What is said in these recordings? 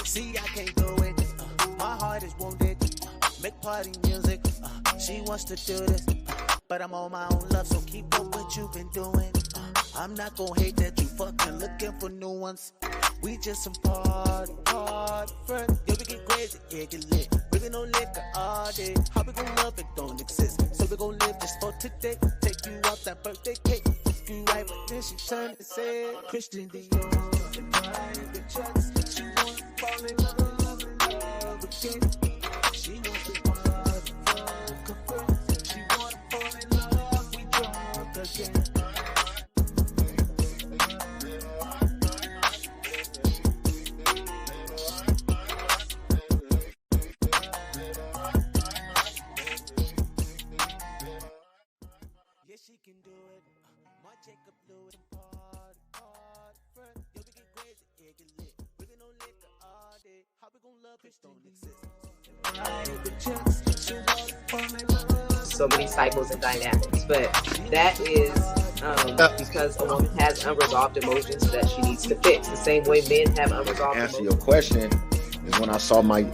See, I can't do it. My heart is wounded. Make party music. She wants to do this. But I'm on my own love, so keep up what you've been doing. I'm not gonna hate that you fucking looking for new ones. We just some party friends. Yeah, we get crazy, yeah, get lit. We get no liquor all day. How we gon' love it don't exist. So we gon' live just for today. Take you off that birthday cake. Fuck you right, but then she turned and said, Christian Dior and private jets. She wanna fall in love again. She wants to party, fuck her friends. She wanna fall in love, we drunk again. She can do it. My Jacob Lewis party friend. Yo, we get crazy, yeah, get lit. We get no liquor all day. How we gon' love it don't exist. So many cycles and dynamics, but that is because a woman has unresolved emotions that she needs to fix. The same way men have unresolved emotions. Answer your question is when I saw my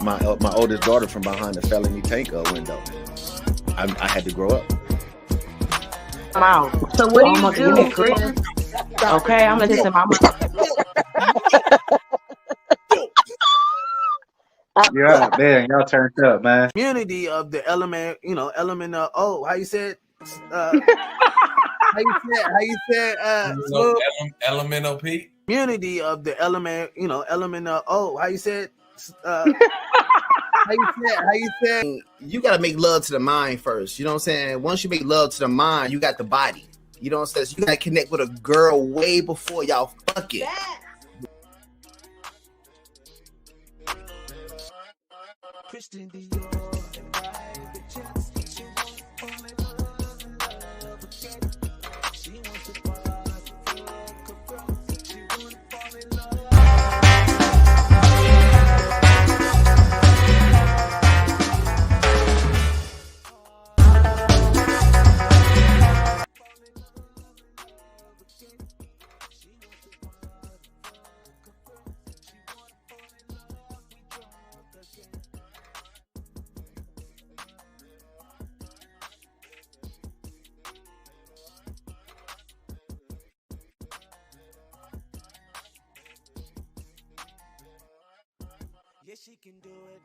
oldest daughter from behind the felony tank window. I had to grow up. Wow. So what do you do? Okay, I'm gonna listen, mama. Yeah, man, y'all turned up, man. Community of the element, element of how you said how you said elemental P. Community of the element, element of how you said how you said you gotta make love to the mind first. You know what I'm saying? Once you make love to the mind, you got the body. You know what I'm saying? So you gotta connect with a girl way before y'all fuck it. Christian Dior and private jets. She wants to fall in love again. She wants to party, fuck her friends. She wanna fall in love. Yeah, she can do it.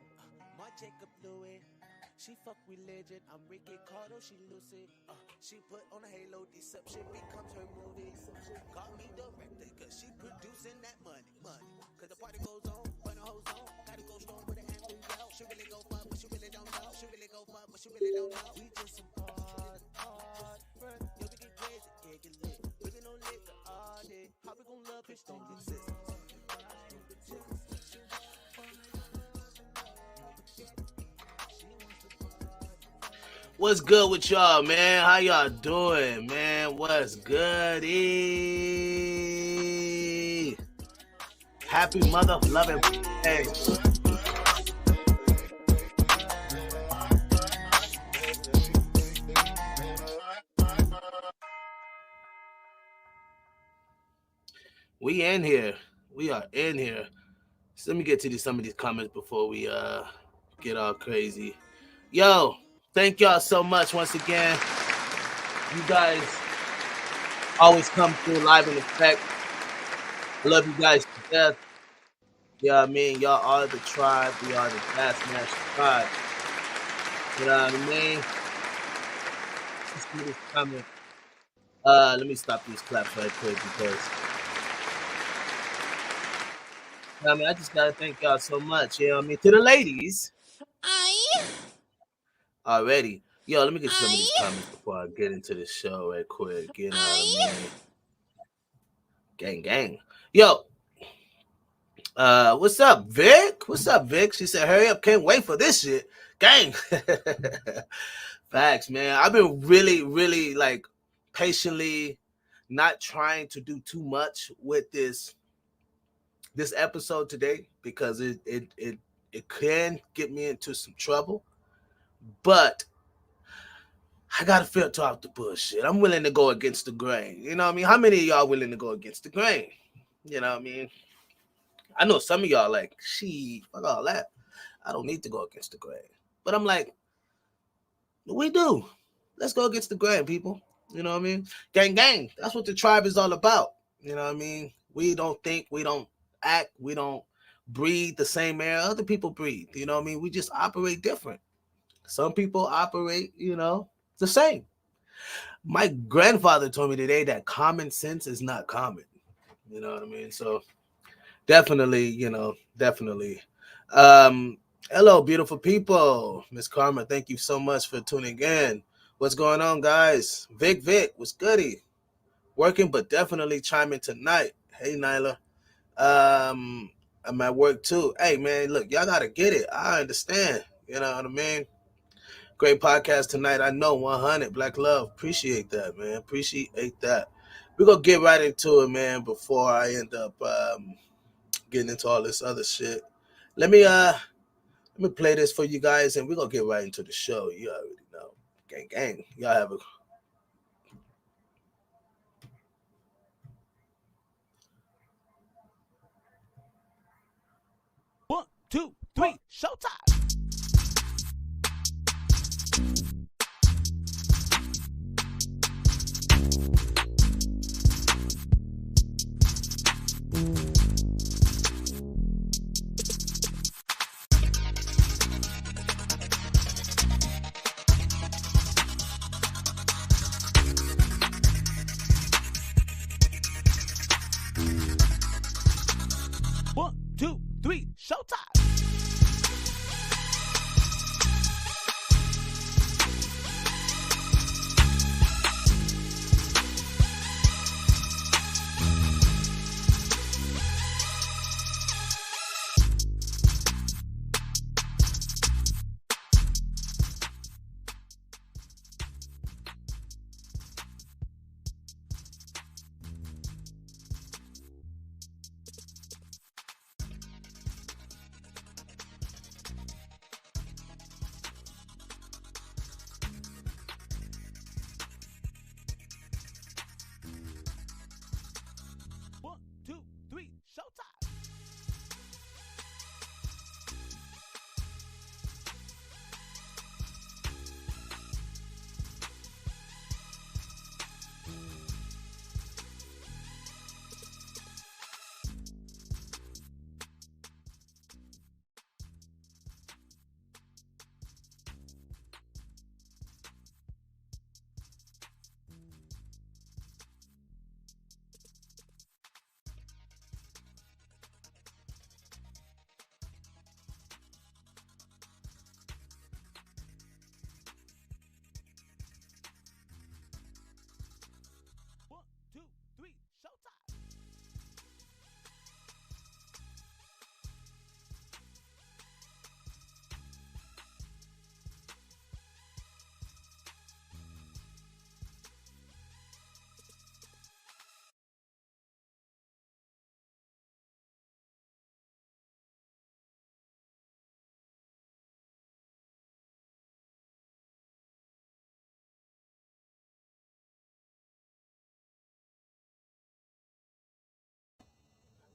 My Jacob Louis. She fuck religion. I'm Ricky Cardo. She lucid. She put on a halo. Deception becomes her movie. Call me director, cause she producing that money. Cause the party goes on, when the hoes on. Gotta go strong with the anthem out. She really go fuck, but she really don't know. She really go fuck, but she really don't know. We just some hard friends. Yeah, we get crazy, yeah, get lit. We get no liquor all day. How we gon' love it don't exist. What's good with y'all, man? How y'all doing, man? What's good? Happy mother loving day. We in here. We are in here. So let me get to some of these comments before we get all crazy. Yo, thank y'all so much once again. You guys always come through live in effect. I love you guys to death. You know what I mean? Y'all are the tribe. We are the Bassmaster tribe. You know what I mean? Let's see this comment. Let me stop these claps right quick because I mean, I just gotta thank y'all so much. You know what I mean? To the ladies. Already. Yo, let me get some of these comments before I get into the show right quick. You know what I mean? Gang. Yo. What's up, Vic? What's up, Vic? She said, hurry up, can't wait for this shit. Gang. Facts, man. I've been really like patiently not trying to do too much with this episode today because it can get me into some trouble. But I gotta filter out the bullshit. I'm willing to go against the grain. You know what I mean? How many of y'all willing to go against the grain? You know what I mean? I know some of y'all like, fuck all that. I don't need to go against the grain. But I'm like, we do. Let's go against the grain, people. You know what I mean? Gang, gang. That's what the tribe is all about. You know what I mean? We don't think, we don't act, we don't breathe the same air other people breathe. You know what I mean? We just operate different. Some people operate, the same. My grandfather told me today that common sense is not common. You know what I mean? So definitely, definitely. Hello, beautiful people. Miss Karma, thank you so much for tuning in. What's going on, guys? Vic, what's goody? Working, but definitely chiming tonight. Hey, Nyla. I'm at work too. Hey, man, look, y'all gotta get it. I understand. You know what I mean? Great podcast tonight. I know 100 Black Love. Appreciate that, man. Appreciate that. We're gonna get right into it, man, before I end up getting into all this other shit. Let me play this for you guys and we're gonna get right into the show. You already know. Gang gang. Y'all have a 1, 2, 3, showtime. Showtime.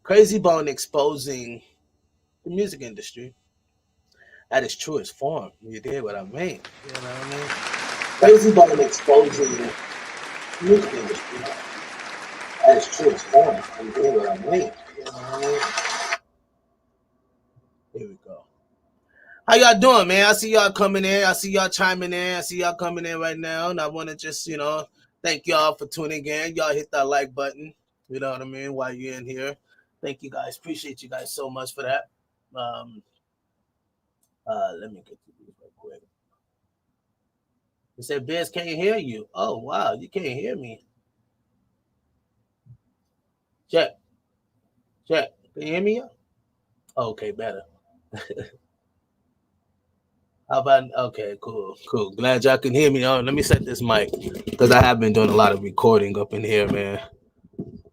Krazie Bone exposing the music industry at its truest form. You did what I mean. You know what I mean? Krazie Bone exposing the music industry at its truest form. You did what I mean. You know what I mean? Here we go. How y'all doing, man? I see y'all coming in. I see y'all chiming in. I see y'all coming in right now. And I want to just, thank y'all for tuning in. Y'all hit that like button. You know what I mean? While you're in here. Thank you guys. Appreciate you guys so much for that. Let me get to these real quick. He said, Biz can't hear you. Oh, wow. You can't hear me. Check. Can you hear me? Okay, better. How about, okay, cool. Glad y'all can hear me. Oh, let me set this mic because I have been doing a lot of recording up in here, man.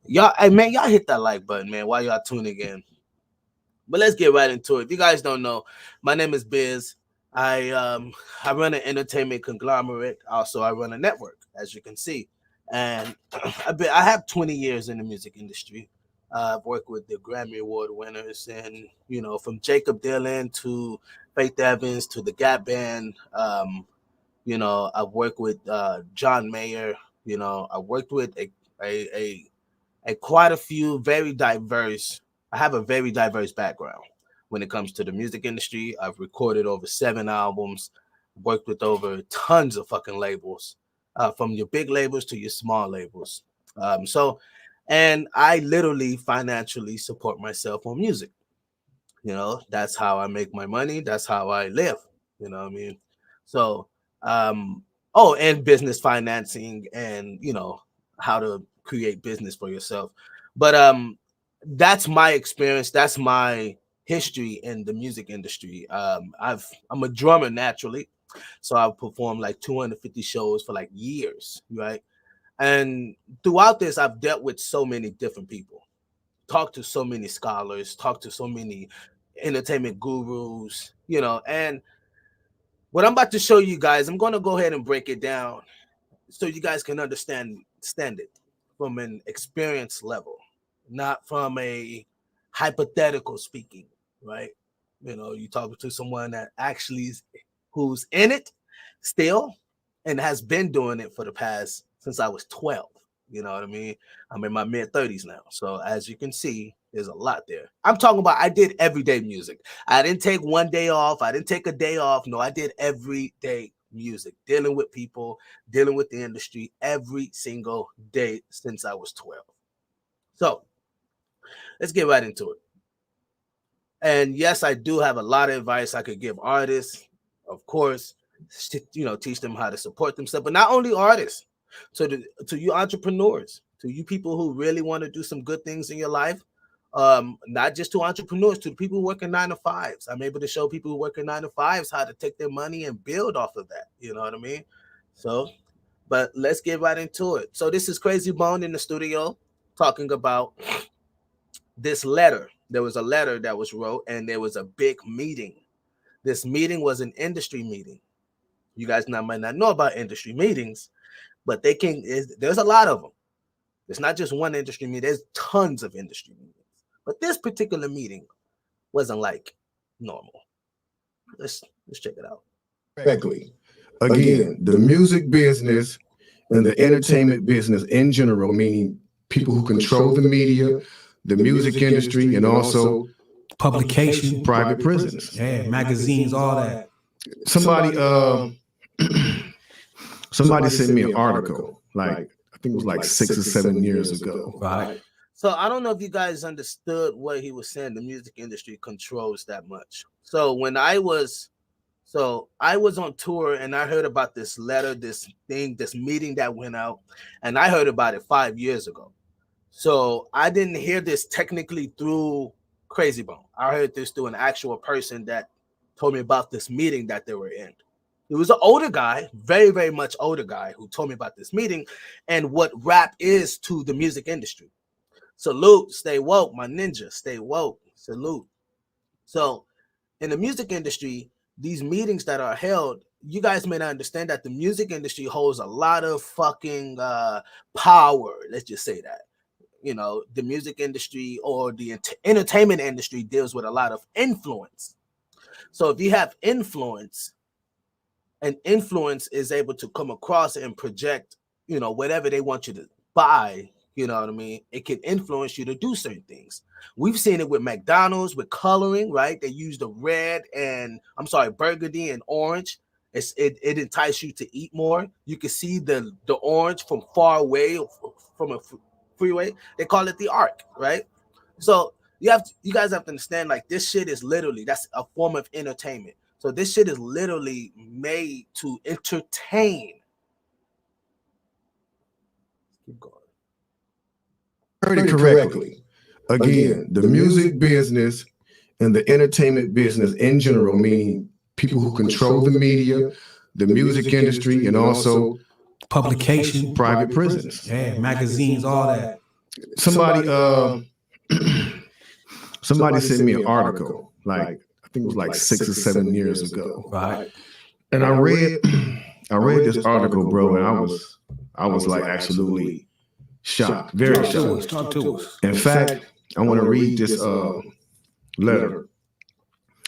Y'all, hey, man, y'all hit that like button, man, while y'all tuning in. But let's get right into it. If you guys don't know, my name is Biz. I run an entertainment conglomerate. Also, I run a network, as you can see. And I have 20 years in the music industry. I've worked with the Grammy Award winners, and from Jacob Dylan to Faith Evans to the Gap Band. I've worked with John Mayer. I worked with a quite a few very diverse. I have a very diverse background when it comes to the music industry. I've recorded over 7 albums, worked with over tons of fucking labels, from your big labels to your small labels. And I literally financially support myself on music. That's how I make my money. That's how I live. You know what I mean? So, and business financing and, how to create business for yourself. But that's my experience. That's my history in the music industry. I'm a drummer naturally. So I've performed like 250 shows for like years, right? And throughout this, I've dealt with so many different people, talked to so many scholars, talked to so many entertainment gurus, and what I'm about to show you guys, I'm going to go ahead and break it down so you guys can understand it from an experience level, not from a hypothetical speaking, right? You talk to someone that actually who's in it still and has been doing it for the past since I was 12. You know what I mean? I'm in my mid-30s now. So as you can see, there's a lot there. I'm talking about I did everyday music. I didn't take one day off. I didn't take a day off. No, I did everyday music, dealing with people, dealing with the industry every single day since I was 12. So let's get right into it. And yes, I do have a lot of advice I could give artists, of course, teach them how to support themselves, but not only artists, to you entrepreneurs, to you people who really want to do some good things in your life, not just to entrepreneurs, to the people who work in 9 to 5s. I'm able to show people who work in 9 to 5s how to take their money and build off of that. You know what I mean? So, but let's get right into it. So this is Krazie Bone in the studio talking about this letter. There was a letter that was wrote, and there was a big meeting. This meeting was an industry meeting. You guys might not know about industry meetings, but there's a lot of them. It's not just one industry meeting. There's tons of industry meetings. But this particular meeting wasn't like normal. Let's check it out. Correctly. Again, the music business and the entertainment business in general, meaning people who control the media, the music industry, and also publication, private prisons, magazines, all that. Somebody sent me an article, like I think it was like 6 or 7 years ago. Right. So I don't know if you guys understood what he was saying. The music industry controls that much. So when I was on tour and I heard about this letter, this meeting that went out, and I heard about it 5 years ago. So I didn't hear this technically through Krazie Bone. I heard this through an actual person that told me about this meeting that they were in. It was an older guy, very, very much older guy, who told me about this meeting and what rap is to the music industry. Salute, stay woke, my ninja, stay woke, salute. So in the music industry, these meetings that are held, you guys may not understand that the music industry holds a lot of fucking power. Let's just say that. The music industry or the entertainment industry deals with a lot of influence. So if you have influence, and influence is able to come across and project, whatever they want you to buy, you know what I mean? It can influence you to do certain things. We've seen it with McDonald's, with coloring, right? They use the burgundy and orange. It entices you to eat more. You can see the orange from far away, from a freeway. They call it the arc, right? So you guys have to understand, like, this shit is literally, that's a form of entertainment. So this shit is literally made to entertain. Keep going. Heard it correctly. Again, the music business and the entertainment business in general, meaning people who control the media, the music industry, and also publication, private prisons, magazines, all that. Somebody sent me an article, like I think it was like 6 or 7 years ago. Right. And I read this article, bro, and I was like absolutely shocked, very shocked. Talk to us. In fact, I want to read this letter.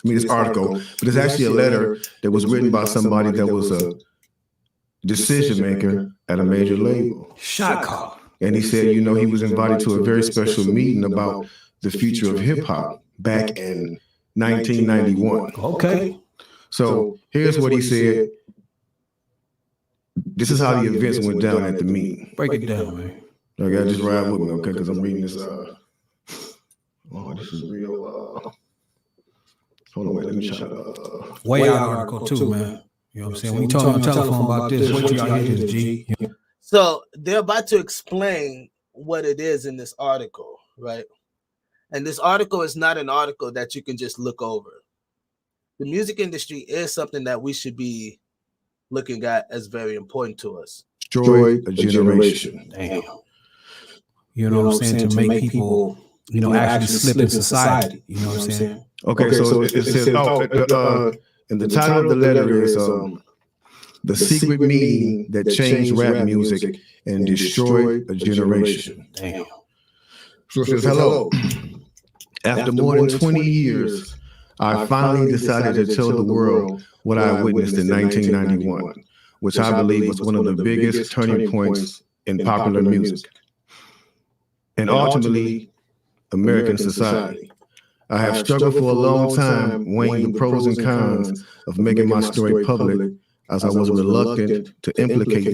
This article, but it's actually a letter that was written by somebody that was a decision maker at a major label. Shot call. And he said, you know, he was invited to a very special meeting about the future of hip hop back in 1991. Okay. So here's what he said. This is how the events went down at the meeting. Break it down, man. Okay, just ride with me, okay? Because I'm reading this. Oh, this is real. Hold on, wait. Let me try to. Way out article too, man. You know what I'm saying? When you talk on the telephone about this, wait till y'all hear this, G. So they're about to explain what it is in this article, right? And this article is not an article that you can just look over. The music industry is something that we should be looking at as very important to us. Destroy a generation. Damn. You know what I'm saying? To make people, you know, actually slip in society. You know what I'm saying? Okay, so it says, and the title of the letter is The Secret Meeting That Changed Rap Music and Destroyed a Generation. Damn. So it says, hello. After more than 20 years, I finally decided to tell the world what I witnessed in 1991, which I believe was one of the biggest turning points in popular music and ultimately American society. I have struggled for a long time weighing the pros and cons of making my story public, as I was reluctant to implicate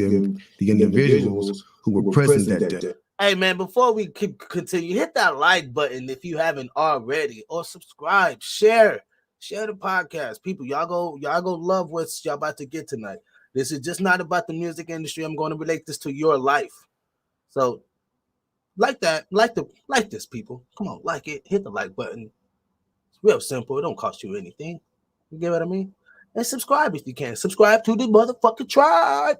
the individuals who were present that day. Hey man, before we continue, hit that like button if you haven't already, or subscribe, share the podcast. People, y'all go love what y'all about to get tonight. This is just not about the music industry. I'm going to relate this to your life. So like this, people. Come on, like it, hit the like button. It's real simple. It don't cost you anything. You get what I mean? And subscribe if you can. Subscribe to the motherfucking tribe.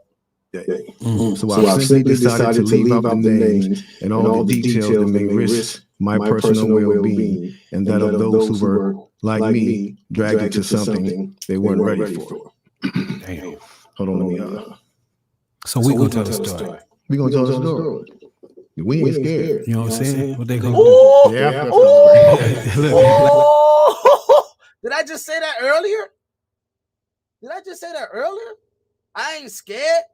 Mm-hmm. So I simply decided to leave out the names and all the details that may risk my personal well-being and that of those who were, like me, dragged into something they weren't ready for. Damn. Hold on, let me. So we gonna tell the story. We gonna tell the story. We ain't scared. You know what I'm saying? What they gonna do? Yeah. Did I just say that earlier? I ain't scared.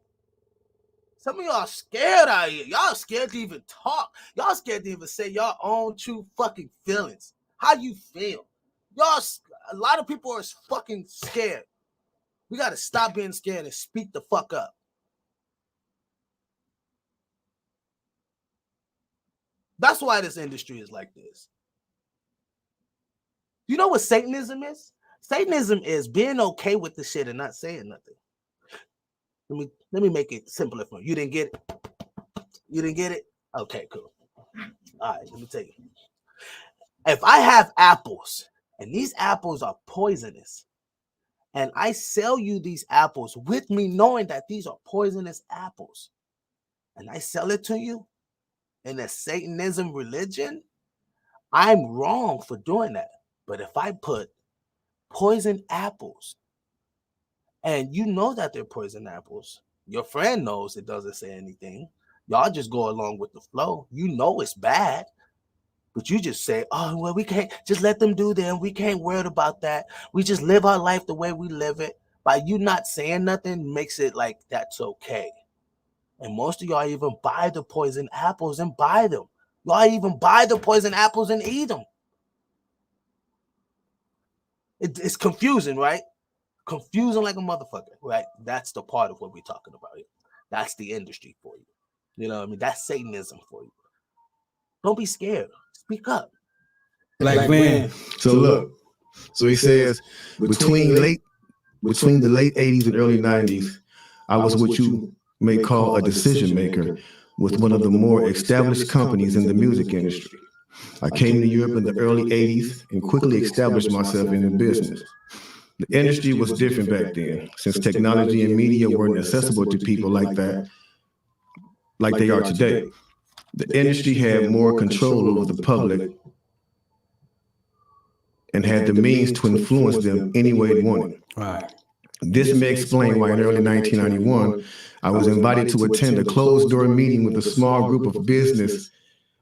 Some of y'all scared out here. Y'all scared to even talk. Y'all scared to even say your own true fucking feelings. How you feel? A lot of people are fucking scared. We got to stop being scared and speak the fuck up. That's why this industry is like this. You know what Satanism is? Satanism is being okay with the shit and not saying nothing. Let me make it simpler for you. You didn't get it? Okay, cool. All right, let me tell you. If I have apples and these apples are poisonous, and I sell you these apples with me knowing that these are poisonous apples, and I sell it to you in a Satanism religion, I'm wrong for doing that. But if I put poison apples, and you know that they're poison apples, your friend knows it doesn't say anything, y'all just go along with the flow. You know it's bad, but you just say, oh, well, we can't just let them do them. We can't worry about that. We just live our life the way we live it. By you not saying nothing makes it like that's okay. And most of y'all even buy the poison apples and buy them. Y'all even buy the poison apples and eat them. It's confusing, right? Confusing like a motherfucker, right? That's the part of what we're talking about here. That's the industry for you. You know what I mean? That's Satanism for you. Don't be scared. Speak up. Like man. So look. So he says between the late 80s and early 90s, I was what you may call a decision maker with one of the more established companies in the music industry. I came to Europe in the early 80s and quickly established myself in the business. The industry was different back then, since technology and media weren't accessible to people like that, like they are today. The industry had more control over the public and had the means to influence them any way it wanted. Right. This may explain why in early 1991, I was invited to attend a closed-door meeting with a small group of business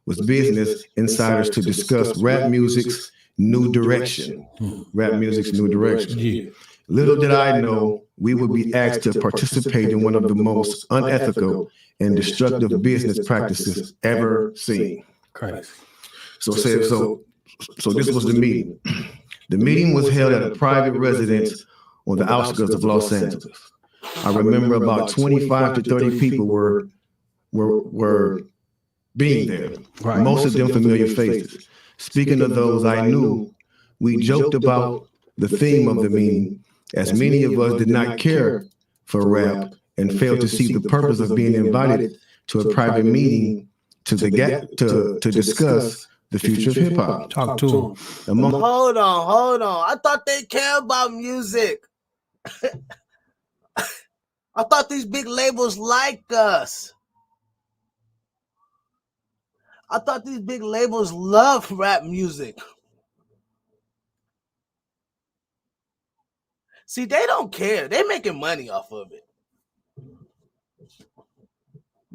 was business insiders to discuss rap music's new direction. Rap music's new direction. Yeah. Little did I know we would be asked to participate in one of the most unethical and destructive business practices ever seen. Crazy. So this was the meeting. The meeting was held at a private residence on the outskirts of Los Angeles. I remember about 25 to 30 people were being there. Right. Most of them familiar faces. Speaking of those I knew, we joked about the theme of the meeting, as many of us did not care for rap and failed to see the purpose of being invited to a private meeting to discuss the future of hip hop. Talk to him. Hold on. I thought they care about music. I thought these big labels liked us. I thought these big labels love rap music. See, they don't care. They're making money off of it.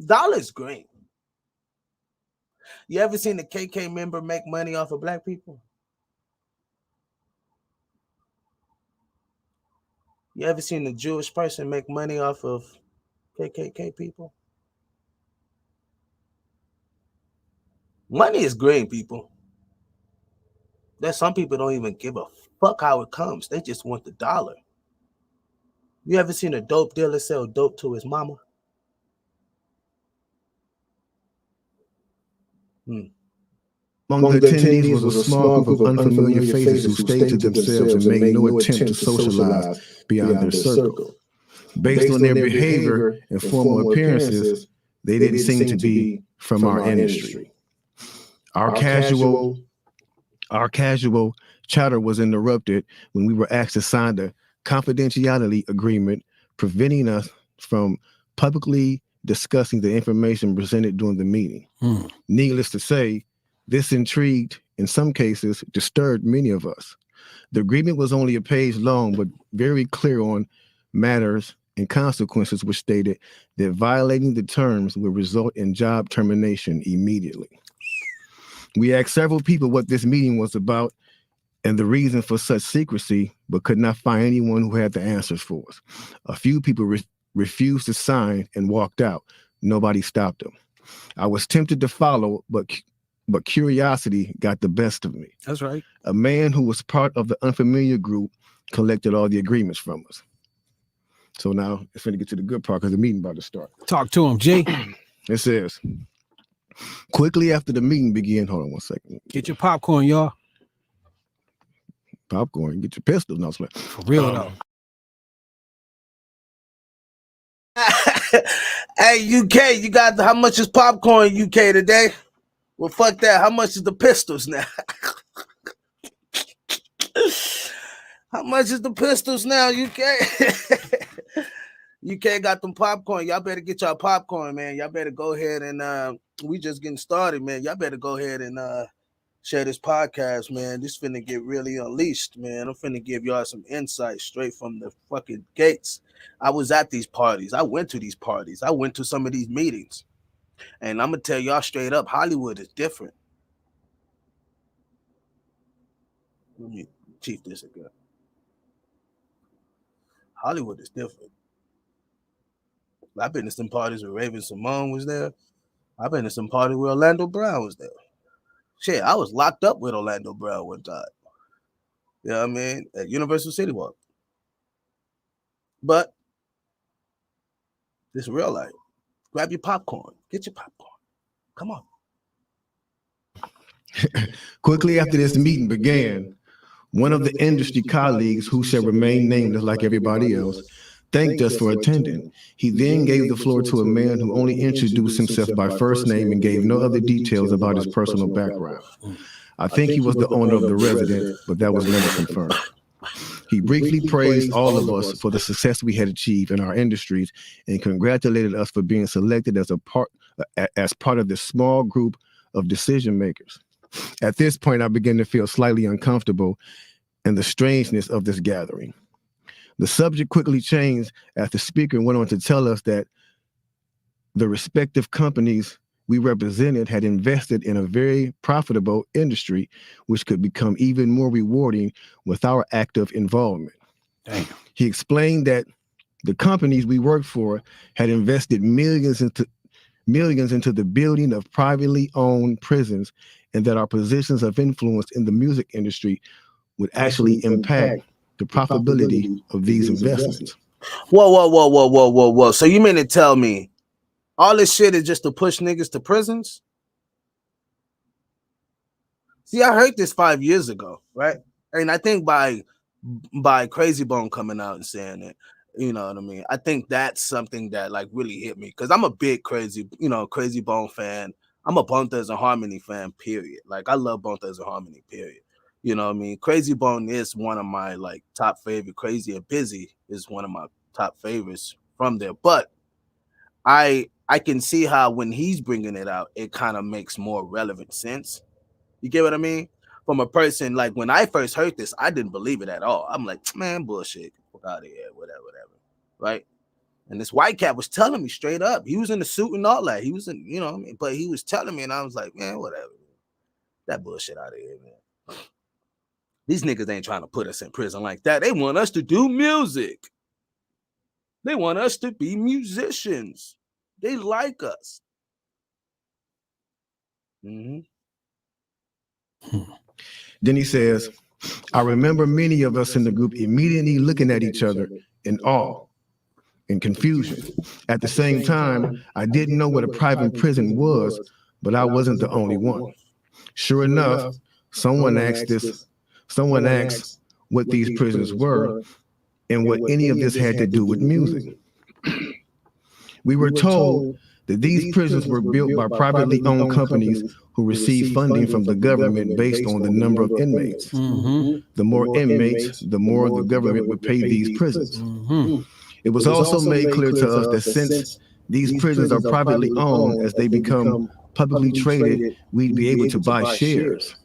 Dollar's green. You ever seen a KK member make money off of black people? You ever seen a Jewish person make money off of KKK people? Money is green, people. There's some people don't even give a fuck how it comes. They just want the dollar. You ever seen a dope dealer sell dope to his mama? Among the attendees was a small group of unfamiliar faces who stayed to themselves and made no attempt to socialize beyond their circle. Based on their behavior and formal appearances, they didn't seem to be from our industry. Our casual chatter was interrupted when we were asked to sign the confidentiality agreement, preventing us from publicly discussing the information presented during the meeting. Needless to say, this intrigued, in some cases, disturbed many of us. The agreement was only a page long, but very clear on matters and consequences, which stated that violating the terms would result in job termination immediately. We asked several people what this meeting was about and the reason for such secrecy, but could not find anyone who had the answers for us. A few people refused to sign and walked out. Nobody stopped them. I was tempted to follow, but curiosity got the best of me. That's right. A man who was part of the unfamiliar group collected all the agreements from us. So now it's going to get to the good part because the meeting about to start. Talk to him, G. It says, quickly after the meeting began, hold on one second. Get your popcorn, y'all. Popcorn, get your pistols. No, for real though. Hey, UK, you got how much is popcorn UK today? Well, fuck that. How much is the pistols now? How much is the pistols now, UK? UK got them popcorn. Y'all better get y'all popcorn, man. Y'all better go ahead and we just getting started, man. Y'all better go ahead and share this podcast, man. This finna get really unleashed, man. I'm finna give y'all some insight straight from the fucking gates. I was at these parties. I went to these parties. I went to some of these meetings. And I'm gonna tell y'all straight up, Hollywood is different. Let me chief this again. Hollywood is different. I've been to some parties where Raven Simone was there. I've been to some parties where Orlando Brown was there. Shit, I was locked up with Orlando Brown one time. You know what I mean? At Universal City Walk. But this is real life. Grab your popcorn. Get your popcorn. Come on. Quickly after this meeting began, one of the industry colleagues, who shall remain nameless like everybody else, thanked us for attending. He then gave the floor to a man who only introduced himself by first name and gave no other details about his personal background. I think he was the owner of the residence, but that was never confirmed. He briefly praised all of us for the success we had achieved in our industries and congratulated us for being selected as part of this small group of decision makers. At this point, I began to feel slightly uncomfortable in the strangeness of this gathering. The subject quickly changed as the speaker went on to tell us that the respective companies we represented had invested in a very profitable industry, which could become even more rewarding with our active involvement. Damn. He explained that the companies we worked for had invested millions into the building of privately owned prisons, and that our positions of influence in the music industry would actually impact the profitability of these investments. Whoa. So you mean to tell me all this shit is just to push niggas to prisons? See, I heard this 5 years ago, right? And I think by Krazie Bone coming out and saying it, you know what I mean? I think that's something that like really hit me, because I'm a big Krazie Bone fan. I'm a Bone Thugs and Harmony fan, period. Like, I love Bone Thugs and Harmony, period. You know what I mean? Krazie Bone is one of my like top favorite. Crazy and Busy is one of my top favorites from there. But I can see how when he's bringing it out, it kind of makes more relevant sense. You get what I mean? From a person, like, when I first heard this, I didn't believe it at all. I'm like, man, bullshit. Fuck out of here, whatever. Right? And this white cat was telling me straight up. He was in the suit and all that. He was in, you know what I mean? But he was telling me, and I was like, man, whatever. That bullshit out of here, man. These niggas ain't trying to put us in prison like that. They want us to do music. They want us to be musicians. They like us. Mm-hmm. Then he says, I remember many of us in the group immediately looking at each other in awe and confusion. At the same time, I didn't know what a private prison was, but I wasn't the only one. Sure enough, someone asked what these prisons were and what any of this had to do with music. We were told that these prisons were built by privately owned companies who received funding from the government based on the number of inmates. Mm-hmm. The more inmates, the more the government would pay these prisons. Mm-hmm. It was also made clear to us that since these prisons are privately owned, as they become publicly traded, we'd be able to buy shares.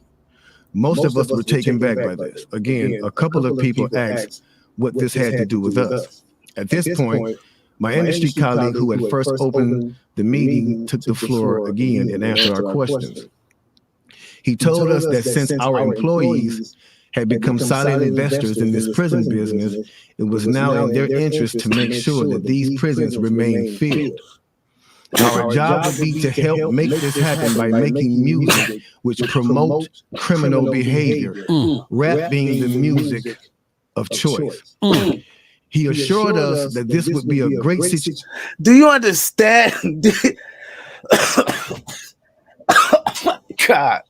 Most of us were taken back by this. Again, a couple of people asked what this had to do with us. At this point, my industry colleague who had first opened the meeting took the floor again and answered our questions. He told us that since our employees had become silent investors in this prison business, it was now in their interest to make sure that these prisons remain filled. Our job would be to help make this happen by making music which promote criminal behavior, rap being the music of choice. He assured us that this would be a great situation. Do you understand? God.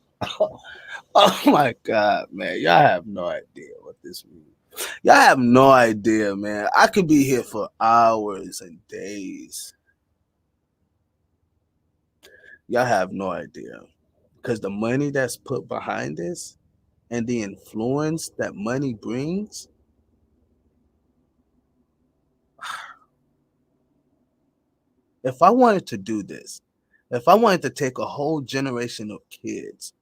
Oh my God, man. Y'all have no idea what this means. Y'all have no idea, man. I could be here for hours and days. Y'all have no idea. Because the money that's put behind this and the influence that money brings, if I wanted to do this, if I wanted to take a whole generation of kids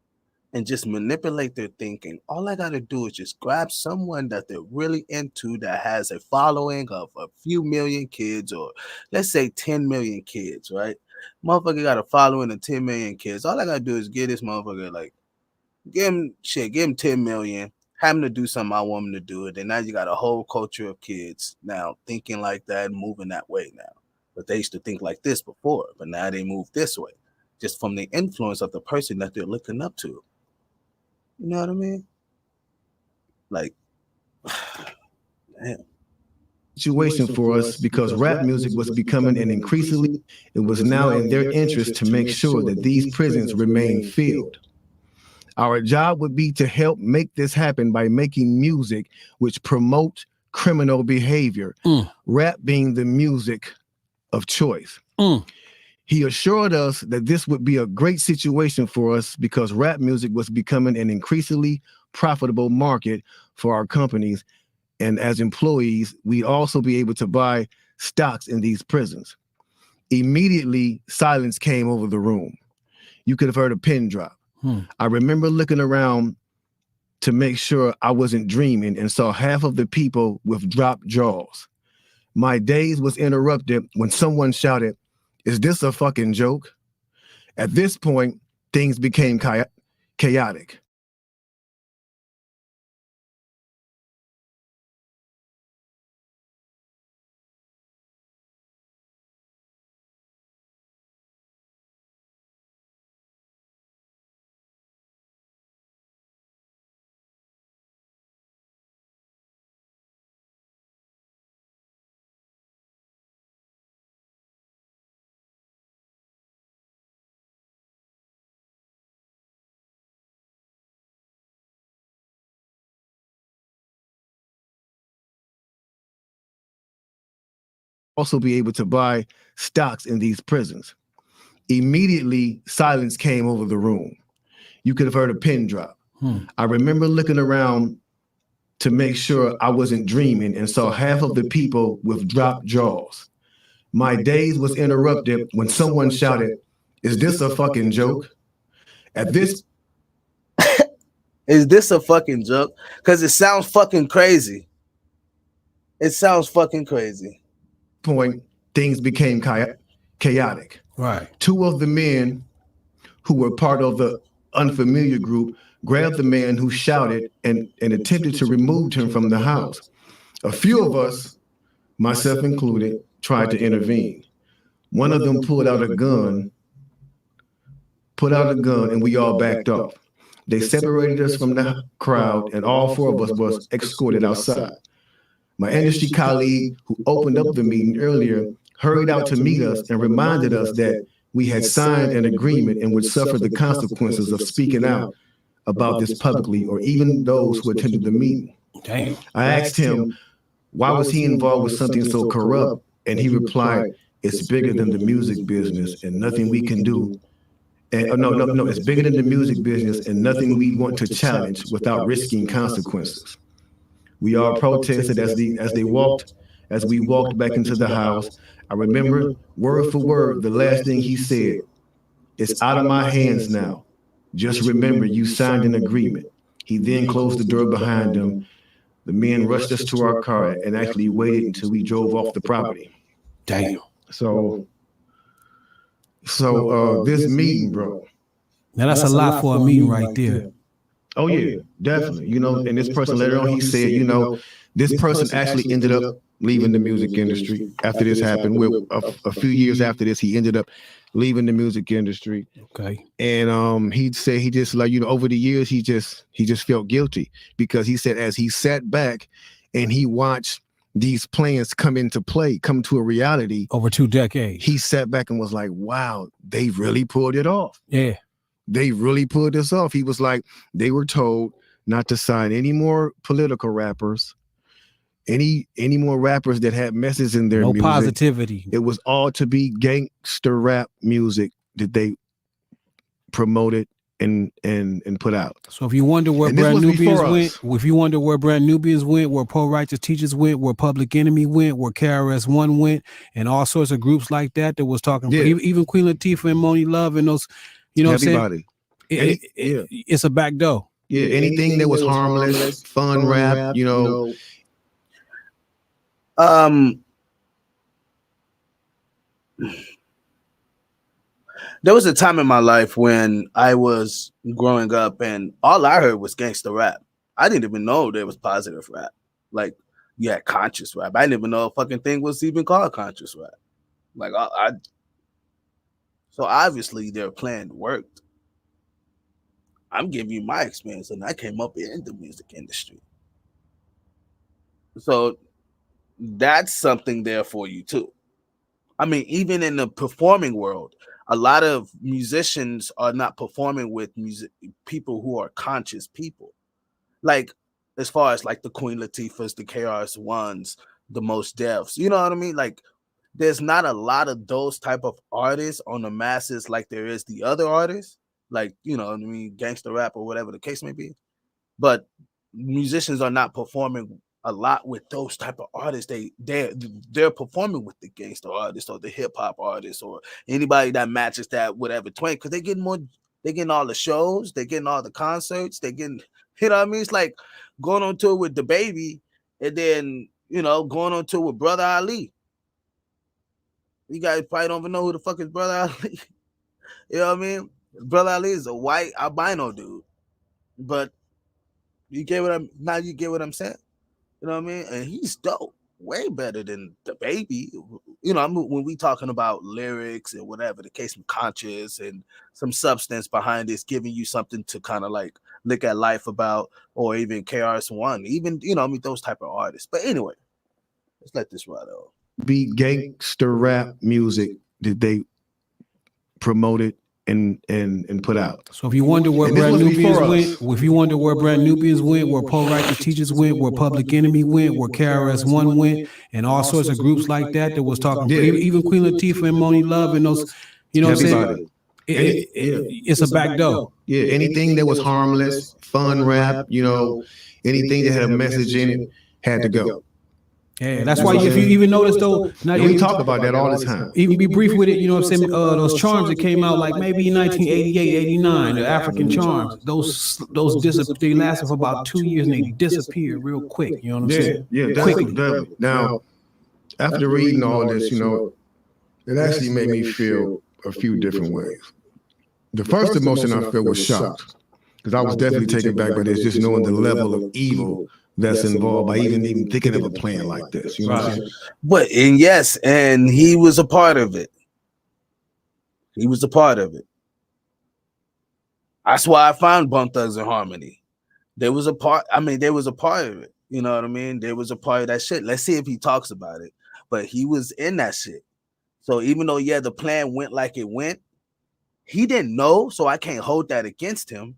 and just manipulate their thinking, all I got to do is just grab someone that they're really into that has a following of a few million kids, or let's say 10 million kids, right? Motherfucker got a following of 10 million kids. All I got to do is get this motherfucker, like, give him 10 million, have him to do something I want him to do it. And now you got a whole culture of kids now thinking like that, moving that way now. But they used to think like this before, but now they move this way, just from the influence of the person that they're looking up to. You know what I mean? Like, damn. Situation for us because rap music was becoming an increasingly, it was now in their interest to make sure that these prisons remain filled. Our job would be to help make this happen by making music which promote criminal behavior, rap being the music of choice. He assured us that this would be a great situation for us because rap music was becoming an increasingly profitable market for our companies, and as employees, we'd also be able to buy stocks in these prisons. Immediately, silence came over the room. You could have heard a pin drop. I remember looking around to make sure I wasn't dreaming and saw half of the people with dropped jaws. My daze was interrupted when someone shouted, "Is this a fucking joke?" At this point, things became chaotic. Also be able to buy stocks in these prisons. Immediately, silence came over the room. You could have heard a pin drop. I remember looking around to make sure I wasn't dreaming and saw half of the people with dropped jaws. My daze was interrupted when someone shouted, "Is this a fucking joke?" At this Is this a fucking joke? Because it sounds fucking crazy. It sounds fucking crazy. point, things became chaotic. Right. Two of the men who were part of the unfamiliar group grabbed the man who shouted and attempted to remove him from the house. A few of us, myself included, tried to intervene. One of them pulled out a gun, and we all backed off. They separated us from the crowd, and all four of us was escorted outside. My industry colleague who opened up the meeting earlier hurried out to meet us and reminded us that we had signed an agreement and would suffer the consequences of speaking out about this publicly, or even those who attended the meeting. Damn. I asked him, why was he involved with something so corrupt? And he replied, it's bigger than the music business and nothing we can do. And no, it's bigger than the music business and nothing we want to challenge without risking consequences. We all protested as we walked back into the house. I remember word for word the last thing he said. It's out of my hands now. Just remember you signed an agreement. He then closed the door behind him. The men rushed us to our car and actually waited until we drove off the property. Damn. So this meeting, bro. Now that's a lot for a meeting right there. Oh yeah, definitely. You know, and this person later on, he said, you know, this person actually ended up leaving the music industry after this happened. A few years after this, he ended up leaving the music industry. Okay. And he'd say he just, like, you know, over the years, he just felt guilty because he said as he sat back and he watched these plans come to a reality over 2 decades, he sat back and was like, wow, they really pulled it off. Yeah. They really pulled this off. He was like, they were told not to sign any more political rappers, any more rappers that had messages in their music. Positivity. It was all to be gangster rap music that they promoted and put out. So if you wonder where Brand Nubians went, where Pro Righteous Teachers went, where Public Enemy went, where KRS-One went, and all sorts of groups like that was talking, even Queen Latifah and Moni Love and those, you know, everybody. What I'm saying? It's a back door. Yeah, anything that was harmless, fun rap, you know. There was a time in my life when I was growing up and all I heard was gangster rap. I didn't even know there was positive rap. Like, yeah, conscious rap. I didn't even know a fucking thing was even called conscious rap. Like, so obviously their plan worked. I'm giving you my experience, and I came up in the music industry. So that's something there for you too. I mean, even in the performing world, a lot of musicians are not performing with people who are conscious people. Like, as far as like the Queen Latifahs, the KRS-Ones, the Mos Defs, you know what I mean? Like, there's not a lot of those type of artists on the masses like there is the other artists, like, you know what I mean, gangster rap or whatever the case may be. But musicians are not performing a lot with those type of artists. They're performing with the gangster artists or the hip hop artists or anybody that matches that whatever twang, because they're getting all the shows, they're getting all the concerts, they're getting, you know what I mean? It's like going on tour with the Baby and then, you know, going on tour with Brother Ali. You guys probably don't even know who the fuck is Brother Ali. You know what I mean? Brother Ali is a white albino dude, but you get what I'm now. You get what I'm saying? You know what I mean? And he's dope, way better than the baby. You know, I mean, when we talking about lyrics and whatever the case, some conscious and some substance behind this, giving you something to kind of like look at life about, or even KRS-One, even you know, I mean, those type of artists. But anyway, let's let this ride out. Be gangster rap music that they promoted and put out. So if you wonder where Brand Nubians went, where Poe Righteous Teachers went, where Public Enemy went, where KRS-One went, and all sorts of groups like that was talking, even Queen Latifah and Moni Love and those, you know what I'm saying? It's a back door. Yeah, anything that was harmless, fun rap, you know, anything that had a message in it had to go. Yeah, that's why if you even notice though, now we talk about that all the time. Even be brief with it, you know what I'm saying? Those charms that came out like maybe in 1988, 89, the African charms, those disappeared. They lasted for about 2 years and they disappeared real quick. You know what I'm saying? Yeah, quickly. Now, after reading all this, you know, it actually made me feel a few different ways. The first emotion I felt was shocked, because I was definitely taken back by this, just knowing the level of evil that's involved by even thinking of a plan like this. You know what I'm saying? But and yes, and he was a part of it. He was a part of it. That's why I found Bone Thugs and Harmony. There was a part, I mean, there was a part of it. You know what I mean? There was a part of that shit. Let's see if he talks about it. But he was in that shit. So even though, yeah, the plan went like it went, he didn't know, so I can't hold that against him.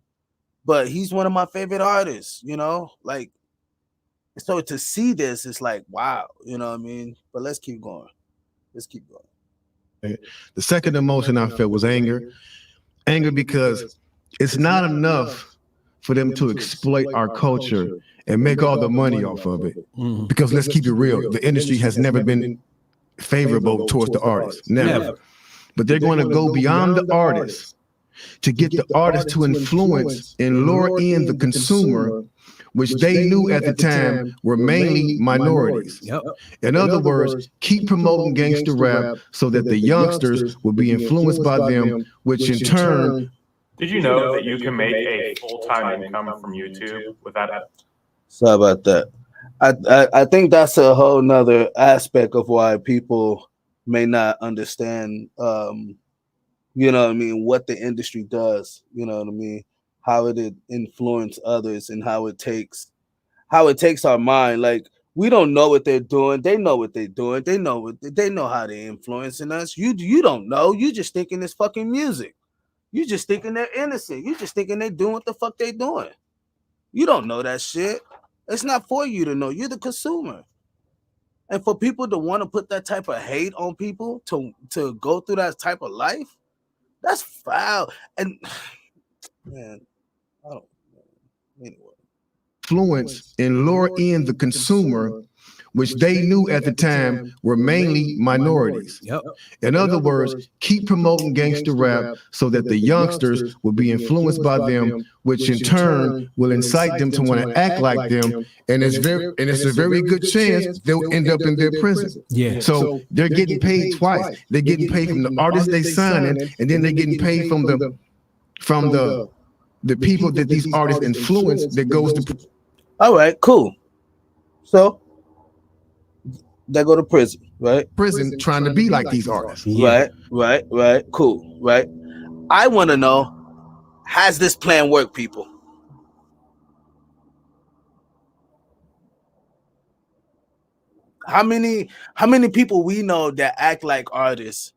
But he's one of my favorite artists, you know? Like, so to see this, it's like, wow, you know what I mean? But let's keep going. Let's keep going. The second emotion I felt was anger. Anger because it's not enough for them to exploit our culture and make all the money off of it. Because let's keep it real, the industry has never been favorable towards the artists. Never. But they're going to go beyond the artists to get the artists to influence and lure in the consumer, which they knew at the time were mainly minorities. In other words, keep promoting gangster rap so that the youngsters will be influenced by them, which in turn... Did you know that you can make a full-time income from YouTube without it? Sorry about that. I think that's a whole nother aspect of why people may not understand, you know what I mean, what the industry does, you know what I mean, how it influences others and how it takes our mind. Like, we don't know what they're doing. They know what they're doing. They know how they're influencing us. You don't know. You just thinking it's fucking music. You just thinking they're innocent. You just thinking they're doing what the fuck they doing. You don't know that shit. It's not for you to know. You're the consumer. And for people to want to put that type of hate on people to go through that type of life, that's foul. And man, I don't know. Anyway. Influence and lure in the consumer, which they knew at the time were mainly minorities. In other words, keep promoting gangster rap so that the youngsters will be influenced by them, which in turn will incite them to want to act like them. And it's a very good chance they'll end up in their prison. So they're getting paid twice. They're getting paid from the artists they signing, and then they're getting paid from the people that these artists influence that goes to. All right, cool. So they go to prison, right? Prison trying to be like these artists. Right. Cool, right? I want to know, has this plan worked, people? How many people we know that act like artists,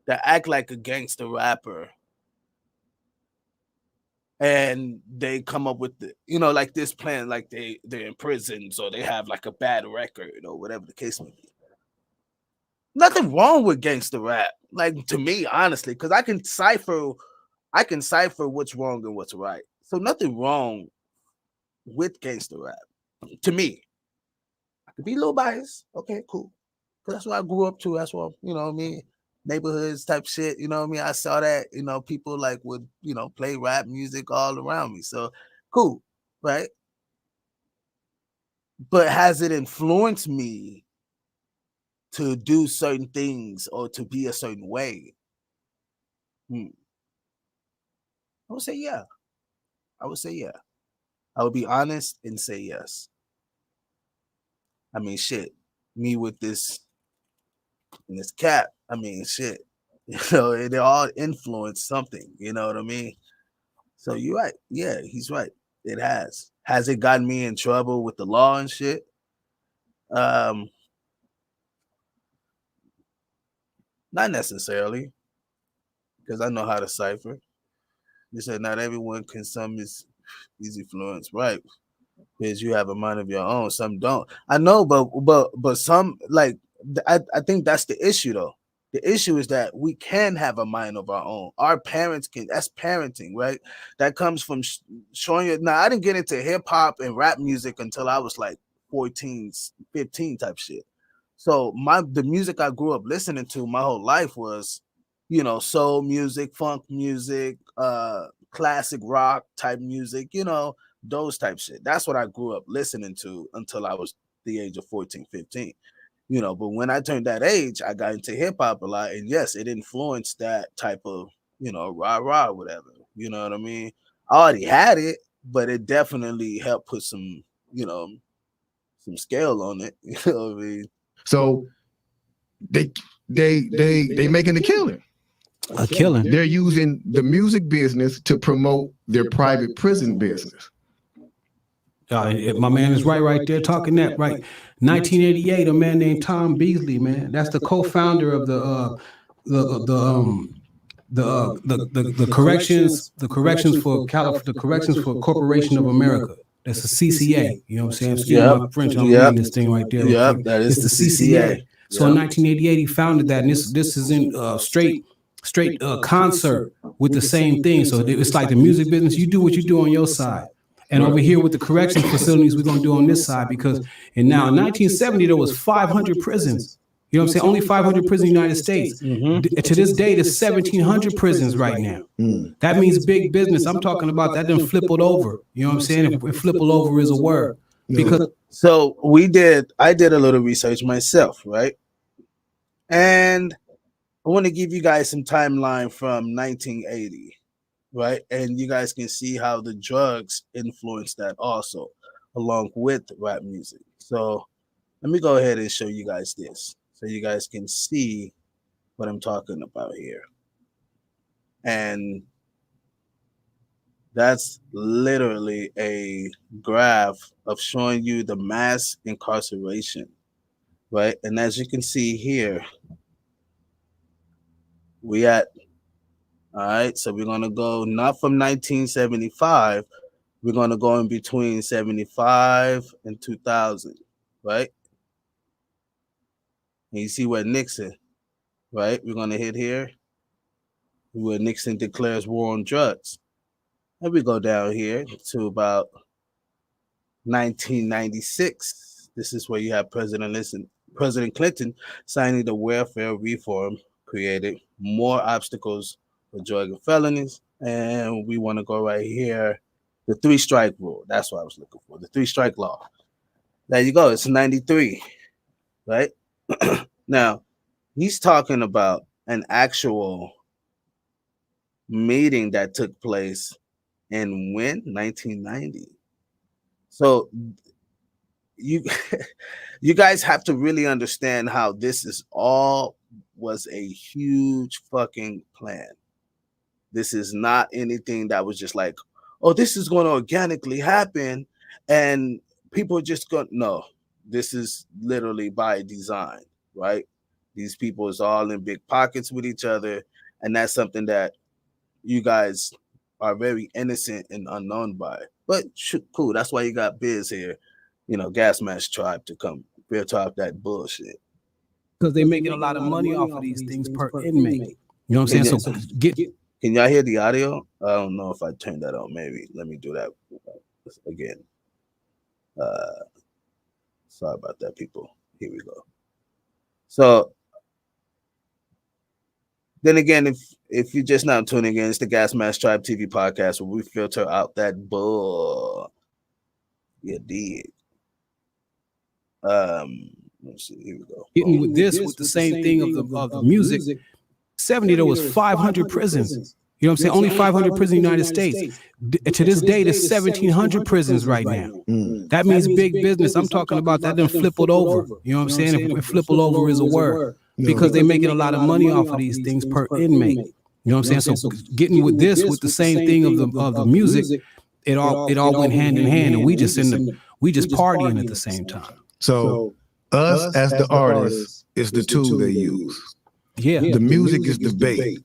that act like a gangster rapper, and they come up with the, you know, like this plan, like they're in prison, so they have like a bad record or whatever the case may be. Nothing wrong with gangster rap, like, to me, honestly, because I can cipher what's wrong and what's right. So nothing wrong with gangster rap, to me. I could be a little biased. Okay, cool. Because that's what I grew up to. That's what, you know what I mean? Neighborhoods type shit, you know what I mean? I saw that, you know, people like would, you know, play rap music all around me. So cool, right? But has it influenced me to do certain things or to be a certain way? I would say yeah. I would say yeah. I would be honest and say yes. I mean, shit. Me with this and this cap. I mean, shit. You know, they all influence something. You know what I mean? So you're right. Yeah, he's right. It has. Has it gotten me in trouble with the law and shit? Not necessarily, because I know how to cipher. You said not everyone can some is easy influence, right? Because you have a mind of your own, some don't. I know, but some like I think that's the issue though. The issue is that we can have a mind of our own. Our parents can. That's parenting, right? That comes from showing you. Now, I didn't get into hip hop and rap music until I was like 14, 15 type shit. So the music I grew up listening to my whole life was, you know, soul music, funk music, classic rock type music, you know, those type shit. That's what I grew up listening to until I was the age of 14, 15. You know, but when I turned that age, I got into hip hop a lot. And yes, it influenced that type of, you know, rah, whatever. You know what I mean? I already had it, but it definitely helped put some, you know, some scale on it. You know what I mean? So they making a killing. A killing. They're using the music business to promote their private prison business. My man is right there talking that right. 1988, a man named Tom Beasley, man. That's the co-founder of the corrections for Corporation of America. That's the CCA. You know what I'm saying? Excuse my French. I'm reading this thing right there. Yep, that is the CCA. So in 1988, he founded that, and this is in straight concert with the same thing. So it's like the music business. You do what you do on your side. And over here with the correction facilities, we're going to do on this side because, and now in 1970, there was 500 prisons. You know what I'm saying? Only 500 prisons in the United States. To this day, there's 1,700 prisons right now. That means big business. I'm talking about that done flippled over. You know what I'm saying? If flippled over is a word. Because so I did a little research myself, right? And I want to give you guys some timeline from 1980. Right, and you guys can see how the drugs influenced that also, along with rap music. So let me go ahead and show you guys this, so you guys can see what I'm talking about here. And that's literally a graph of showing you the mass incarceration, right? And as you can see here, we at all right, so we're going to go not from 1975, we're going to go in between 75 and 2000, right? And you see where Nixon, right? We're going to hit here where Nixon declares war on drugs. And we go down here to about 1996. This is where you have President Clinton signing the welfare reform, created more obstacles for drug and felonies. And we want to go right here, the 3-strike rule. That's what I was looking for, the 3-strike law. There you go. It's 93, right? Now, he's talking about an actual meeting that took place in when? 1990. So you guys have to really understand how this is all was a huge fucking plan. This is not anything that was just like, oh, this is going to organically happen and people are just going, no, this is literally by design, right? These people is all in big pockets with each other. And that's something that you guys are very innocent and unknown by. But cool, that's why you got Biz here, you know, Gasamsktribe to come bear talk that bullshit. Because they're making a lot of money off of these things per inmate. You know what I'm saying? So can y'all hear the audio? I don't know if I turned that on. Maybe let me do that again. Sorry about that, people. Here we go. So then again, if you're just now tuning in, it's the Gasamsktribe TV podcast where we filter out that bull. You did. Let's see. Here we go. Hitting with this with the same thing of the music. 1970, there was 500 prisons. You know what I'm saying? Only 500 prisons in the United States. To this day, there's 1,700 prisons right now. That means big business. I'm talking about that done flippled over. You know what I'm saying? If flippled over is a word. Because they're making a lot of money off of these things per inmate. You know what I'm saying? So getting with this, with the same thing of the music, it all went hand in hand, and we just partying at the same time. So us as the artists is the tool they use. Yeah. The music is the bait.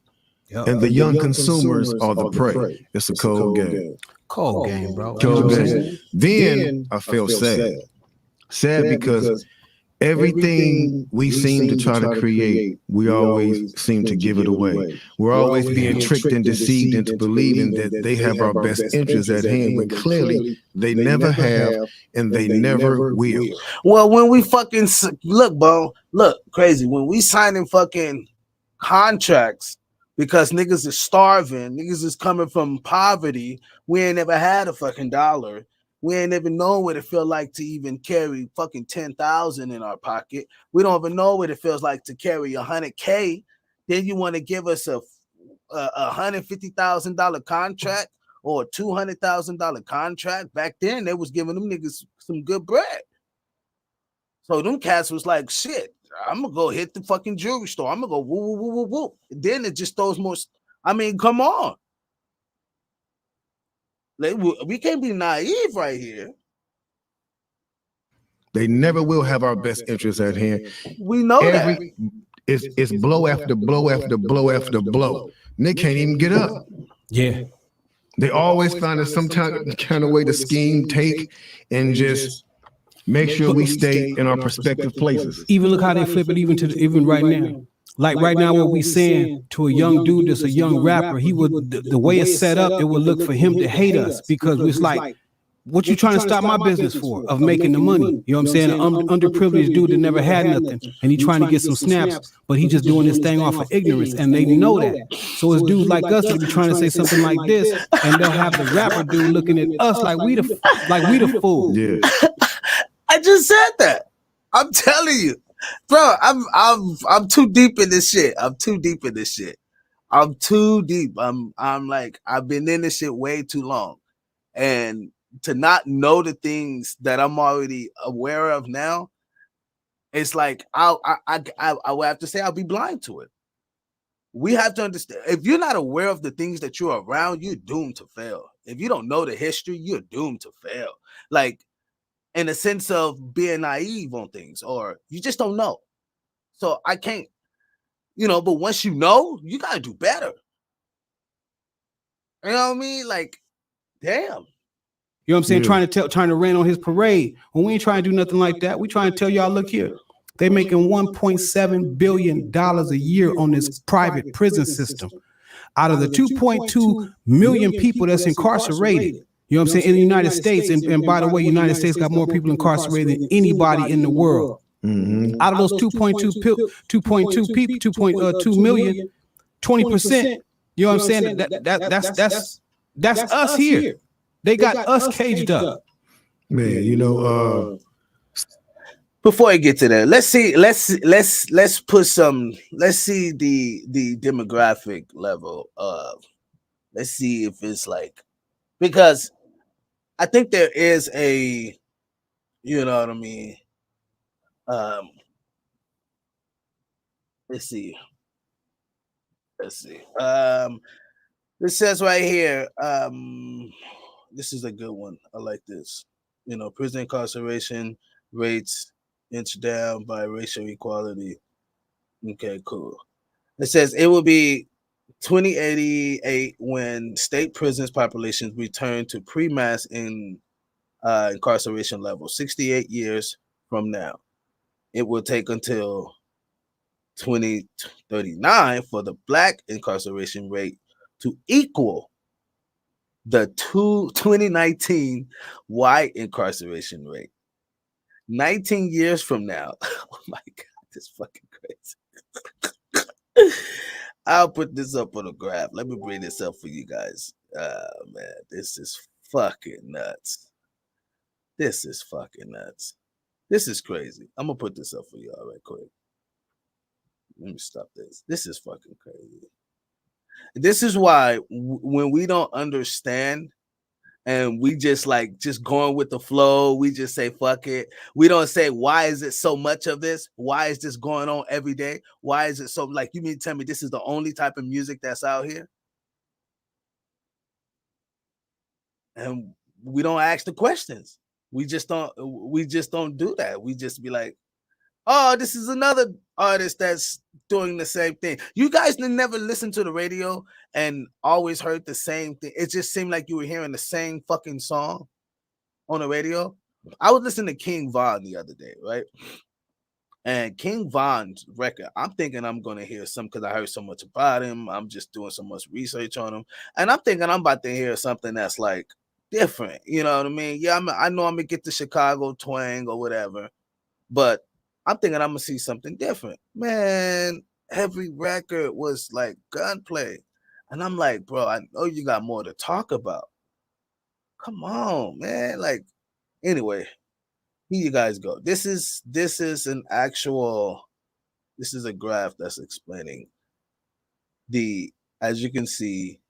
And the young consumers are the prey. It's a cold game. Cold game, bro. Cold game. Then I feel sad. Sad because everything we seem to try to create, we always seem to give it away. We're always being tricked and deceived into believing that they have our best interests at hand, when clearly they never have and they never will. Well, when we fucking look, bro, Krazie, when we signing fucking contracts because niggas is starving, niggas is coming from poverty, we ain't never had a fucking dollar. We ain't even know what it feel like to even carry fucking 10,000 in our pocket. We don't even know what it feels like to carry 100K. Then you want to give us a $150,000 contract or a $200,000 contract. Back then, they was giving them niggas some good bread. So them cats was like, shit, I'm gonna go hit the fucking jewelry store. I'm gonna go woo woo woo woo woo. Then it just throws more. I mean, come on. We can't be naive right here. They never will have our best interests at hand. We know that. It's blow after blow after blow after blow. And they can't even get up. Yeah. They always find some kind of way to scheme, take, and just make sure we stay in our prospective places. Even look how they flip it even right now. Like right now, what we saying to a young dude that's a young rapper, he would the way it's set up, it would look for him to hate us because it's like, what you trying to stop my business for? Of making the money. You know what I'm saying? An underprivileged dude that never had nothing, and he trying to get some snaps, but he just doing this thing off of ignorance, and they know that. So it's dudes like us that be trying to say something like this, and they'll have the rapper dude looking at us like we the fool. Yeah. I just said that. I'm telling you. Bro, I'm too deep in this shit. I'm too deep. I'm like, I've been in this shit way too long. And to not know the things that I'm already aware of now, it's like I would have to say I'll be blind to it. We have to understand, if you're not aware of the things that you're around, you're doomed to fail. If you don't know the history, you're doomed to fail. Like, in a sense of being naive on things, or you just don't know. So I can't, but once you know, you got to do better. You know what I mean? Like, damn. You know what I'm saying? Yeah. Trying to rain on his parade. When we ain't trying to do nothing like that, we trying to tell y'all, look here. They making $1.7 billion a year on this private prison system. Out of the 2.2 million people that's incarcerated, you know what I'm saying, in the United States, and by the way, United States got more people incarcerated than anybody in the world. Mm-hmm. Out of those 2.2 million, 20%, you know what I'm saying? That's us here. They got us caged up. Man, before I get to that, let's see the demographic level of, let's see if it's like, because I think there is a, you know what I mean? Let's see. This says right here, this is a good one. I like this. Prison incarceration rates inch down by racial equality. Okay, cool. It says it will be 2088 when state prisons populations return to pre-mass incarceration levels. 68 years from now. It will take until 2039 for the Black incarceration rate to equal the 2019 white incarceration rate. 19 years from now. Oh my God, this is fucking crazy. I'll put this up on a graph. Let me bring this up for you guys. Man, this is fucking nuts. This is fucking nuts. This is crazy. I'm gonna put this up for y'all right quick. Let me stop this. This is fucking crazy. This is why when we don't understand and we just going with the flow, we just say fuck it. We don't say, why is it so much of this? Why is this going on every day? Why is it so, like, you mean to tell me this is the only type of music that's out here? And we don't ask the questions. We just don't do that. We just be like, oh, this is another artist that's doing the same thing. You guys never listened to the radio and always heard the same thing. It just seemed like you were hearing the same fucking song on the radio. I was listening to King Von the other day, right? And King Von's record, I'm thinking I'm going to hear some because I heard so much about him. I'm just doing so much research on him. And I'm thinking I'm about to hear something that's like different. You know what I mean? Yeah, I know I'm going to get the Chicago twang or whatever. But I'm thinking I'm going to see something different. Man, every record was like gunplay. And I'm like, bro, I know you got more to talk about. Come on, man. Like, anyway. Here you guys go. This is an actual, this is a graph that's explaining as you can see,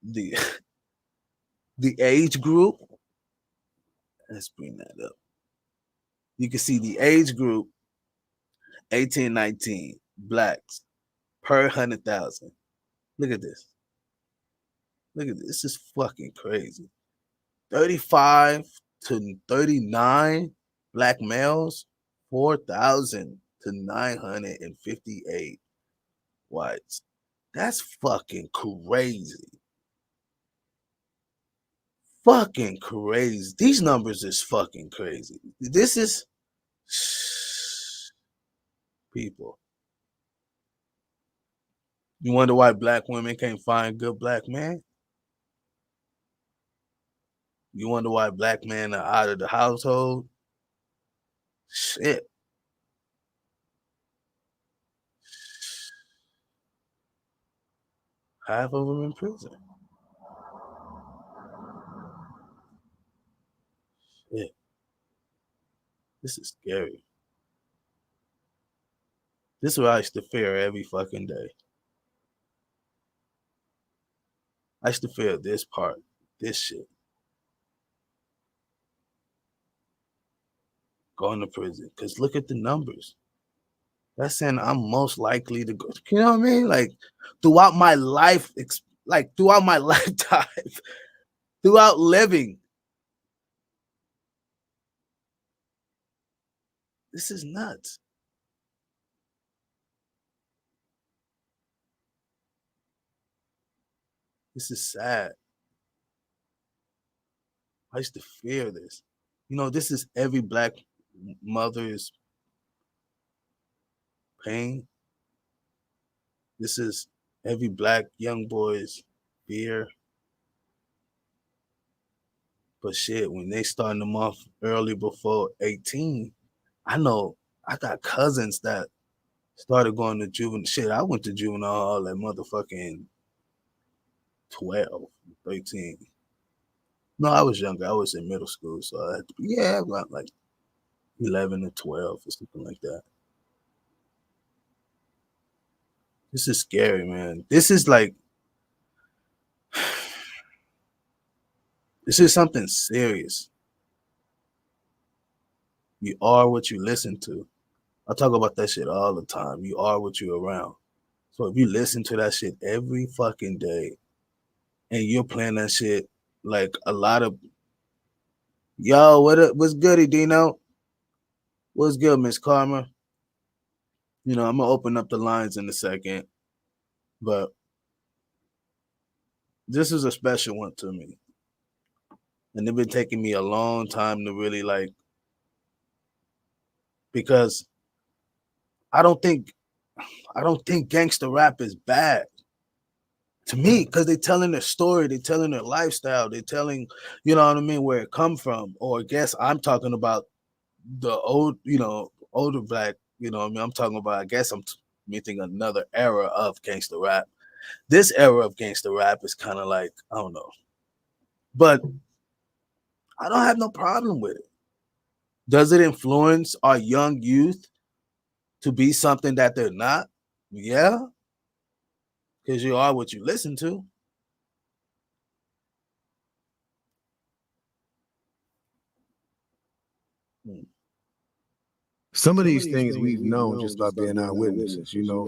the age group. Let's bring that up. You can see the age group, 18, 19, blacks per 100,000. Look at this. Look at this. This is fucking crazy. 35 to 39 black males, 4,000 to 958 whites. That's fucking crazy. Fucking crazy. These numbers is fucking crazy. This is people. You wonder why black women can't find good black men? You wonder why black men are out of the household? Shit. Half of them in prison. Shit. This is scary. This is what I used to fear every fucking day. I used to fear this part, this shit. Going to prison. Because look at the numbers. That's saying I'm most likely to go. You know what I mean? Like, throughout my life, throughout my lifetime, throughout living. This is nuts. This is sad. I used to fear this. You know, this is every black mother's pain. This is every black young boy's fear. But shit, when they starting them off early before 18, I know I got cousins that started going to juvenile. Shit, I went to juvenile hall at motherfucking 12, 13. No, I was younger. I was in middle school, so I had to be, about like 11 or 12 or something like that. This is scary, man. This is like, this is something serious. You are what you listen to. I talk about that shit all the time. You are what you're around. So if you listen to that shit every fucking day and you're playing that shit like a lot of, yo, what's goody, Dino? What's good, Miss Karma? You know, I'm going to open up the lines in a second, but this is a special one to me. And it's been taking me a long time to really like, because I don't think gangster rap is bad to me, because they're telling their story, they're telling their lifestyle, they're telling, you know what I mean, where it come from. Or I guess I'm talking about the old, older black, you know what I mean? I'm talking about, I guess I'm meeting another era of gangster rap. This era of gangster rap is kind of like, I don't know. But I don't have no problem with it. Does it influence our young youth to be something that they're not? Yeah, because you are what you listen to. Some of these things we've known just by being eyewitnesses, you know,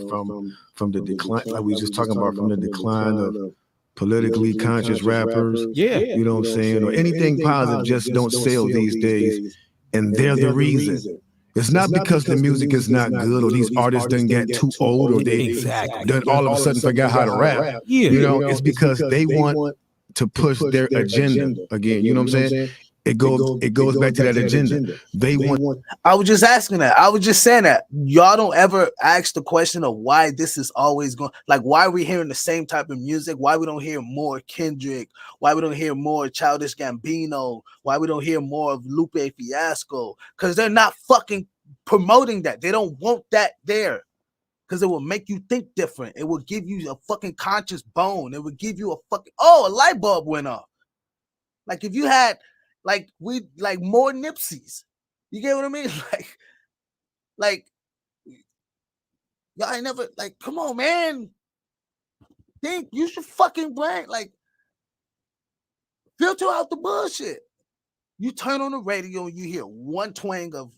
from the decline, like we just talking about, from the decline of politically conscious rappers. Yeah. You know what I'm saying? Or anything positive just don't sell these days. And they're the reason. It's not because the music is not good or these artists done get too old or they done all of a sudden forgot how to rap. Yeah. You know, it's because they want to push their agenda again. You know what I'm saying? It goes back to that agenda. They want. I was just asking that. I was just saying that. Y'all don't ever ask the question of why this is always going. Like, why are we hearing the same type of music? Why we don't hear more Kendrick? Why we don't hear more Childish Gambino? Why we don't hear more of Lupe Fiasco? Because they're not fucking promoting that. They don't want that there. Because it will make you think different. It will give you a fucking conscious bone. It will give you a fucking, a light bulb went off. Like if you had like more Nipseys. You get what I mean? Like y'all ain't never, like, come on, man. Think you should fucking blank, like, filter out the bullshit. You turn on the radio and you hear one twang of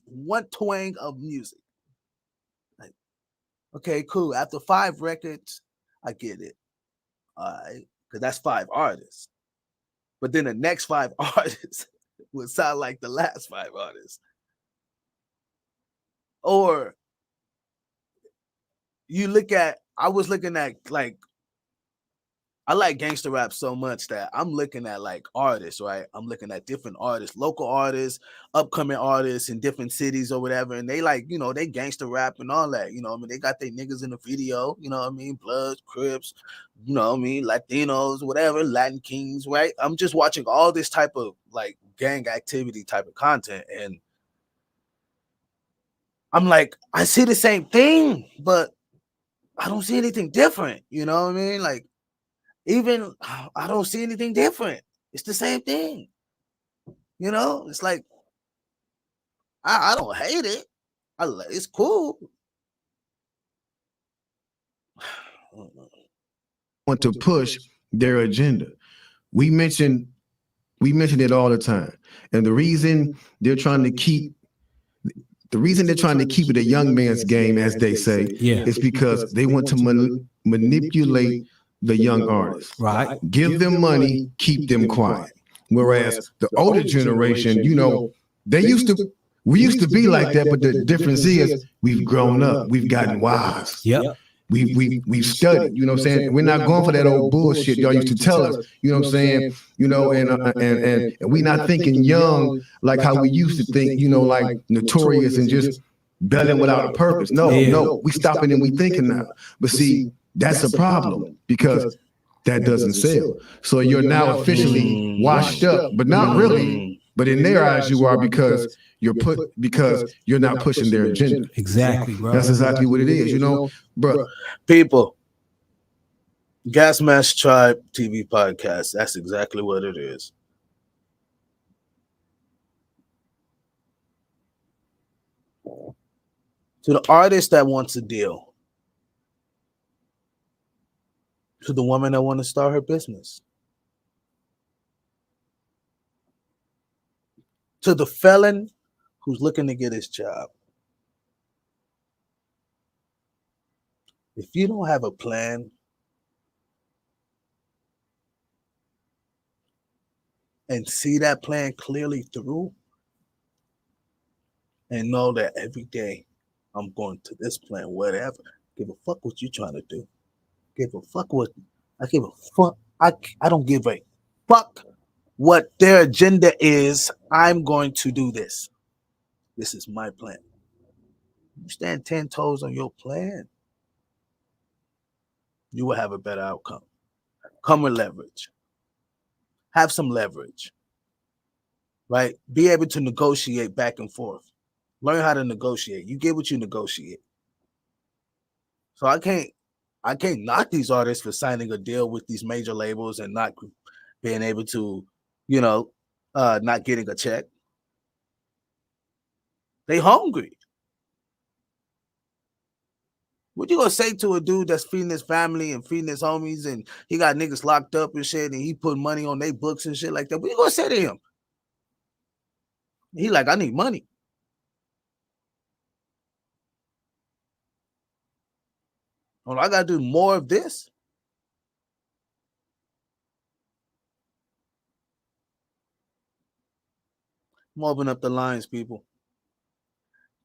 music. Like, okay, cool. After 5 records, I get it. All right, because that's 5 artists. But then the next 5 artists would sound like the last 5 artists. Or you look at, I was looking at, like, I like gangster rap so much that I'm looking at like artists, right? I'm looking at different artists, local artists, upcoming artists in different cities or whatever. And they like, you know, they gangster rap and all that, you know what I mean? They got their niggas in the video, you know what I mean? Bloods, Crips, you know what I mean? Latinos, whatever, Latin Kings, right? I'm just watching all this type of like gang activity type of content. And I'm like, I see the same thing, but I don't see anything different. You know what I mean? Like, even I don't see anything different. It's the same thing. You know, it's like I don't hate it. It's cool. Want to push their agenda. We mention it all the time. And the reason they're trying to keep it a young man's game, as they say, is because they want to manipulate the young artists. Right. Give them money, keep them quiet. Whereas the older generation, you know, we used to be like that, but the difference is we've grown up, we've gotten wise. Yep. We've studied, you know what I'm saying? We're not going for that old bullshit y'all used to tell us, you know what I'm saying? You know, and we're not thinking young like how we used to think, you know, like Notorious and just belling without a purpose. No, we stopping and we thinking now. But see, that's a problem because that doesn't sell. So you're now officially washed up, but not really. But in their eyes, you are because you're not pushing their agenda. Exactly, bro. That's exactly what it is, you know, bro. People, Gasamsktribe TV podcast. That's exactly what it is. To the artist that wants a deal, to the woman that wants to start her business, to the felon who's looking to get his job. If you don't have a plan and see that plan clearly through and know that every day I'm going to this plan, whatever, give a fuck what you're trying to do. Give a fuck what I give a fuck. I don't give a fuck what their agenda is. I'm going to do this. This is my plan. You stand 10 toes on your plan, you will have a better outcome. Come with leverage. Have some leverage, right? Be able to negotiate back and forth. Learn how to negotiate. You get what you negotiate. So I can't knock these artists for signing a deal with these major labels and not being able to, you know, not getting a check. They hungry. What you gonna say to a dude that's feeding his family and feeding his homies and he got niggas locked up and shit and he put money on their books and shit like that? What you gonna say to him? He like, I need money. Well, I gotta do more of this. I'm opening up the lines, people.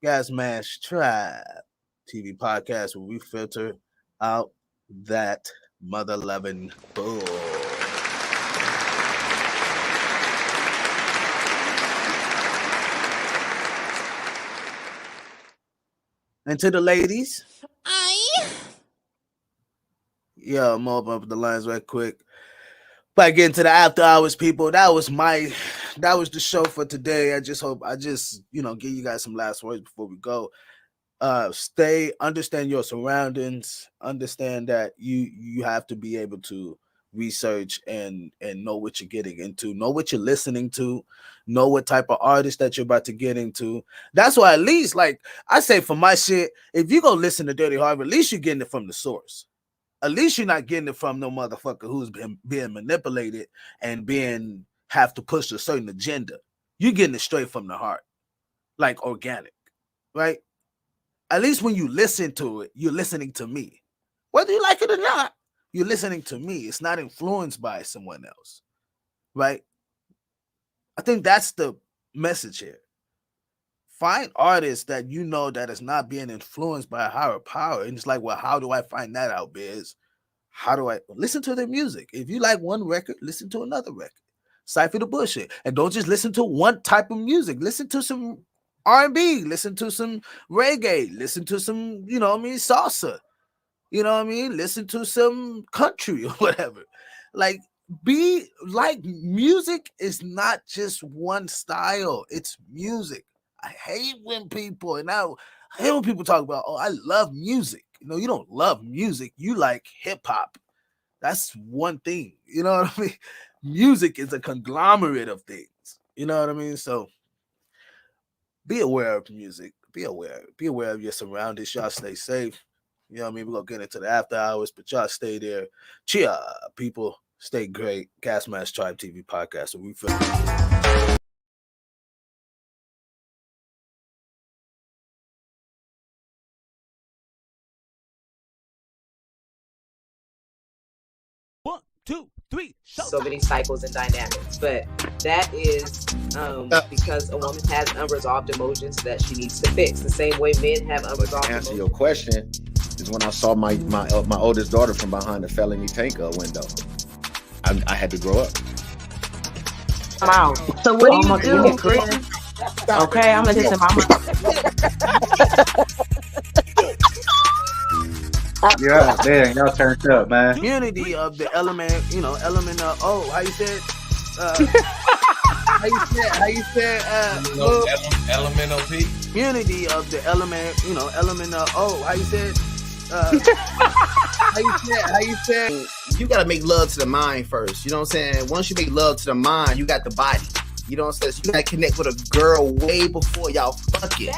Gasamsktribe TV podcast where we filter out that mother loving bull. And to the ladies, yeah, I'm opening up the lines right quick. But getting to the after hours, people, that was the show for today. I just give you guys some last words before we go. Understand your surroundings, understand that you have to be able to research and know what you're getting into, know what you're listening to, know what type of artist that you're about to get into. That's why, at least, like I say for my shit, if you go listen to Dirty Harvey, at least you're getting it from the source. At least you're not getting it from no motherfucker who's being manipulated and have to push a certain agenda. You're getting it straight from the heart, like organic, right? At least when you listen to it, you're listening to me. Whether you like it or not, you're listening to me. It's not influenced by someone else, right? I think that's the message here. Find artists that you know that is not being influenced by a higher power. And it's like, well, how do I find that out, Biz? How do I listen to their music? If you like one record, listen to another record. Cypher the bullshit. And don't just listen to one type of music. Listen to some R&B. Listen to some reggae. Listen to some, salsa. Listen to some country or whatever. Like, music is not just one style. It's music. I hate when people talk about, oh, I love music. You don't love music. You like hip hop. That's one thing. You know what I mean? Music is a conglomerate of things. You know what I mean? So be aware of music. Be aware. Be aware of your surroundings. Y'all stay safe. You know what I mean? We're going to get into the after hours, but y'all stay there. Cheer, people. Stay great. Gasamsktribe TV podcast. So we feel. One, two, three. So many cycles and dynamics, but that is because a woman has unresolved emotions that she needs to fix. The same way men have unresolved To answer emotions. your question is when I saw my oldest daughter from behind the felony tank window. I had to grow up. Wow. So what do you do? Okay, I'm gonna listen to my Yeah, man, y'all turned up, man. Community of the element of how you said Elemental P. Community of the element of how you said how you said You gotta make love to the mind first. You know what I'm saying? Once you make love to the mind, you got the body. You know what I'm saying? So you gotta connect with a girl way before y'all fuck it.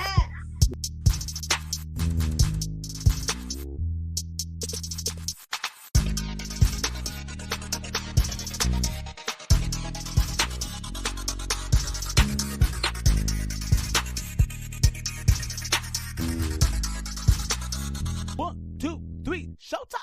One, two, three. Showtime.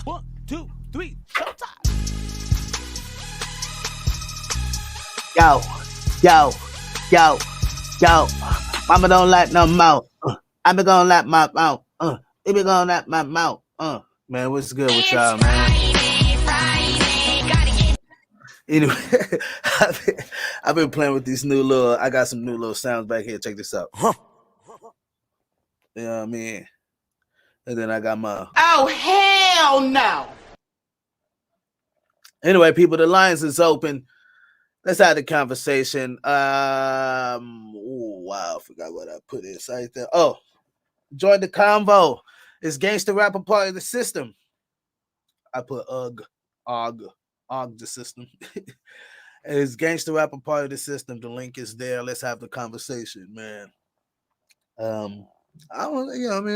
One, two, three. Showtime. Yo. Mama don't like no mouth. I be gonna let my mouth. It be gonna let my mouth. Man, what's good with y'all, man? Friday, gotta Anyway, I've been playing with these new little. I got some new little sounds back here. Check this out. You know what I mean? And then I got my. Oh hell no! Anyway, people, the lines is open. Let's have the conversation. Wow, I forgot what I put inside there. Oh, join the convo. Is gangster rapper part of the system? I put og the system. Is gangster rapper part of the system? The link is there. Let's have the conversation, man. I don't, you know, what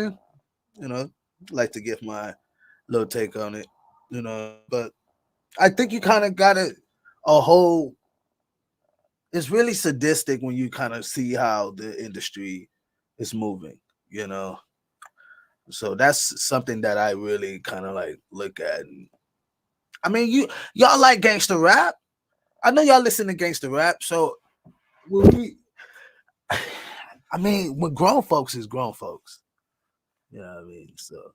I mean, like to give my little take on it, but I think you kind of got a whole. It's really sadistic when you kind of see how the industry is moving, So that's something that I really kind of like look at. I mean, y'all like gangster rap. I know y'all listen to gangster rap. So when when grown folks is grown folks. You know what I mean? So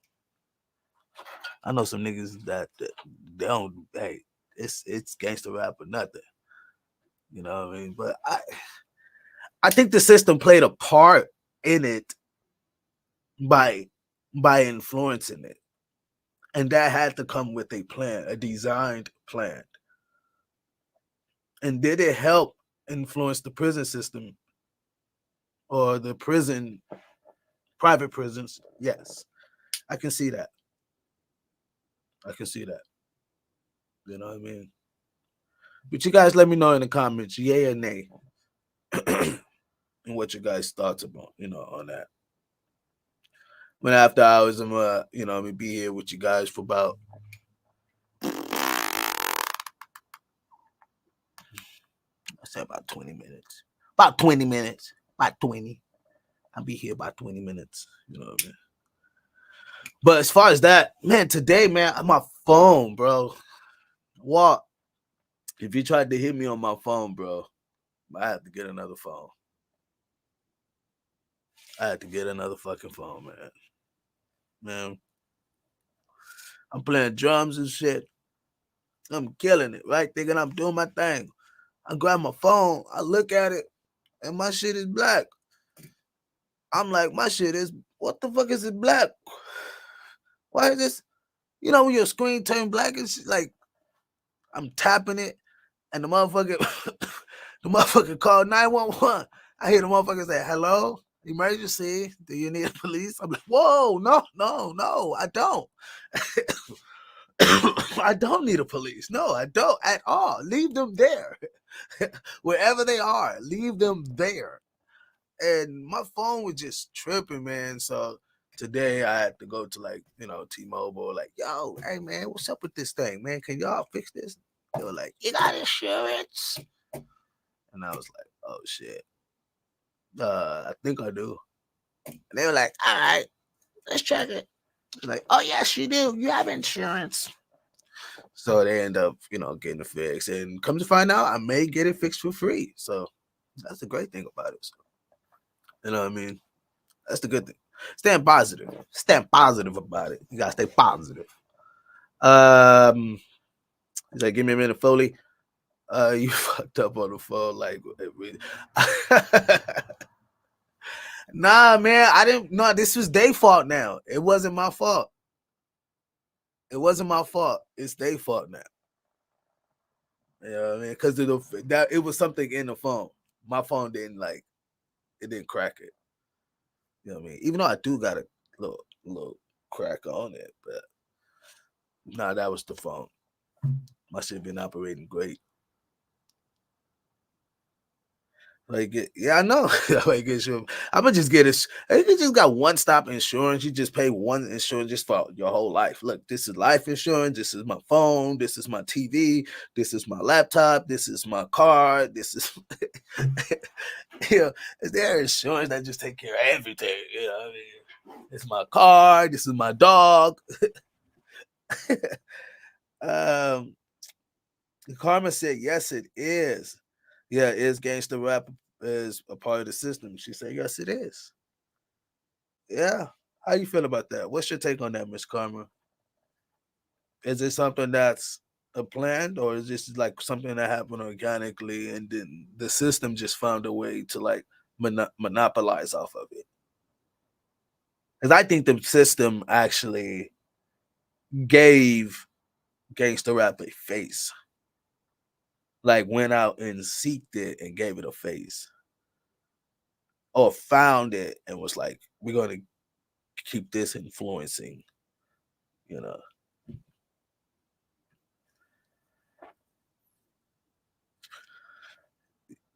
I know some niggas that they don't. Hey, it's gangster rap or nothing. You know what I mean? But I think the system played a part in it by influencing it. And that had to come with a plan, a designed plan. And did it help influence the prison system or the private prisons? Yes. I can see that. You know what I mean? But you guys let me know in the comments, yay or nay, and what you guys thoughts about, on that. When after hours, I'm gonna be here with you guys for about about 20 minutes. About 20 minutes. About 20. I'll be here about 20 minutes. You know what I mean? But as far as that, man, today, man, on my phone, bro. What? If you tried to hit me on my phone, bro, I have to get another phone. I had to get another fucking phone, man. I'm playing drums and shit. I'm killing it, right? Thinking I'm doing my thing. I grab my phone, I look at it, and my shit is black. I'm like, my shit is, what the fuck is it black? Why is this? When your screen turn black, it's like, I'm tapping it, and the motherfucker called 911. I hear the motherfucker say, hello, emergency, do you need police? I'm like, whoa, no, I don't. I don't need a police. No, I don't at all. Leave them there. Wherever they are, leave them there. And my phone was just tripping, man. So today I had to go to T-Mobile, yo, hey man, what's up with this thing, man? Can y'all fix this? They were like, you got insurance? And I was like, oh shit. I think I do. And they were like, all right, let's check it. Like, oh yes, you do. You have insurance. So they end up, getting it fixed. And come to find out, I may get it fixed for free. So that's the great thing about it. So, you know what I mean? That's the good thing. Stand positive. Stand positive about it. You gotta stay positive. He's like, give me a minute, Foley. You fucked up on the phone. Nah, man, I didn't. No, this was their fault now. It wasn't my fault. It's their fault now. You know what I mean? Because it was something in the phone. My phone didn't it didn't crack it. You know what I mean? Even though I do got a little crack on it, but nah, that was the phone. My shit been operating great. Yeah, I know. I'm gonna just get it. You just got one-stop insurance. You just pay one insurance just for your whole life. Look, this is life insurance. This is my phone. This is my TV. This is my laptop. This is my car. This is, is there insurance that just take care of everything? You know what I mean? It's my car. This is my dog. Karma said, yes, it is. Yeah, is gangster rap is a part of the system? She said, yes, it is. Yeah. How you feel about that? What's your take on that, Miss Karma? Is it something that's a plan, or is this like something that happened organically, and then the system just found a way to like monopolize off of it? Because I think the system actually gave gangster rap a face. Like went out and seeked it and gave it a face, or found it and was like, we're gonna keep this influencing, you know.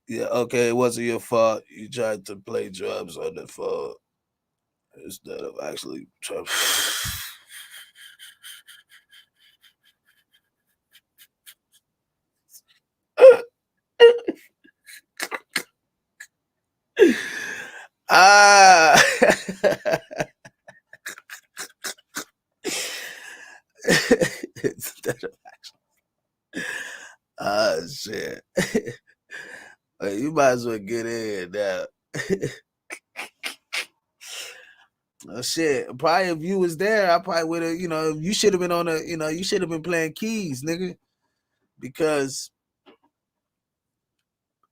Yeah, okay, it wasn't your fault. You tried to play drums on the phone instead of actually trying. Ah. Instead of actually. Ah, shit. Hey, you might as well get in now. Oh, shit. Probably if you was there, I probably would have, you should have been on you should have been playing keys, nigga. Because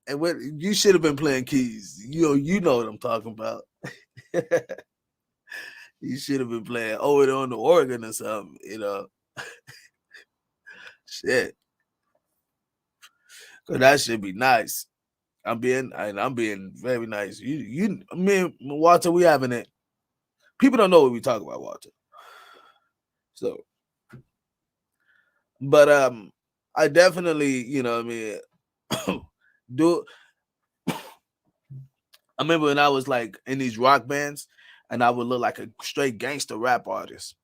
and what you should have been playing keys. You know what I'm talking about. You should have been playing it on the organ or something, Shit. Cause that should be nice. I'm being very nice. Me and Walter, we having it. People don't know what we talk about, Walter. So, but I definitely, do. I remember when I was like in these rock bands, and I would look like a straight gangster rap artist.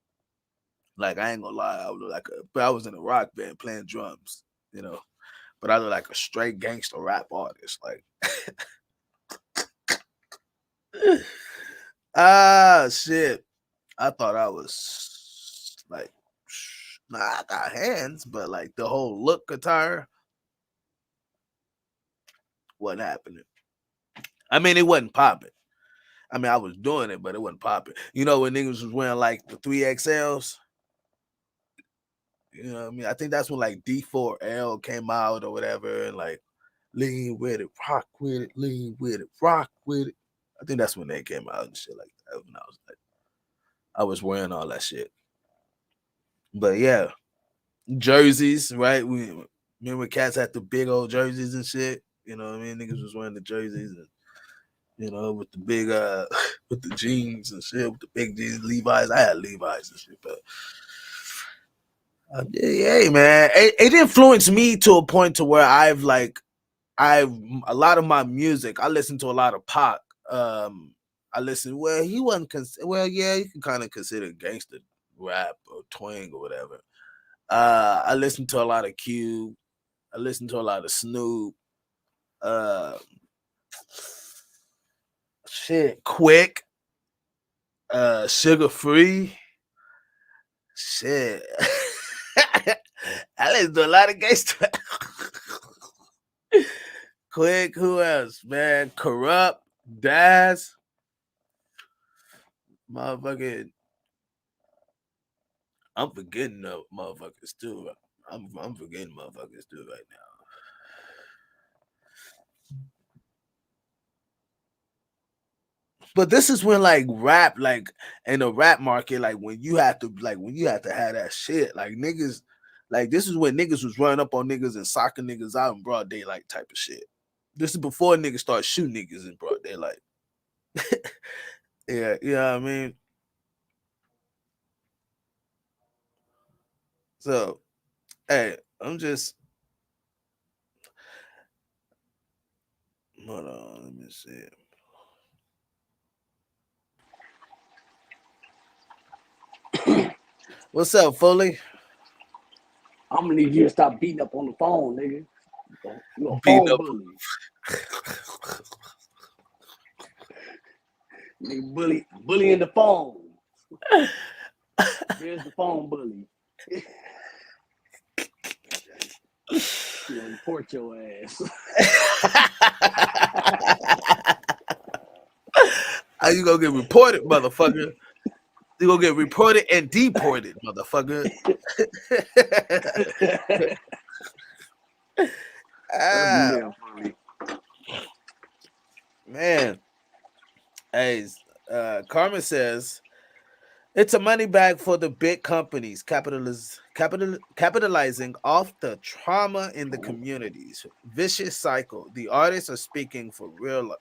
Like I ain't gonna lie, I would look but I was in a rock band playing drums, But I look like a straight gangster rap artist, like. Shit. I thought I was like, I got hands, but like the whole look attire wasn't happening. I mean, it wasn't popping. I mean, I was doing it, but it wasn't popping. When niggas was wearing like the 3XLs, you know what I mean? I think that's when like D4L came out or whatever, and like lean with it, rock with it, lean with it, rock with it. I think that's when they came out and shit like that. When I was wearing all that shit. But yeah, jerseys, right? We remember cats had the big old jerseys and shit. You know what I mean? Niggas was wearing the jerseys and with the big with the jeans and shit, with the big jeans, Levi's. I had Levi's and shit, but yeah, man, it influenced me to a point to where a lot of my music. I listen to a lot of Pac. I listen. Well, he wasn't. Yeah, you can kind of consider gangster rap or twang or whatever. I listen to a lot of Cube. I listen to a lot of Snoop. Shit, Quick. Sugar Free. Shit. I listen to a lot of gangster. Quick. Who else, man? Corrupt. Daz. Motherfucking. I'm forgetting the motherfuckers too. I'm forgetting motherfuckers too right now. But this is when like rap, like in the rap market, like when you have to have that shit, like niggas, like this is when niggas was running up on niggas and socking niggas out in broad daylight type of shit. This is before niggas start shooting niggas in broad daylight. Yeah, you know what I mean? So, hey, I'm just hold on, let me see. What's up, Foley? I'm gonna need you to stop beating up on the phone, nigga. You a phone bully. Nigga bullying the phone. Here's the phone bully. You report your ass. How you gonna get reported, motherfucker? You gonna get reported and deported, motherfucker. Man. Hey, Carmen says it's a money bag for the big companies, capitalizing off the trauma in the communities. Vicious cycle. The artists are speaking for real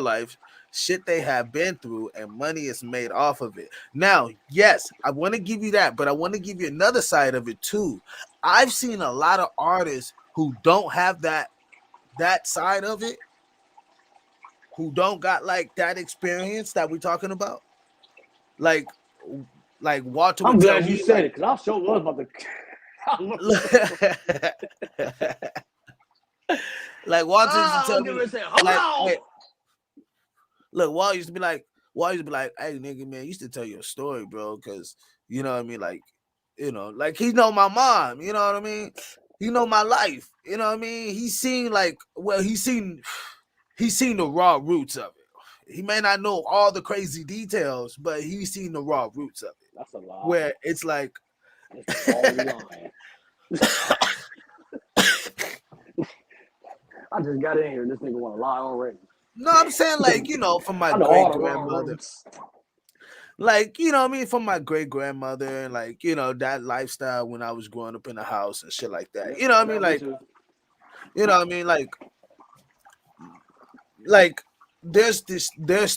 life shit they have been through, and money is made off of it. Now, yes, I want to give you that, but I want to give you another side of it too. I've seen a lot of artists who don't have that side of it, who don't got like that experience that we're talking about. Like Walter would I'm tell glad you me, said it, because I sure was about to. like Walter used to tell me, hold on. hey, look, Walt used to be like, hey nigga, man, you used to tell your story, bro, because you know what I mean, like, you know, like he know my mom, you know what I mean, he know my life, you know what I mean, he's seen the raw roots of it. He may not know all the crazy details, but he's seen the raw roots of it. That's a lie. Where it's like, it's all lying. I just got in here. This nigga want to lie already. No, I'm saying like, you know, from my great grandmother. Like, you know what I mean, from my great grandmother, and like, you know, that lifestyle when I was growing up in the house and shit like that. You know what I mean? Like, you know what I mean? Like there's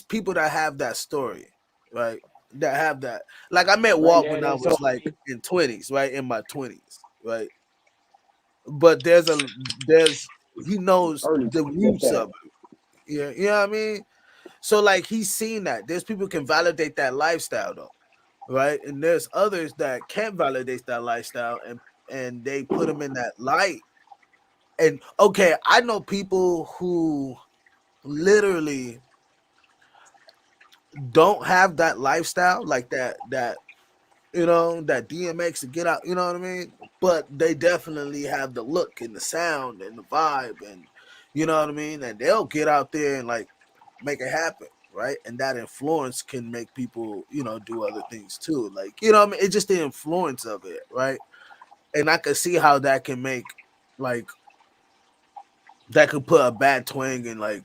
people that have that story, right? That have that. Like I met Walt when I was like in 20s, right? In my 20s, right? But he knows the roots of it. Yeah, you know what I mean? So like he's seen that. There's people who can validate that lifestyle though, right? And there's others that can't validate that lifestyle and they put them in that light. And okay, I know people who literally don't have that lifestyle, like that you know, that DMX to get out, you know what I mean? But they definitely have the look and the sound and the vibe, and you know what I mean? And they'll get out there and like make it happen, right? And that influence can make people, you know, do other things too. Like, you know what I mean? It's just the influence of it, right? And I can see how that can make like that could put a bad twang in like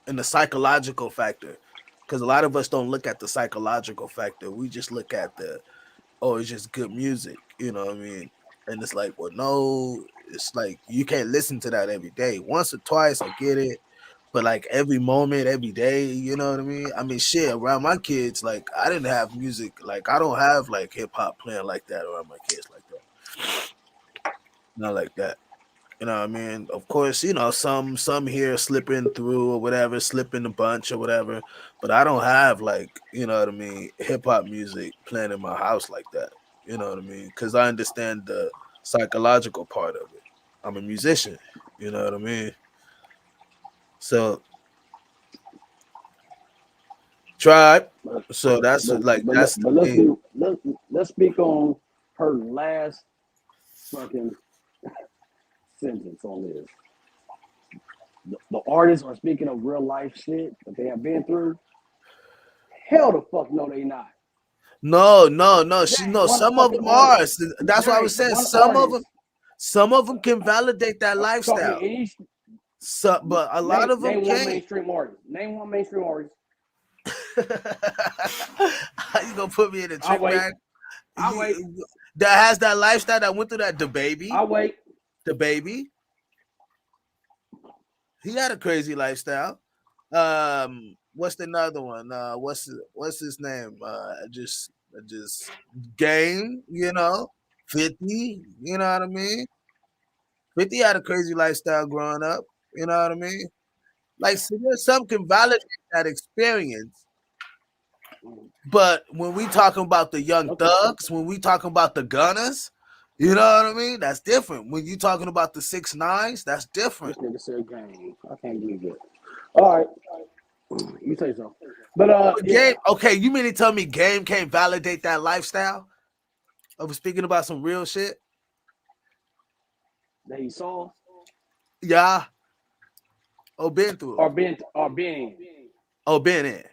in the psychological factor. Because a lot of us don't look at the psychological factor. We just look at it's just good music, you know what I mean? And it's like, well, no, it's like you can't listen to that every day. Once or twice, I get it. But like every moment, every day, you know what I mean? I mean, shit, around my kids, like I didn't have music, like I don't have like hip hop playing like that around my kids like that. Not like that. You know what I mean? Of course, you know, some here slipping through or whatever, slipping a bunch or whatever. But I don't have like, you know what I mean, hip hop music playing in my house like that. You know what I mean? Because I understand the psychological part of it. I'm a musician. You know what I mean? So Tribe. So that's let's speak on her last fucking sentence on this. The artists are speaking of real life shit that they have been through. Hell the fuck no, they not. No. Some of them are. That's what I was saying. Some of them can validate that lifestyle. But a lot of them can't. Name one mainstream artist. How you gonna put me in a trick bag? I'll wait. That has that lifestyle that went through that. DaBaby. I'll wait. DaBaby. He had a crazy lifestyle. What's another one? What's his name? Just Game, you know, 50, you know what I mean? 50 had a crazy lifestyle growing up, you know what I mean? Like, so there's some can validate that experience. But when we talking about the Young Thugs, when we talking about the Gunners, you know what I mean? That's different. When you talking about the 6ix9ines, that's different. This nigga said Game. I can't believe it. All right. You say so. But Game, okay, you mean to tell me Game can't validate that lifestyle? Of speaking about some real shit that he saw? Yeah. Or been through it. Or been in. Oh, been in.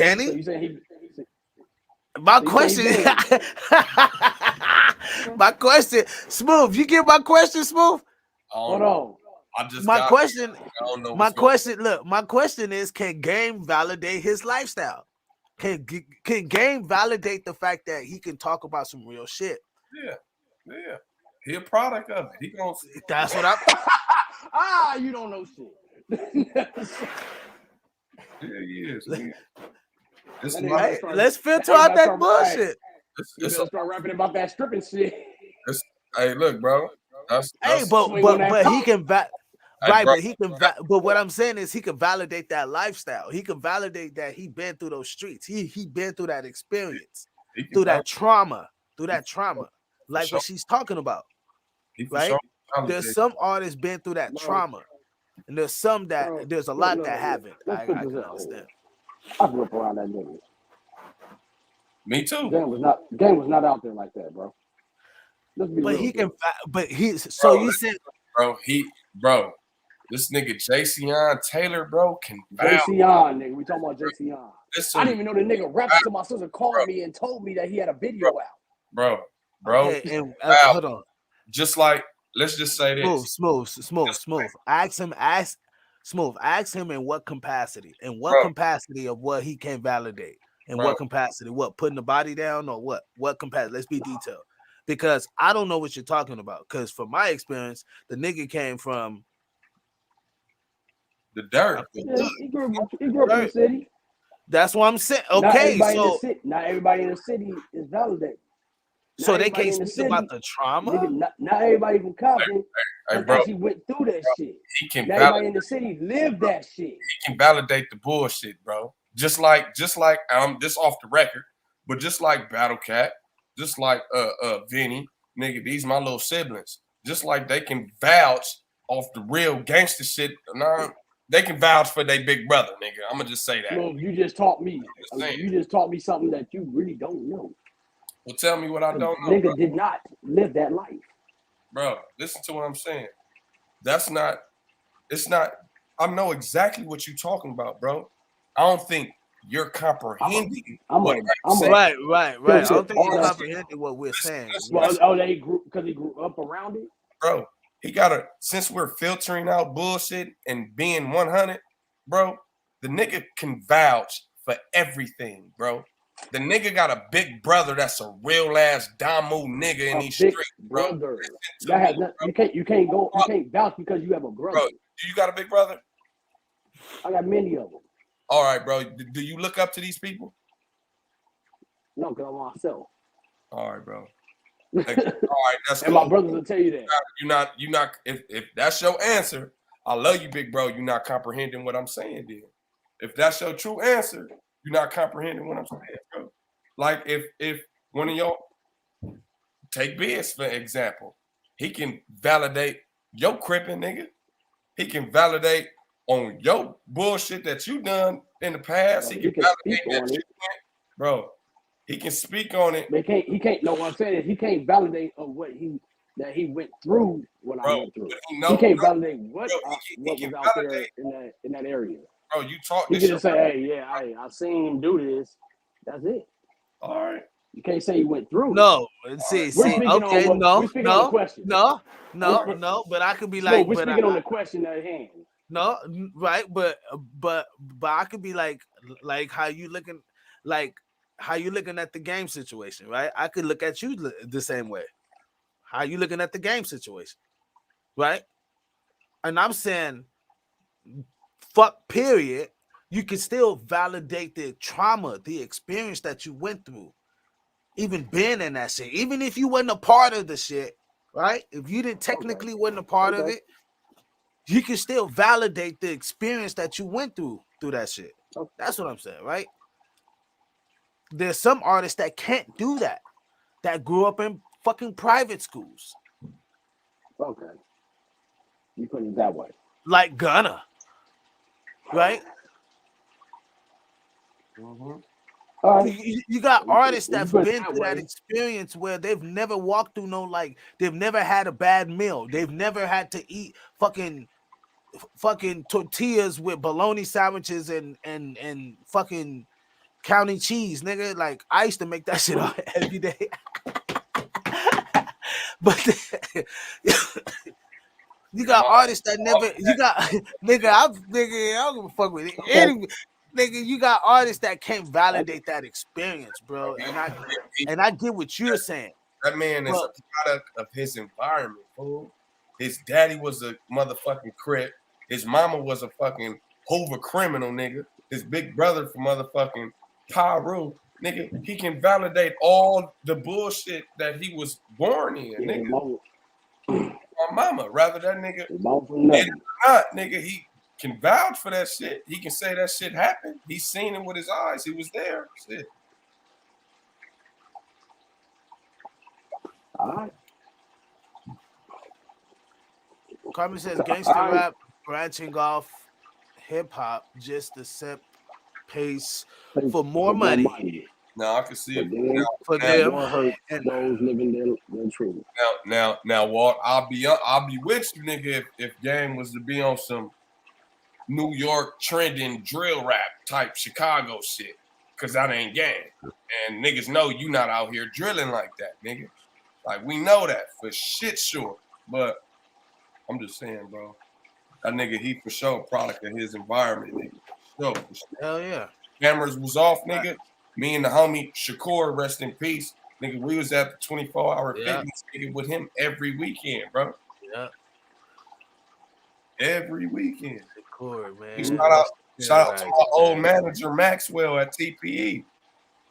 Can So he? you saying he? My So you question. saying he My question, Smooth. You get my question, Smooth. Hold on. I just My got question. I don't know My what's going question. Look, my question is: can Game validate his lifestyle? Can Game validate the fact that he can talk about some real shit? Yeah. He a product of it. He gonna That's what I'm. You don't know shit. he is. Man. It's That a nigga lot better of, start- Let's filter that nigga out better that start- bullshit. You better start rapping about that stripping shit. Hey, look, bro. That's Hey, Swing on that but he coat. can Hey, right, bro, but he can but what I'm saying is he can validate that lifestyle. He can validate that he been through those streets. He been through that experience, he can through that validate- trauma, like sure. what she's talking about. He for Right? sure There's validate. some artists been through that Bro. trauma, and there's some that Bro, there's a lot look, that haven't. let's I put can this out understand. here. I grew up around that nigga. Me too. Game was not out there like that, bro. Let's be But real. he can. Bro. But he's so Bro, you said, bro, this nigga Jason Taylor, bro, can vouch. JC on, nigga. We talking about JC on. Listen, I didn't even know the nigga rapped until my sister called me and told me that he had a video out. bro. okay, and hold on. Just like, let's just say this. Smooth. Ask him in what capacity? In what Bro. capacity of what he can validate? In Bro. what capacity? What, putting the body down or what? What capacity? Let's be detailed. Because I don't know what you're talking about. Because from my experience, the nigga came from the dirt. Yeah, he grew up in the city. That's what I'm saying. Okay, not everybody in the city is validated. So they can't speak about the trauma. Nigga, not everybody from Compton actually went through that shit. He can not everybody in the city lived that shit. He can validate the bullshit, bro. Just like this off the record, but just like Battle Cat, just like Vinny, nigga, these my little siblings. Just like they can vouch off the real gangster shit. Nah, they can vouch for their big brother, nigga. I'm gonna just say that. Well, you just taught me. You just taught me something that you really don't know. Well, tell me what I don't know. Nigga bro. did not live that life. Bro, listen to what I'm saying. It's not, I know exactly what you're talking about, bro. I don't think you're comprehending what I'm saying. Right. I don't think you're comprehending what we're saying. He grew up around it? Bro, since we're filtering out bullshit and being 100, bro, the nigga can vouch for everything, bro. The nigga got a big brother that's a real ass Damu nigga in these streets, bro. You can't vouch because you have a brother. Bro, do you got a big brother? I got many of them. All right, bro. Do you look up to these people? No, because I'm myself. All right, bro. All right, that's and cool. my brothers will tell you that. You're not. If that's your answer, I love you, big bro. You're not comprehending what I'm saying, then. If that's your true answer, you're not comprehending what I'm saying, bro. Like if one of y'all take Biz for example, he can validate your cripping, nigga. He can validate on your bullshit that you done in the past. He can validate that you went, bro. He can speak on it. But he can't. No, what I'm saying is he can't validate of what he went through. What I went through. He can't validate what was out there in that area. Bro, you talk. He can just say, "Hey, yeah, I seen him do this." That's it. All right. You can't say he went through. No, okay, we're speaking on the question. No, but I could be like, we're speaking on the question at hand. No, right, but I could be like how you looking at the game situation, right? I could look at you the same way. How you looking at the game situation, right? And I'm saying, fuck, period. You can still validate the trauma, the experience that you went through, even being in that shit, even if you wasn't a part of the shit, right? If you didn't technically wasn't a part of it, you can still validate the experience that you went through that shit. That's what I'm saying, right? There's some artists that can't do that grew up in fucking private schools. Okay. You put it that way. Like Gunna. Right? You got artists that's been through that experience where they've never walked through they've never had a bad meal. They've never had to eat fucking tortillas with bologna sandwiches and fucking county cheese, nigga. Like I used to make that shit every day. But you got artists that never. You got nigga. I don't give a fuck with it. Anyway, nigga, you got artists that can't validate that experience, bro. And I get what you're saying. That man is a product of his environment, fool. His daddy was a motherfucking Crip. His mama was a fucking Hoover criminal, nigga. His big brother from motherfucking Peru, nigga. He can validate all the bullshit that he was born in, nigga. My mama, rather that nigga, not, nigga, he can vouch for that shit. He can say that shit happened. He's seen it with his eyes. He was there. Shit. All right. Carmen says gangster rap branching off hip hop just to set pace for more money. Now I can see it for them. And those living their truth. Now, Walt, I'll be with you, nigga. If Game was to be on some New York trending drill rap type Chicago shit, cause that ain't Game, and niggas know you not out here drilling like that, nigga. Like we know that for shit sure, but I'm just saying, bro. That nigga, he for sure product of his environment, nigga. For sure. Hell yeah. Cameras was off, nigga. Me and the homie Shakur, rest in peace, nigga. We was at the 24-hour fitness nigga with him every weekend, bro. Yeah. Every weekend. Shakur, man. Shout out to my old manager Maxwell at TPE.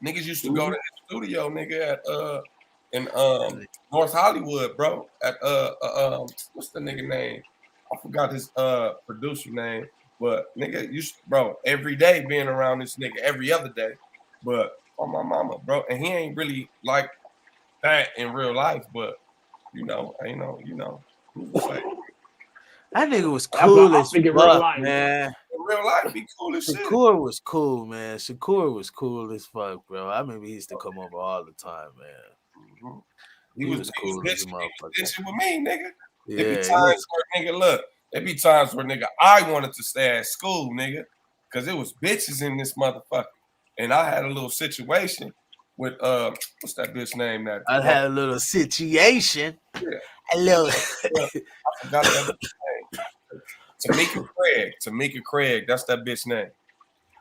Niggas used to go to the studio, nigga, at in North Hollywood, bro. At what's the nigga name? I forgot his producer name, but nigga used to, bro, every day being around this nigga, every other day. But on my mama, bro, and he ain't really like that in real life, but you know. That nigga was cool as fuck, man. In real life, be cool as shit. Shakur was cool, man. Shakur was cool as fuck, bro. I remember he used to come over all the time, man. Mm-hmm. He was cool as a motherfucker. With me, nigga. Yeah, there be times where nigga, look, there be times where nigga, I wanted to stay at school, nigga, because it was bitches in this motherfucker. And I had a little situation with what's that bitch name? That I had a little situation. Yeah. A little. I forgot that bitch name. Tamika Craig. That's that bitch name.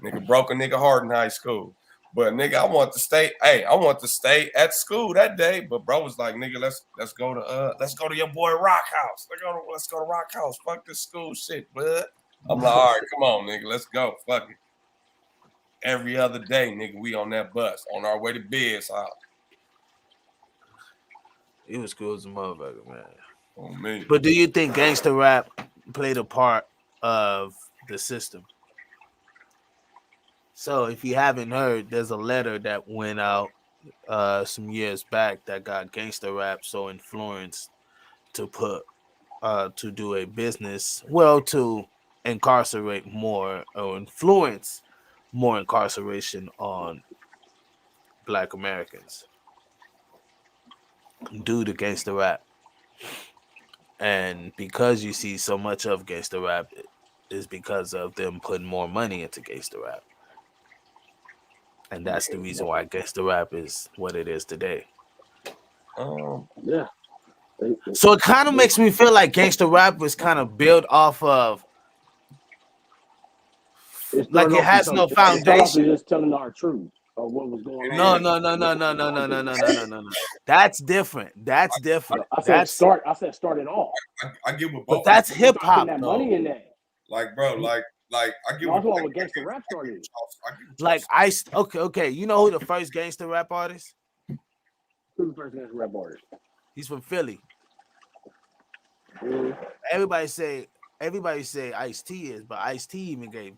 Nigga broke a nigga heart in high school. But nigga, I want to stay at school that day. But bro was like, nigga, let's go to your boy Rock House. Let's go to Rock House. Fuck this school shit, bud. I'm like, all right, come on, nigga, let's go. Fuck it. Every other day, nigga, we on that bus on our way to Biz house. He was cool as a motherfucker, man. Oh, me. But do you think gangster rap played a part of the system? So if you haven't heard, there's a letter that went out some years back that got gangster rap so influenced to do a business, to incarcerate more or influence more incarceration on Black Americans due to gangster rap. And because you see so much of gangster rap is because of them putting more money into gangster rap. And that's the reason why gangster rap is what it is today. Yeah. So it kind of makes me feel like gangster rap was kind of built off of, like it has no foundation. Just telling our truth of what was going on. No. That's different. I said start it off. I get what both. But that's hip hop. That money in that. Like, bro, like I get what gangster rap started. Like okay. You know who the first gangster rap artist? Who's the first gangster rap artist? He's from Philly. Everybody say Ice-T is, but Ice-T even gave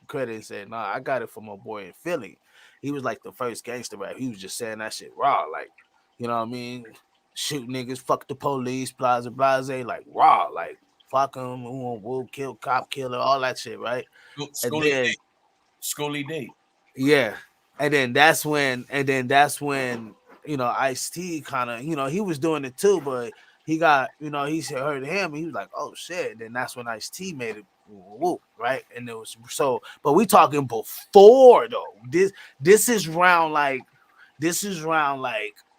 credit and said, nah, I got it from my boy in Philly. He was like the first gangster rap. He was just saying that shit raw, like, you know what I mean? Shoot niggas, fuck the police, blase, like raw, like fuck them, we'll kill, cop killer, all that shit, right? Schoolie D. Yeah. And then that's when, you know, Ice-T kind of, you know, he was doing it too, but he got, you know, he heard him, he was like, oh shit. And then that's when Ice-T made it right? And it was so, but we talking before though. This is round like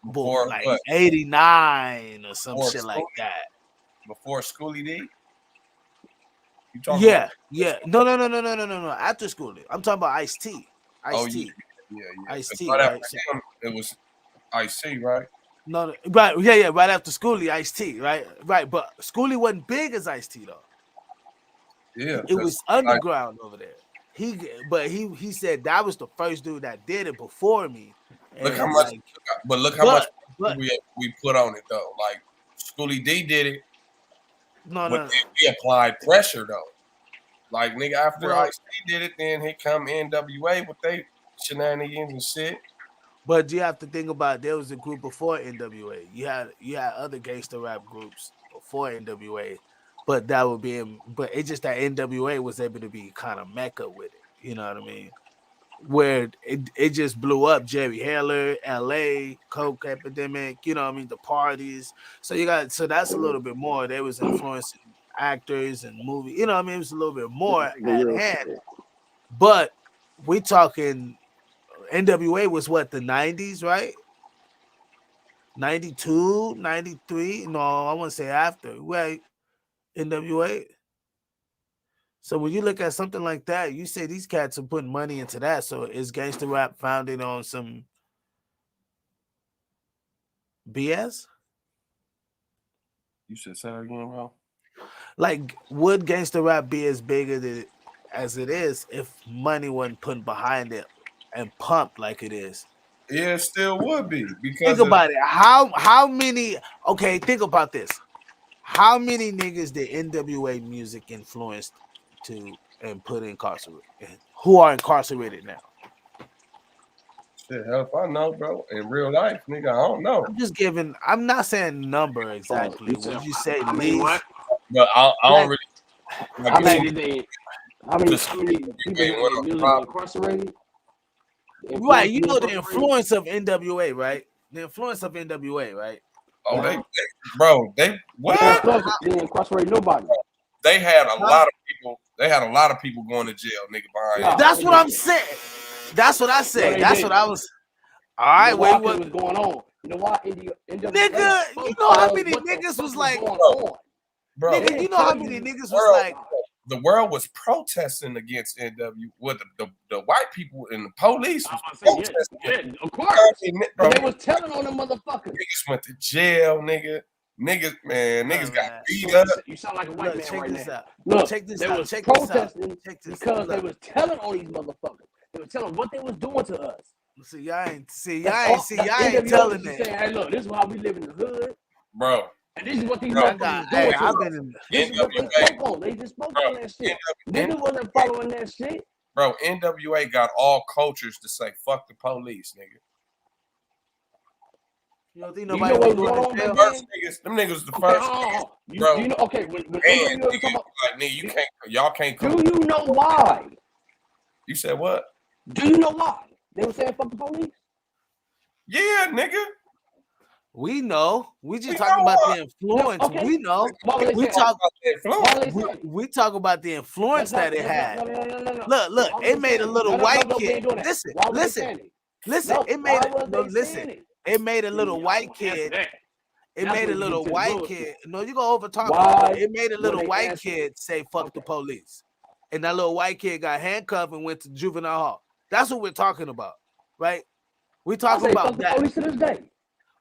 Before like what? 89 or some Before shit like Schoolie? that. Before Schoolie D? You talking Yeah, about? yeah. No. After Schoolie, I'm talking about Ice-T. Oh yeah, Ice-T. yeah. Ice-T, Right right? after him, it was Ice-T, right? No, right, yeah, right after Schoolie, Ice-T, right? But Schoolie wasn't big as Ice-T though. Yeah, It was underground over there. He said that was the first dude that did it before me. Look how And much, like, but look how much but we put on it though. Like Schoolie D did it. no. He applied pressure though. Like nigga, after Well, Ice-T did it, then he come NWA with they shenanigans and shit. But you have to think about there was a group before NWA. You had other gangster rap groups before NWA, but it's just that NWA was able to be kind of mecca with it. You know what I mean? Where it just blew up. Jerry Heller, LA, Coke epidemic. You know what I mean? The parties. So that's a little bit more. They was influencing actors and movies. You know what I mean? It was a little bit more at hand. But we talking. NWA was what, the 90s, right? 92, 93? No, I want to say after. Right, NWA. So when you look at something like that, you say these cats are putting money into that. So is gangster rap founded on some BS? You should say that again, bro. Like, would gangster rap be as big as it is if money wasn't put behind it and pumped like it is? Yeah, it still would be, because think about it. How many? Okay, think about this. How many niggas did NWA music influenced to and put incarcerated? Who are incarcerated now? Shit, hell if I know, bro. In real life, nigga, I don't know. I'm not saying number exactly. Would you say least? But I don't really. How many people in music incarcerated? Right, you know the influence of NWA, right? The influence of NWA, right? Oh, they what? They incarcerate nobody. They had a lot of people. They had a lot of people going to jail, nigga. Behind. That's what I'm saying. That's what I said. That's what I was. All right, what was going on? You know why? Nigga, you know how many niggas was like, bro? Nigga, you know how many niggas was like. The world was protesting against NW. With the white people and the police was protesting. Yeah, of course. Bro, they was telling on them motherfuckers. Niggas went to jail, nigga. Niggas got beat up. You sound like a white man right now. Out. Look, check this they out. was Check protesting this because they was telling on these motherfuckers. They was telling what they was doing to us. See, y'all ain't telling that. Saying, hey, look, this is why we live in the hood, bro. And this is what these motherfuckers doing. I've been in this is what they spoke on. They just spoke on that shit. Niggas wasn't following that shit. Bro, NWA got all cultures to say fuck the police, nigga. You don't think nobody was doing them niggas was the first. Bro, you know, okay, when NWA come up, nigga, y'all can't come. Do you know why? You said what? Do you know why? They were saying fuck the police? Yeah, nigga. We know. We just talking about the influence. Okay. We know. We talk about the influence that it had. Look. It made a little white kid. Listen. It made a little white kid. It made a little white kid. No, you go over talk. It made a little white kid say "fuck the police," and that little white kid got handcuffed and went to juvenile hall. That's what we're talking about, right? We're talking about that. Police to this day.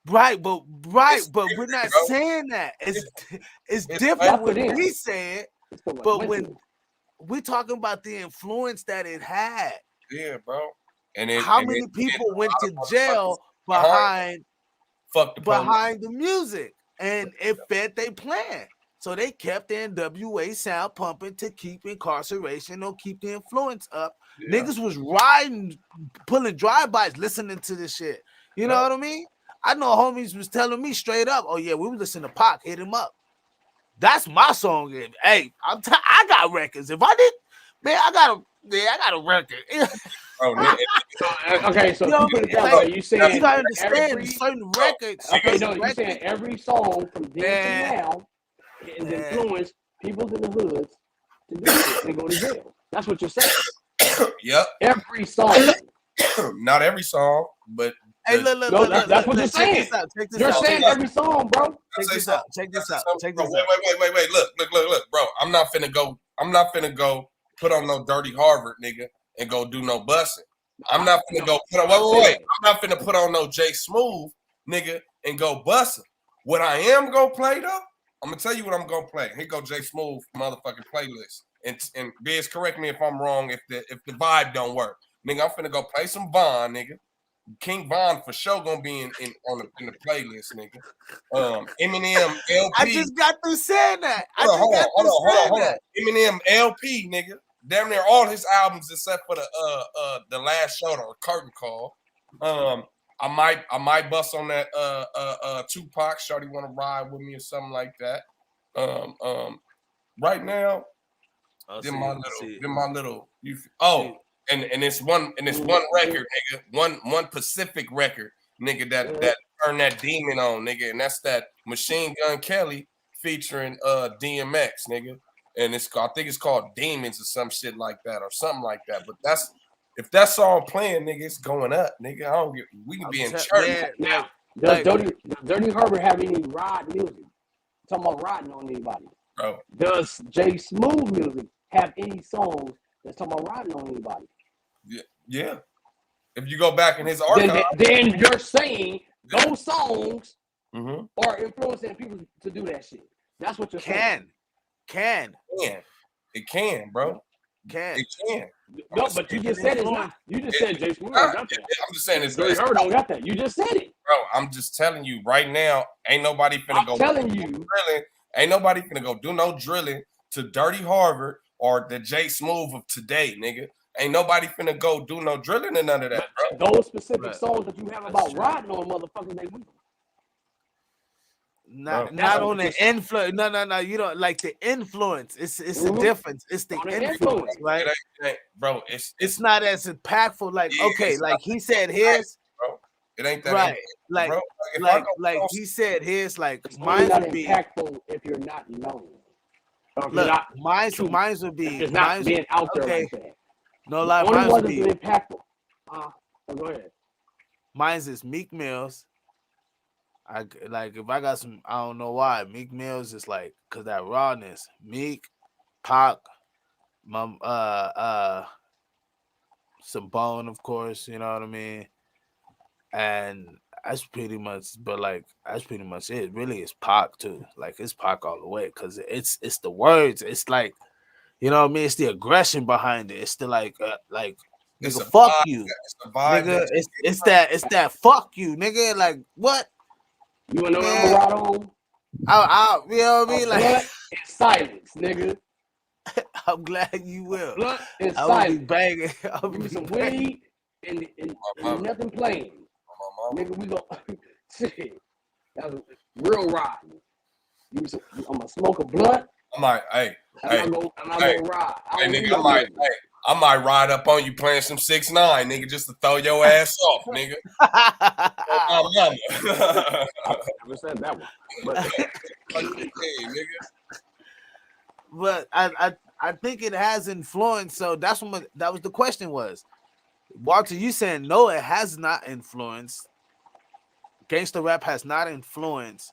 Right, but we're not saying that. It's different when we say it, but when we're talking about the influence that it had. Yeah, bro. And how many people went to jail behind the music, and it fed their plan. So they kept the NWA sound pumping to keep incarceration or keep the influence up. Yeah. Niggas was riding, pulling drive-bys, listening to this shit. You know what I mean? I know homies was telling me straight up, oh yeah, we was listening to Pac, hit him up. That's my song. Hey, I got records. If I did, man, I got a record. Okay, so you put it that way. You saying you gotta understand certain records. Okay, no, you saying every song from then to now is influenced people in the hoods to do shit and go to jail. That's what you're saying. Yep. Every song. Not every song, but Hey, look, that's what you're saying. Check this You're out. saying every song, bro. Check this out. Check this out. Wait. Look, bro. I'm not finna go put on no Dirty Harvard, nigga, and go do no busting. I'm not finna go put on. Wait. I'm not finna put on no J Smooth, nigga, and go busting. What I am gonna play though, I'm gonna tell you what I'm gonna play. Here go J Smooth motherfucking playlist. And Biz, correct me if I'm wrong. If the vibe don't work, nigga, I'm finna go play some Von, nigga. King Von for sure gonna be in the playlist, nigga. Eminem LP. I just got through saying that. Hold on. Eminem LP, nigga. Damn near all his albums except for the last show, the curtain call. I might bust on that Tupac. Shorty wanna ride with me or something like that. Right now, my little. And it's one record, nigga. One Pacific record, nigga, that turned that demon on, nigga, and that's that Machine Gun Kelly featuring DMX, nigga. And I think it's called Demons or some shit like that, or something like that. But if that song playing, nigga, it's going up, nigga. We can be in church. Now, does Dirty Herbert have any ride music? Talking about riding on anybody. Bro. Does J Smooth music have any songs that's talking about riding on anybody? Yeah. If you go back in his archive, then you're saying those songs are influencing people to do that shit. That's what you're saying. It can, bro. It can. No, but you just said it's not. You just said J Smooth got that. I'm just saying it's Dirty Herbert don't got that. You just said it, bro. I'm just telling you right now. Ain't nobody finna go. Telling you, drilling. Ain't nobody finna go do no drilling to Dirty Harvard or the J Smooth of today, nigga. Ain't nobody finna go do no drilling and none of that, bro. Those specific songs that you have about riding on motherfuckers, they weak. Not on the influence. No. You don't like the influence. It's the difference. It's the influence, right? Bro, it's not as impactful. Like like he said, his. Bro, it ain't that. Right. Like, bro, like he said, his like mine would be impactful if you're not known. Look, mine would be it's not being out there like that. No lie, mine would be impactful. Go ahead. Mine's is Meek Mills. I like if I got some, I don't know why. Meek Mills is like cause that rawness. Meek, Pac, some Bone, of course, you know what I mean? And that's pretty much, that's pretty much it. Really, it's Pac too. Like it's Pac all the way, cause it's the words. It's like, you know what I mean? It's the aggression behind it. It's the like nigga, fuck you, nigga. It's that fuck you, nigga. Like what? You wanna know what I'm right on? You know what I mean? Like silence, nigga. I'm glad you will. Blunt and I silence. will be banging. I'll Give me be some banging. weed and nothing playing. Nigga, we go shit. That was real rotten. I'm gonna smoke a blunt. I'm like, I'm not gonna ride. I might ride up on you playing some 6ix9ine, nigga, just to throw your ass off, nigga. I never said that one. But I think it has influenced. So that was the question was. Walter, you saying no, it has not influenced. Gangsta rap has not influenced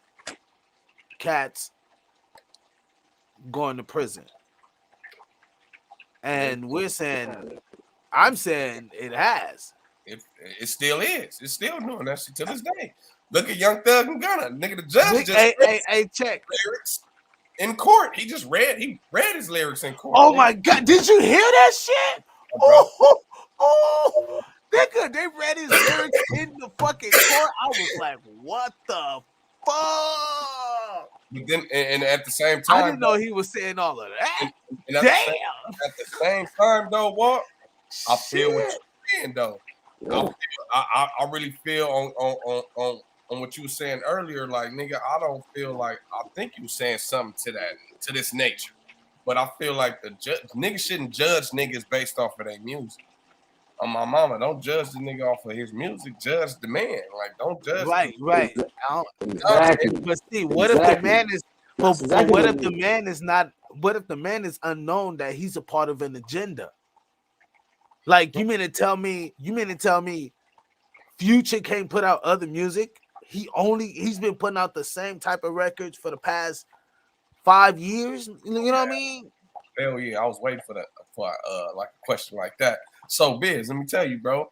cats going to prison. And we're saying, I'm saying it has. It still is. It's still doing that shit to this day. Look at Young Thug and Gunna. Nigga, the judge check lyrics in court. He read his lyrics in court. Oh my God. Did you hear that shit? Oh, nigga, they read his lyrics in the fucking court. I was like, what the fuck? But then, and at the same time, I didn't know he was saying all of that. And at the same time, though, what I feel what you're saying, though. I really feel on what you were saying earlier. Like, nigga, I don't feel like I think you were saying something to this nature, but I feel like niggas shouldn't judge niggas based off of their music. On my mama, don't judge the nigga off of his music. Judge the man. Like, don't judge. Right. Exactly. But see, what if the man is? But what if the man is not? the man is unknown that he's a part of an agenda? Like, you mean to tell me Future can't put out other music? He's been putting out the same type of records for the past 5 years. You know what I mean? Hell yeah, I was waiting for like a question like that. So Biz, let me tell you, bro.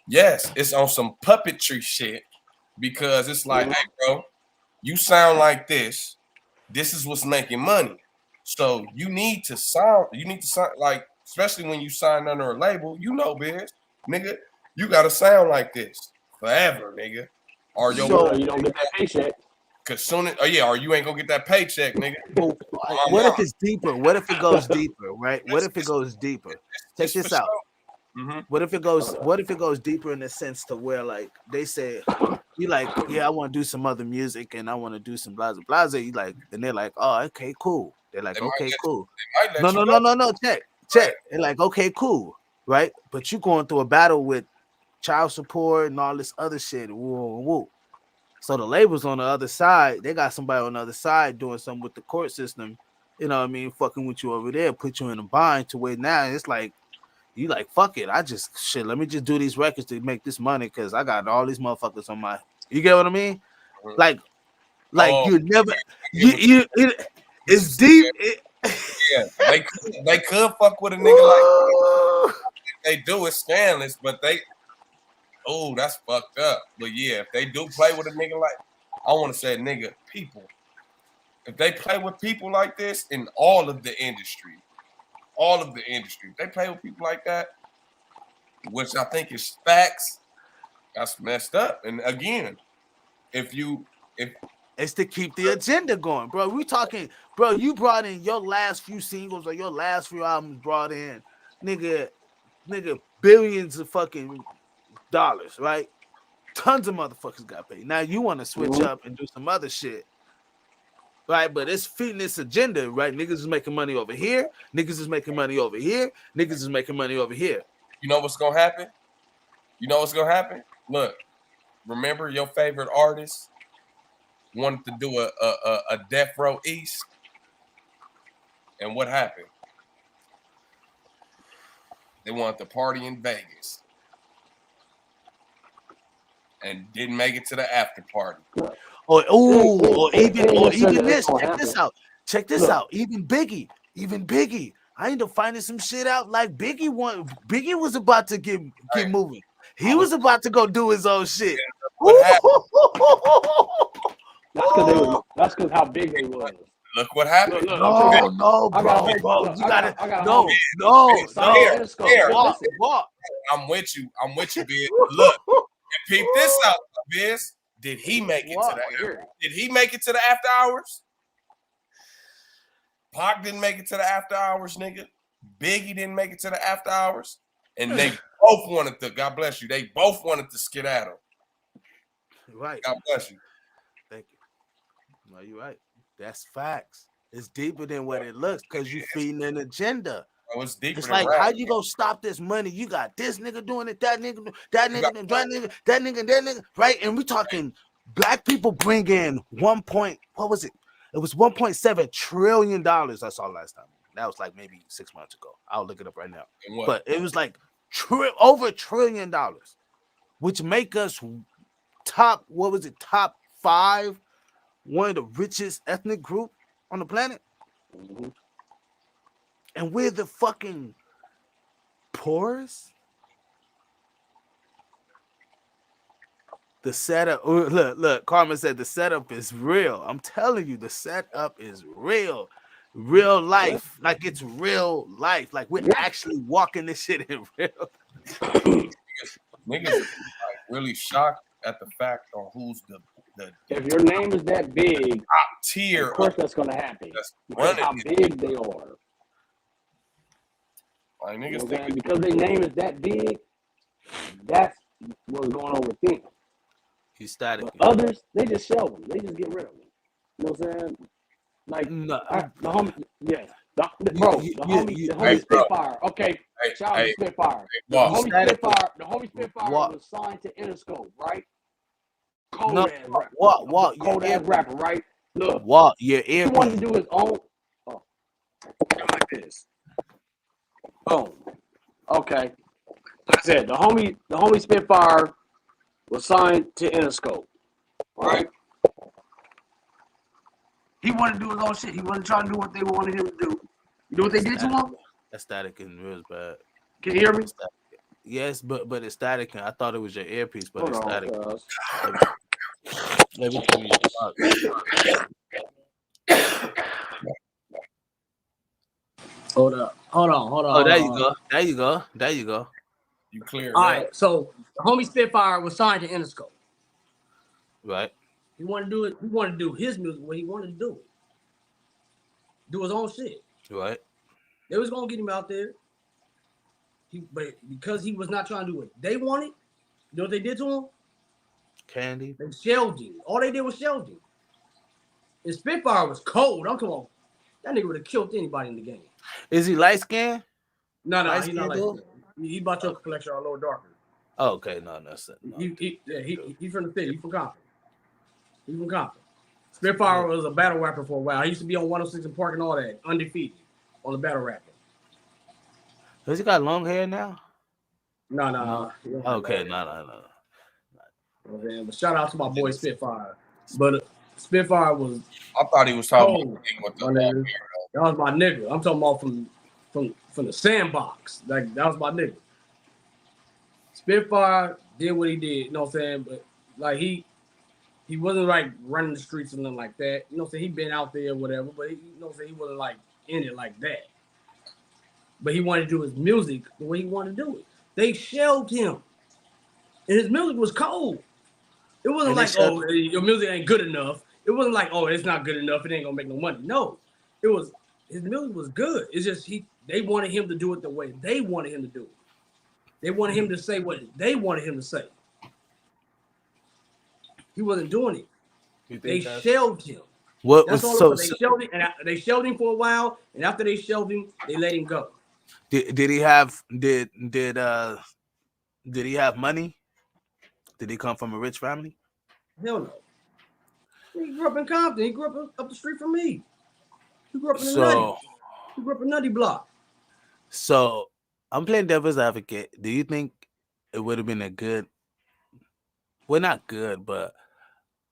Yes, it's on some puppetry shit because it's like, hey, bro, you sound like this. This is what's making money. So you need to sound like, especially when you sign under a label, you know, Biz, nigga, you gotta sound like this forever, nigga. Or you don't get that paycheck. Cause or you ain't gonna get that paycheck, nigga. What if it's deeper? What if it goes deeper, right? What if it goes deeper? Check this out. Mm-hmm. What if it goes deeper in the sense to where, like, they say, you like, yeah, I want to do some other music and I want to do some blah blah blah. You like, and they're like, oh, okay, cool. They're like, okay, cool. No. Check. They're like, okay, cool, right? But you going through a battle with child support and all this other shit. Woo. So the labels on the other side, they got somebody on the other side doing something with the court system. You know what I mean? Fucking with you over there, put you in a bind to where now it's like, you like, fuck it. Let me just do these records to make this money because I got all these motherfuckers on my. You get what I mean? Like you never. It's deep. Yeah, they could fuck with a nigga like they do. It's scandalous, but that's fucked up. But yeah, if they do play with a nigga like, I want to say nigga, people. If they play with people like this in all of the industry, if they play with people like that, which I think is facts, that's messed up. And again, if it's to keep the agenda going, bro. We talking, bro. You brought in your last few singles or your last few albums brought in, nigga, billions of fucking dollars, right? Tons of motherfuckers got paid. Now you want to switch up and do some other shit, right? But it's feeding this agenda, right? Niggas is making money over here. Niggas is making money over here. Niggas is making money over here. You know what's gonna happen? Look, remember your favorite artist wanted to do a Death Row East, and what happened? They wanted to party in Vegas and didn't make it to the after party. Or even this. Check this out. Even Biggie. I ended up finding some shit out. Like Biggie was about to get moving. He was about to go do his own shit. That's because how big they was. Look what happened. No, bro. You gotta no. Walk. I'm with you, Biz. Look, and peep this out, Biz. Did he make it to the after hours? Pac didn't make it to the after hours, nigga. Biggie didn't make it to the after hours. And they both wanted to, God bless you, they both wanted to skedaddle. Right. God bless you. Thank you. No, you're right. That's facts. It's deeper than what it looks because you're feeding an agenda. Oh, it's deeper. It's like, how you gonna stop this money? You got this nigga doing it, that nigga, that nigga, right? And we talking black people bring in what was it? It was $1.7 trillion. I saw last time. That was like maybe 6 months ago. I'll look it up right now. But it was like over $1 trillion, which make us top 5, one of the richest ethnic group on the planet. Mm-hmm. And we're the fucking poorest. The setup, look, Carmen said the setup is real. I'm telling you, the setup is real. Real life. Like it's real life. Like we're actually walking this shit in real. Niggas like really shocked at the fact on who's the if your name is that big, top tier. Of course that's gonna happen. Because how big they are. Like niggas because their name is that big, that's what's going on with them. He's static. But others, they just sell them. They just get rid of them. You know what I'm saying? Like the homie, yes. The homie Spitfire. Okay, shout out to Spitfire. The homie Spitfire was signed to Interscope, right? Cold ass rapper, right? Look, Walt, he wanted to do his own. Boom. Okay. Like I said, the homie Spitfire was signed to Interscope. Right? He wanted to do his own shit. He wasn't trying to do what they wanted him to do. You know what they did to him? That static is real bad. Can you hear me? Yes, but it's static. I thought it was your earpiece, but it's static. Every time you talk. Hold on. Oh, there you go. You clear. All right. So the homie Spitfire was signed to Interscope. Right. He wanted to do it. He wanted to do his music what he wanted to do. Do his own shit. Right. They was gonna get him out there. But because he was not trying to do what they wanted, you know what they did to him? Candy. They shelved him. All they did was shelved him. And Spitfire was cold. I'm come on. That nigga would have killed anybody in the game. Is he light skinned? No, he's not light skinned. He about your complexion a little darker. Oh, okay, no, that's it. No. He's from the city. He's from Compton. Spitfire was a battle rapper for a while. He used to be on 106 and Park and all that, undefeated on the battle rapping. Has he got long hair now? No. Okay, no. Okay, but shout out to my boy Spitfire. But Spitfire was. I thought he was talking about that was my nigga. I'm talking about from the sandbox. Like that was my nigga. Spitfire did what he did, you know what I'm saying? But like he wasn't like running the streets or nothing like that. You know what I'm saying? He been out there or whatever, but you know what I'm saying? He wasn't like in it like that. But he wanted to do his music the way he wanted to do it. They shelved him. And his music was cold. It wasn't like, oh, your music ain't good enough. It wasn't like, oh, it's not good enough. It ain't gonna make no money. No. It was his music was good. It's just they wanted him to do it the way they wanted him to do it. They wanted him to say what they wanted him to say. He wasn't doing it. They shelved him. That's all they shelved him, and they shelved him for a while. And after they shelved him, they let him go. Did he have money? Did he come from a rich family? Hell no. He grew up in Compton. He grew up the street from me. He grew up in Nutty. He grew up in Nutty Block. So I'm playing devil's advocate. Do you think it would have been a good, well, not good, but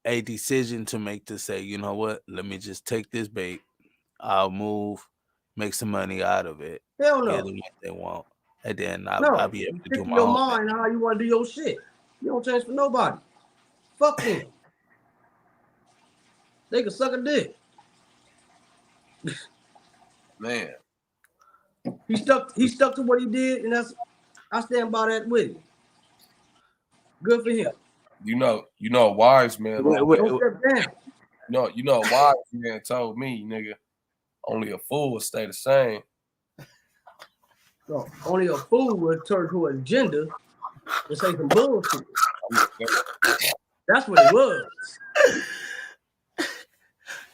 a decision to make to say, you know what, let me just take this bait. I'll move, make some money out of it. Hell no. Get them what they want. And then I'll be able to do my your own mind how you want to do your shit. You don't change for nobody. Fuck them. They can suck a dick. Man. He stuck to what he did, and I stand by that with him. Good for him. You know, a wise man. Don't step down. You know, a wise man told me, nigga, only a fool will stay the same. So only a fool would turn to an agenda and say some bullshit. That's what it was.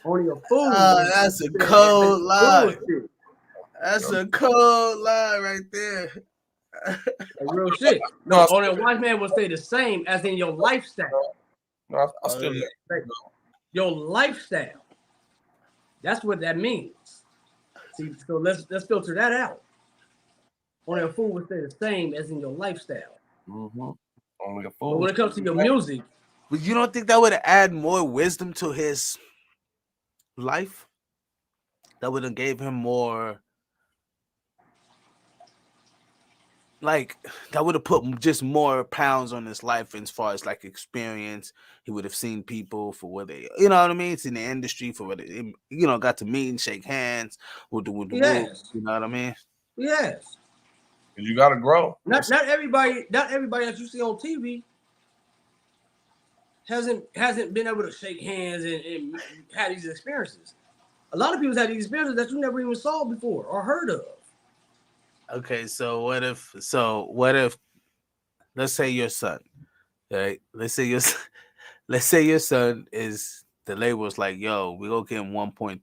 Only a fool. That's a cold lie. That's a cold lie right there. Real shit. No, only a wise man will stay the same as in your lifestyle. No, I still your lifestyle. That's what that means. See, so let's filter that out. Only a fool will stay the same as in your lifestyle. Mm-hmm. Only a fool. But when it comes to your music, but you don't think that would add more wisdom to his life? That would have gave him more, like, that would have put just more pounds on his life as far as like experience. He would have seen people for what they, you know what I mean? It's in the industry for what they, you know, got to meet and shake hands with the yes. You know what I mean? Yes. You gotta grow. Not everybody that you see on TV hasn't been able to shake hands and had these experiences. A lot of people had these experiences that you never even saw before or heard of. Okay, so what if let's say your son, right? Let's say your son is, the label's like, yo, we go get him 1.3.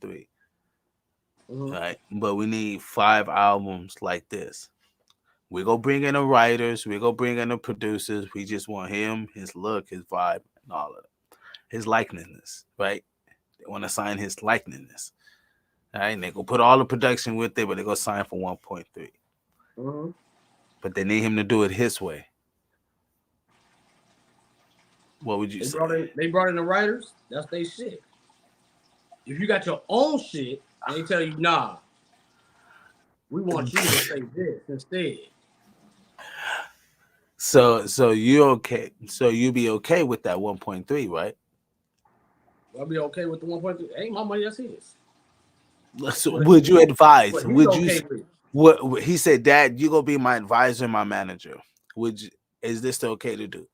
Mm-hmm. Right? But we need 5 albums like this. We go bring in the writers, we go bring in the producers. We just want him, his look, his vibe, and all of it. His likeness, right? They want to sign his likeness. All right, and they go put all the production with it, but they go sign for 1.3. but they need him to do it his way. What would you say? They brought in the writers. That's their shit. If you got your own shit, they tell you, nah, we want you to say this instead. So you okay? So you be okay with that 1.3, right? I'll be okay with the 1.3. Ain't my money, that's his. So would you advise? Would okay you? with? What he said, Dad, you gonna be my advisor and my manager. Would you, is this okay to do?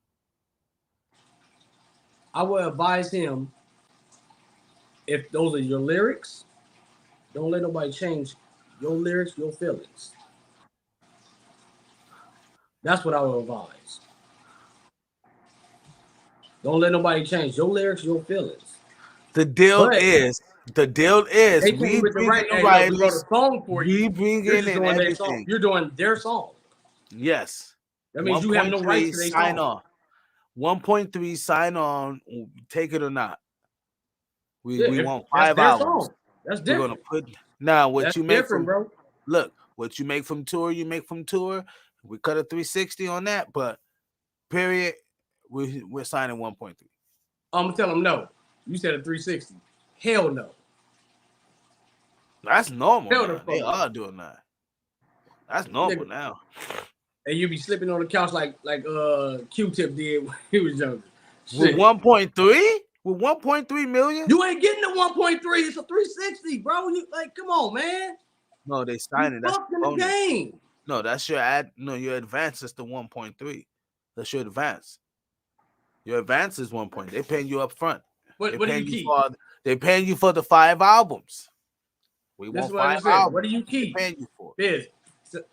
I would advise him, if those are your lyrics, don't let nobody change your lyrics, your feelings. That's what I would advise. Don't let nobody change your lyrics, your feelings. The deal is we bring in the writers, we bring in everything. You're doing their song. Yes. That means you have no rights to their sign song. on. 1.3 sign on, take it or not. We want 5 hours. Song. That's different. We're gonna put now what that's you make from bro. Look, what you make from tour, you make from tour. We cut a 360 on that, but period, we're signing 1.3. I'm gonna tell them no. You said a 360. Hell no. That's normal. Hell They are doing that. That's normal now. And you be slipping on the couch like Q-Tip did when he was younger. With 1.3? With 1.3 million? You ain't getting the 1.3. It's a 360, bro. You like, come on, man. No, they signed it. That's in the game. No, that's your ad. No, your advance is the 1.3. That's your advance. Your advance is 1. They paying you up front. What do you keep? They paying you for the 5 albums. We want 5 albums. What do you keep? Paying you for.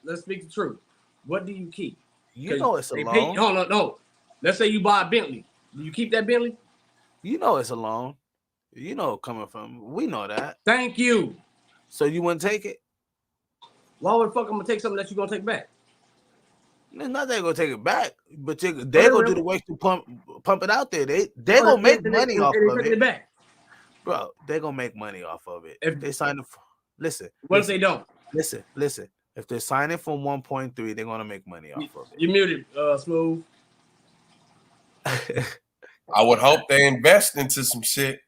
Let's speak the truth. What do you keep? You know it's a loan. No. Let's say you buy a Bentley. Do you keep that Bentley? You know it's a loan. You know coming from. We know that. Thank you. So you wouldn't take it? Why would the fuck I'm gonna take something that you gonna take back? It's not they're gonna take it back, but they're gonna do the work to pump it out there. They're gonna make money off of it. Back. Bro, they're gonna make money off of it. If they sign it, listen. What if they don't? Listen. If they're signing for 1.3, they're gonna make money off of it. You muted, Smooth. I would hope they invest into some shit.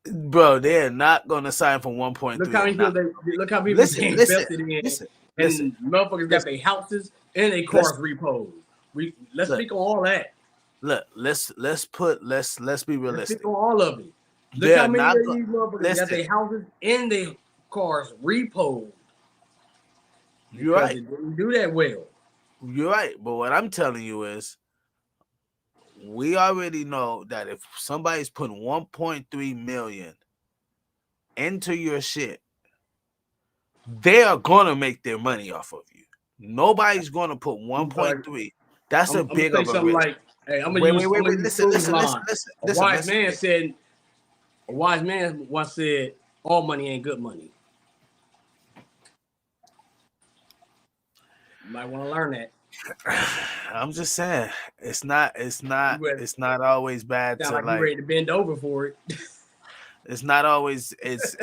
Bro, they're not gonna sign for 1.3. Look how people invested in. And motherfuckers got their houses and their cars repoed. Let's speak on all that. Look, let's be realistic. Let's speak on all of it. Look how many of these motherfuckers got their houses and their cars repoed. You're right. They didn't do that well. You're right, but what I'm telling you is, we already know that if somebody's putting 1.3 million into your shit, they are gonna make their money off of you. Nobody's gonna put 1.3. That's a big of a risk. Like, hey, I'm gonna wait. Listen. A wise man once said, "All money ain't good money." You might want to learn that. I'm just saying, it's not always bad to like you ready to bend over for it. It's not always. It's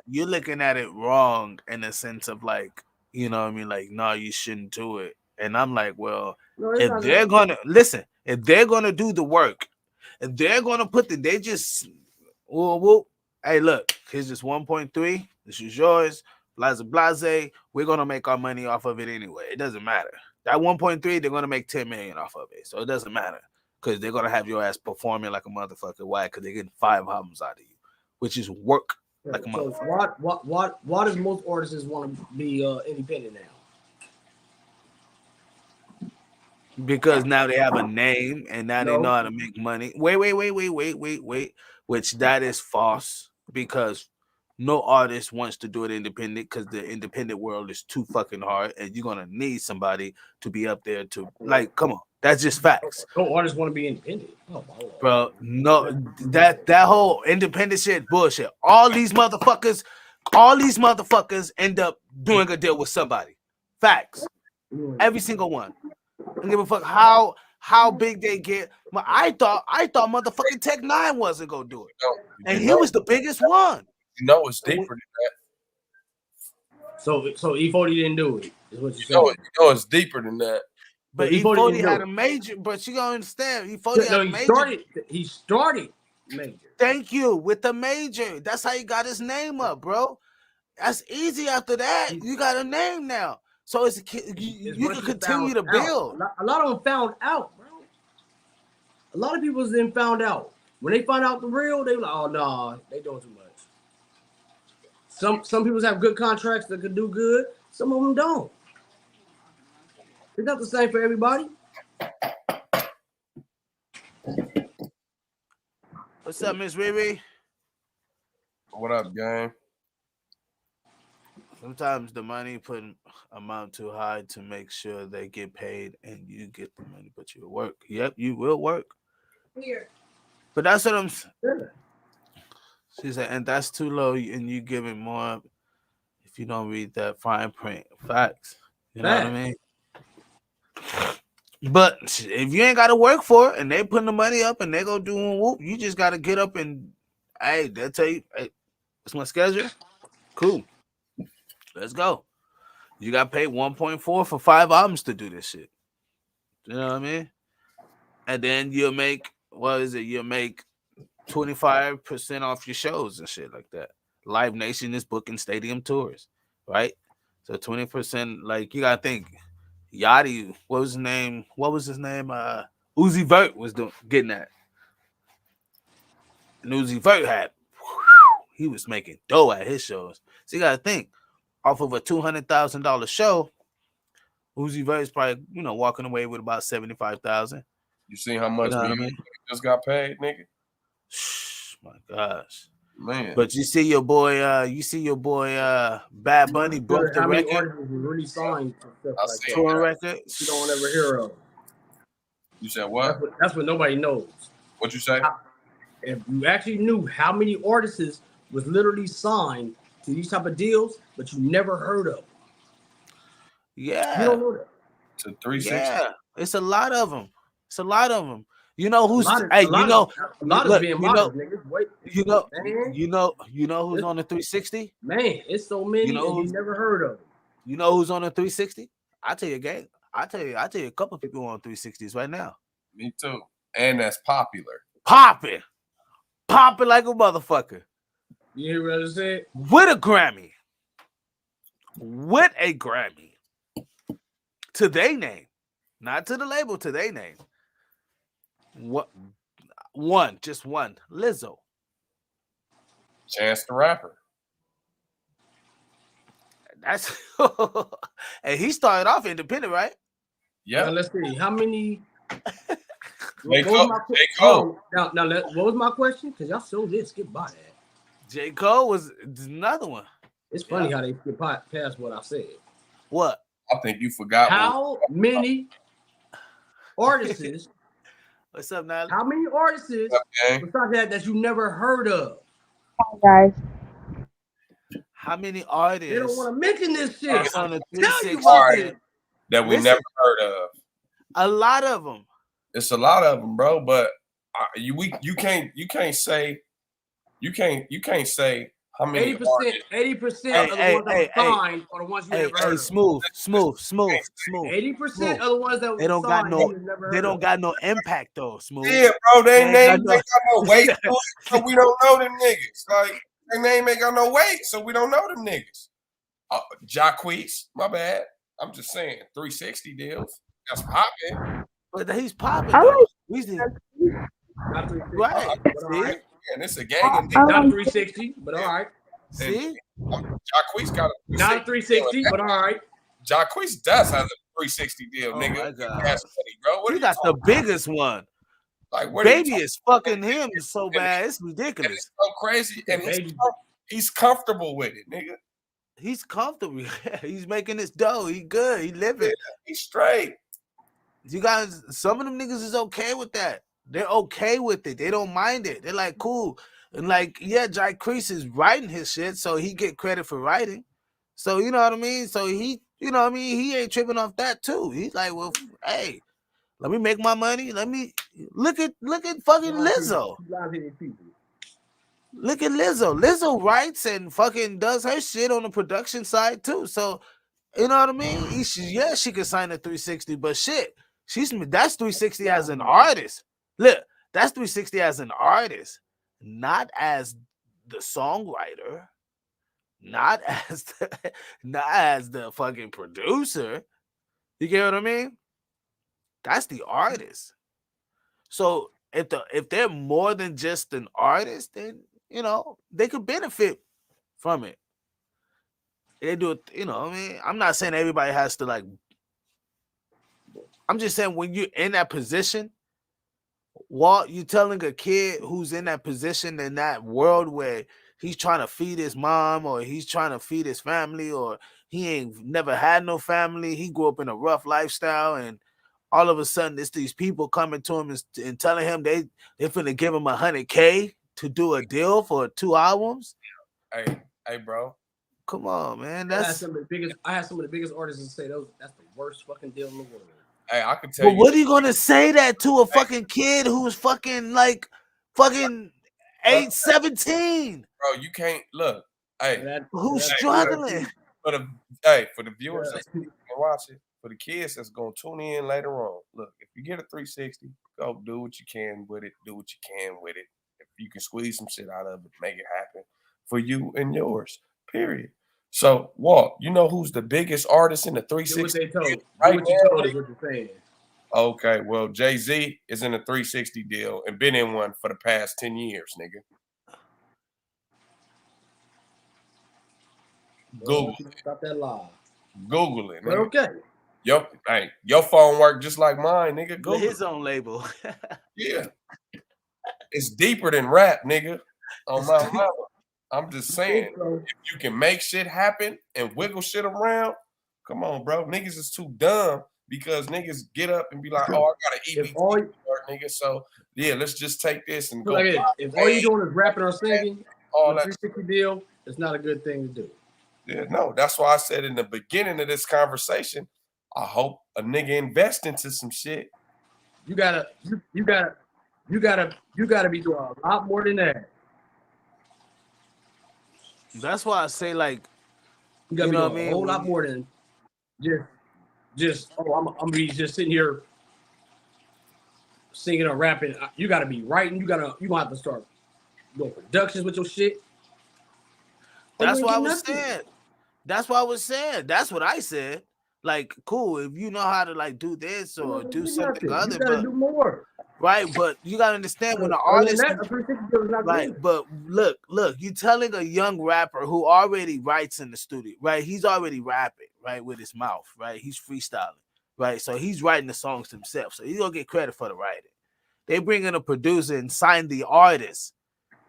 you're looking at it wrong in the sense of like, you know what I mean, like, no, you shouldn't do it. And I'm like, well, if they're gonna listen, if they're gonna do the work, if they're gonna put they just, hey, look, here's just 1.3. This is yours. Blase. We're gonna make our money off of it anyway. It doesn't matter. That 1.3, they're gonna make 10 million off of it, so it doesn't matter because they're gonna have your ass performing like a motherfucker. Why? Because they're getting 5 albums out of you, which is work like a motherfucker. Why does most artists want to be independent now? Because now they have a name and now they know how to make money. Wait. Which that is false because no artist wants to do it independent because the independent world is too fucking hard and you're gonna need somebody to be up there to like, come on. That's just facts. No artists want to be independent. Oh, my Lord. Bro, no, that whole independent shit bullshit. All these motherfuckers end up doing a deal with somebody. Facts. Every single one. I don't give a fuck how big they get. I thought motherfucking Tech 9 wasn't gonna do it. And he was the biggest one. You know it's deeper than that. So E40 didn't do it. Is what you're saying? It's deeper than that. But E40 had a major. But you gotta understand, E40 had a major. He started major. Thank you with the major. That's how he got his name up, bro. That's easy. After that, you got a name now. So you can continue to build. A lot of them found out, bro. A lot of people then found out. When they find out the real, they were like, oh no, they doing too much. Some people have good contracts that could do good. Some of them don't. It's not the same for everybody. What's up, Miss Riri? What up, gang? Sometimes the money put amount too high to make sure they get paid and you get the money, but you work. Yep, you will work. Here. But that's what I'm saying. She said, and that's too low, and you giving more if you don't read that fine print. Facts. You know what I mean? But if you ain't got to work for it and they putting the money up and they go doing whoop, you just got to get up and, hey, they'll tell you, hey, it's my schedule. Cool. Let's go. You got paid 1.4 for 5 albums to do this shit. You know what I mean? And then you'll make, what is it? You'll make 25% off your shows and shit like that. Live Nation is booking stadium tours, right? So 20%, like you gotta think. Yachty, what was his name? Uzi Vert was getting that. And Uzi Vert had, he was making dough at his shows. So you gotta think, off of a $200,000 show, Uzi Vert is probably, walking away with about $75,000. You see how much just got paid, nigga? My gosh, man! But you see your boy, Bad Bunny broke the record. Really signed for stuff like touring record. You don't ever hear of. You said what? That's what nobody knows. What you say? If you actually knew how many artists was literally signed to these type of deals, but you never heard of. Yeah, you don't know that. To 360. Yeah, it's a lot of them. You know who's a lot of being modest, niggas. Wait, you know who's on the 360? Man, it's so many you never heard of. You know who's on the 360? I tell you, gang. I tell you a couple of people on 360s right now. Me too. And that's popular. Popping like a motherfucker. You hear what I said? With a Grammy. To their name. Not to the label, to their name. What? Just one. Lizzo. Chance the Rapper. That's and he started off independent, right? Yeah. Now, let's see. How many? J. Cole. Now, what was my question? Because y'all so lit, skip by that. J. Cole was another one. It's funny how they skip past what I said. What? I think you forgot. How many artists? What's up, Natalie? How many artists besides that you never heard of? Hi, guys. How many artists? They don't want to mention this shit. On the that we never heard of. A lot of them. It's a lot of them, bro. But you can't say how many. 80% of the ones that were signed are the ones you never heard of. Smooth. 80% of the ones that they don't got no impact though. Smooth. Yeah, bro. They ain't got no weight, so we don't know them niggas. Like their name ain't got no weight, so we don't know them niggas. Jacquees, my bad. I'm just saying 360 deals. That's popping. But he's popping. Right. And it's a gang. Not 360, but all right. See? Jacquees got a not 360, but all right. Jacquees does have a 360 deal, nigga. That's funny, bro. He got the biggest one. Like, Baby is fucking him so bad. It's ridiculous. It's so crazy. And he's comfortable with it, nigga. He's comfortable. He's making his dough. He good. He living. Yeah, he's straight. You guys, some of them niggas is okay with that. They're okay with it. They don't mind it. They're like, cool. And like, yeah, Jacquees is writing his shit, so he get credit for writing. So, you know what I mean? So he, you know what I mean? He ain't tripping off that too. He's like, well, hey, let me make my money. Let me look at fucking Lizzo. Look at Lizzo. Lizzo writes and fucking does her shit on the production side too. So you know what I mean? She could sign a 360, but shit, that's 360 as an artist. Look, that's 360 as an artist, not as the songwriter, not as the fucking producer. You get what I mean? That's the artist. So if they're more than just an artist, then they could benefit from it. They do it, I mean, I'm not saying everybody has to like. I'm just saying when you're in that position, Walt, you telling a kid who's in that position in that world where he's trying to feed his mom or he's trying to feed his family or he ain't never had no family, he grew up in a rough lifestyle, and all of a sudden it's these people coming to him and telling him they finna give him $100K to do a deal for 2 albums. Hey, bro. Come on, man. I had some of the biggest artists say that's the worst fucking deal in the world. Hey, I can tell you. What are you gonna say that to a fucking kid who's fucking like fucking 17? Bro, you can't look. Hey, who's struggling? For the viewers that's gonna watch it, for the kids that's gonna tune in later on. Look, if you get a 360, go do what you can with it. Do what you can with it. If you can squeeze some shit out of it, make it happen for you and yours. Period. So, Walt, you know who's the biggest artist in the 360? Do what they told. Right, what you told is what you're saying. Okay, well, Jay-Z is in a 360 deal and been in one for the past 10 years, nigga. Google it. Stop that lie. Google it, nigga. Okay. Your phone work just like mine, nigga. Google his own label. Yeah. It's deeper than rap, nigga. On my mama. I'm just saying, if you can make shit happen and wiggle shit around, come on, bro. Niggas is too dumb because niggas get up and be like, oh, I got to eat nigga. So, yeah, let's just take this and go. Like if all you're doing is rapping or singing, all that 360 deal, it's not a good thing to do. Yeah, no, that's why I said in the beginning of this conversation, I hope a nigga invest into some shit. You gotta be doing a lot more than that. That's why I say, like, you gotta be doing a whole lot more than just I'm gonna be just sitting here singing or rapping. You gotta be writing. You gonna have to start doing productions with your shit. That's what I was saying. That's what I was saying. That's what I said. Like, cool, if you know how to like do this or do something other, but do more. Right, but you gotta understand when the artist, right? But look, you telling a young rapper who already writes in the studio, right? He's already rapping, right, with his mouth, right? He's freestyling, right? So he's writing the songs himself, so he's gonna get credit for the writing. They bring in a producer and sign the artist.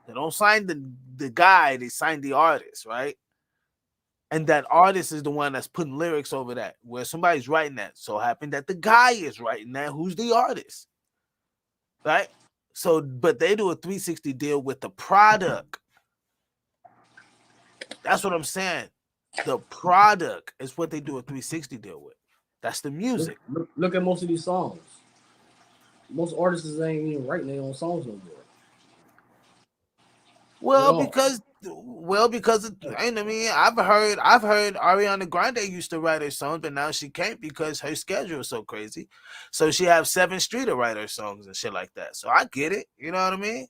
They don't sign the guy; they sign the artist, right? And that artist is the one that's putting lyrics over that, where somebody's writing that. So happened that the guy is writing that. Who's the artist? Right? So, but they do a 360 deal with the product. That's what I'm saying. The product is what they do a 360 deal with. That's the music. Look at most of these songs. Most artists ain't even writing their own songs no more. Well, because I mean, I've heard Ariana Grande used to write her songs, but now she can't because her schedule is so crazy. So she have 7th Street to write her songs and shit like that. So I get it, you know what I mean?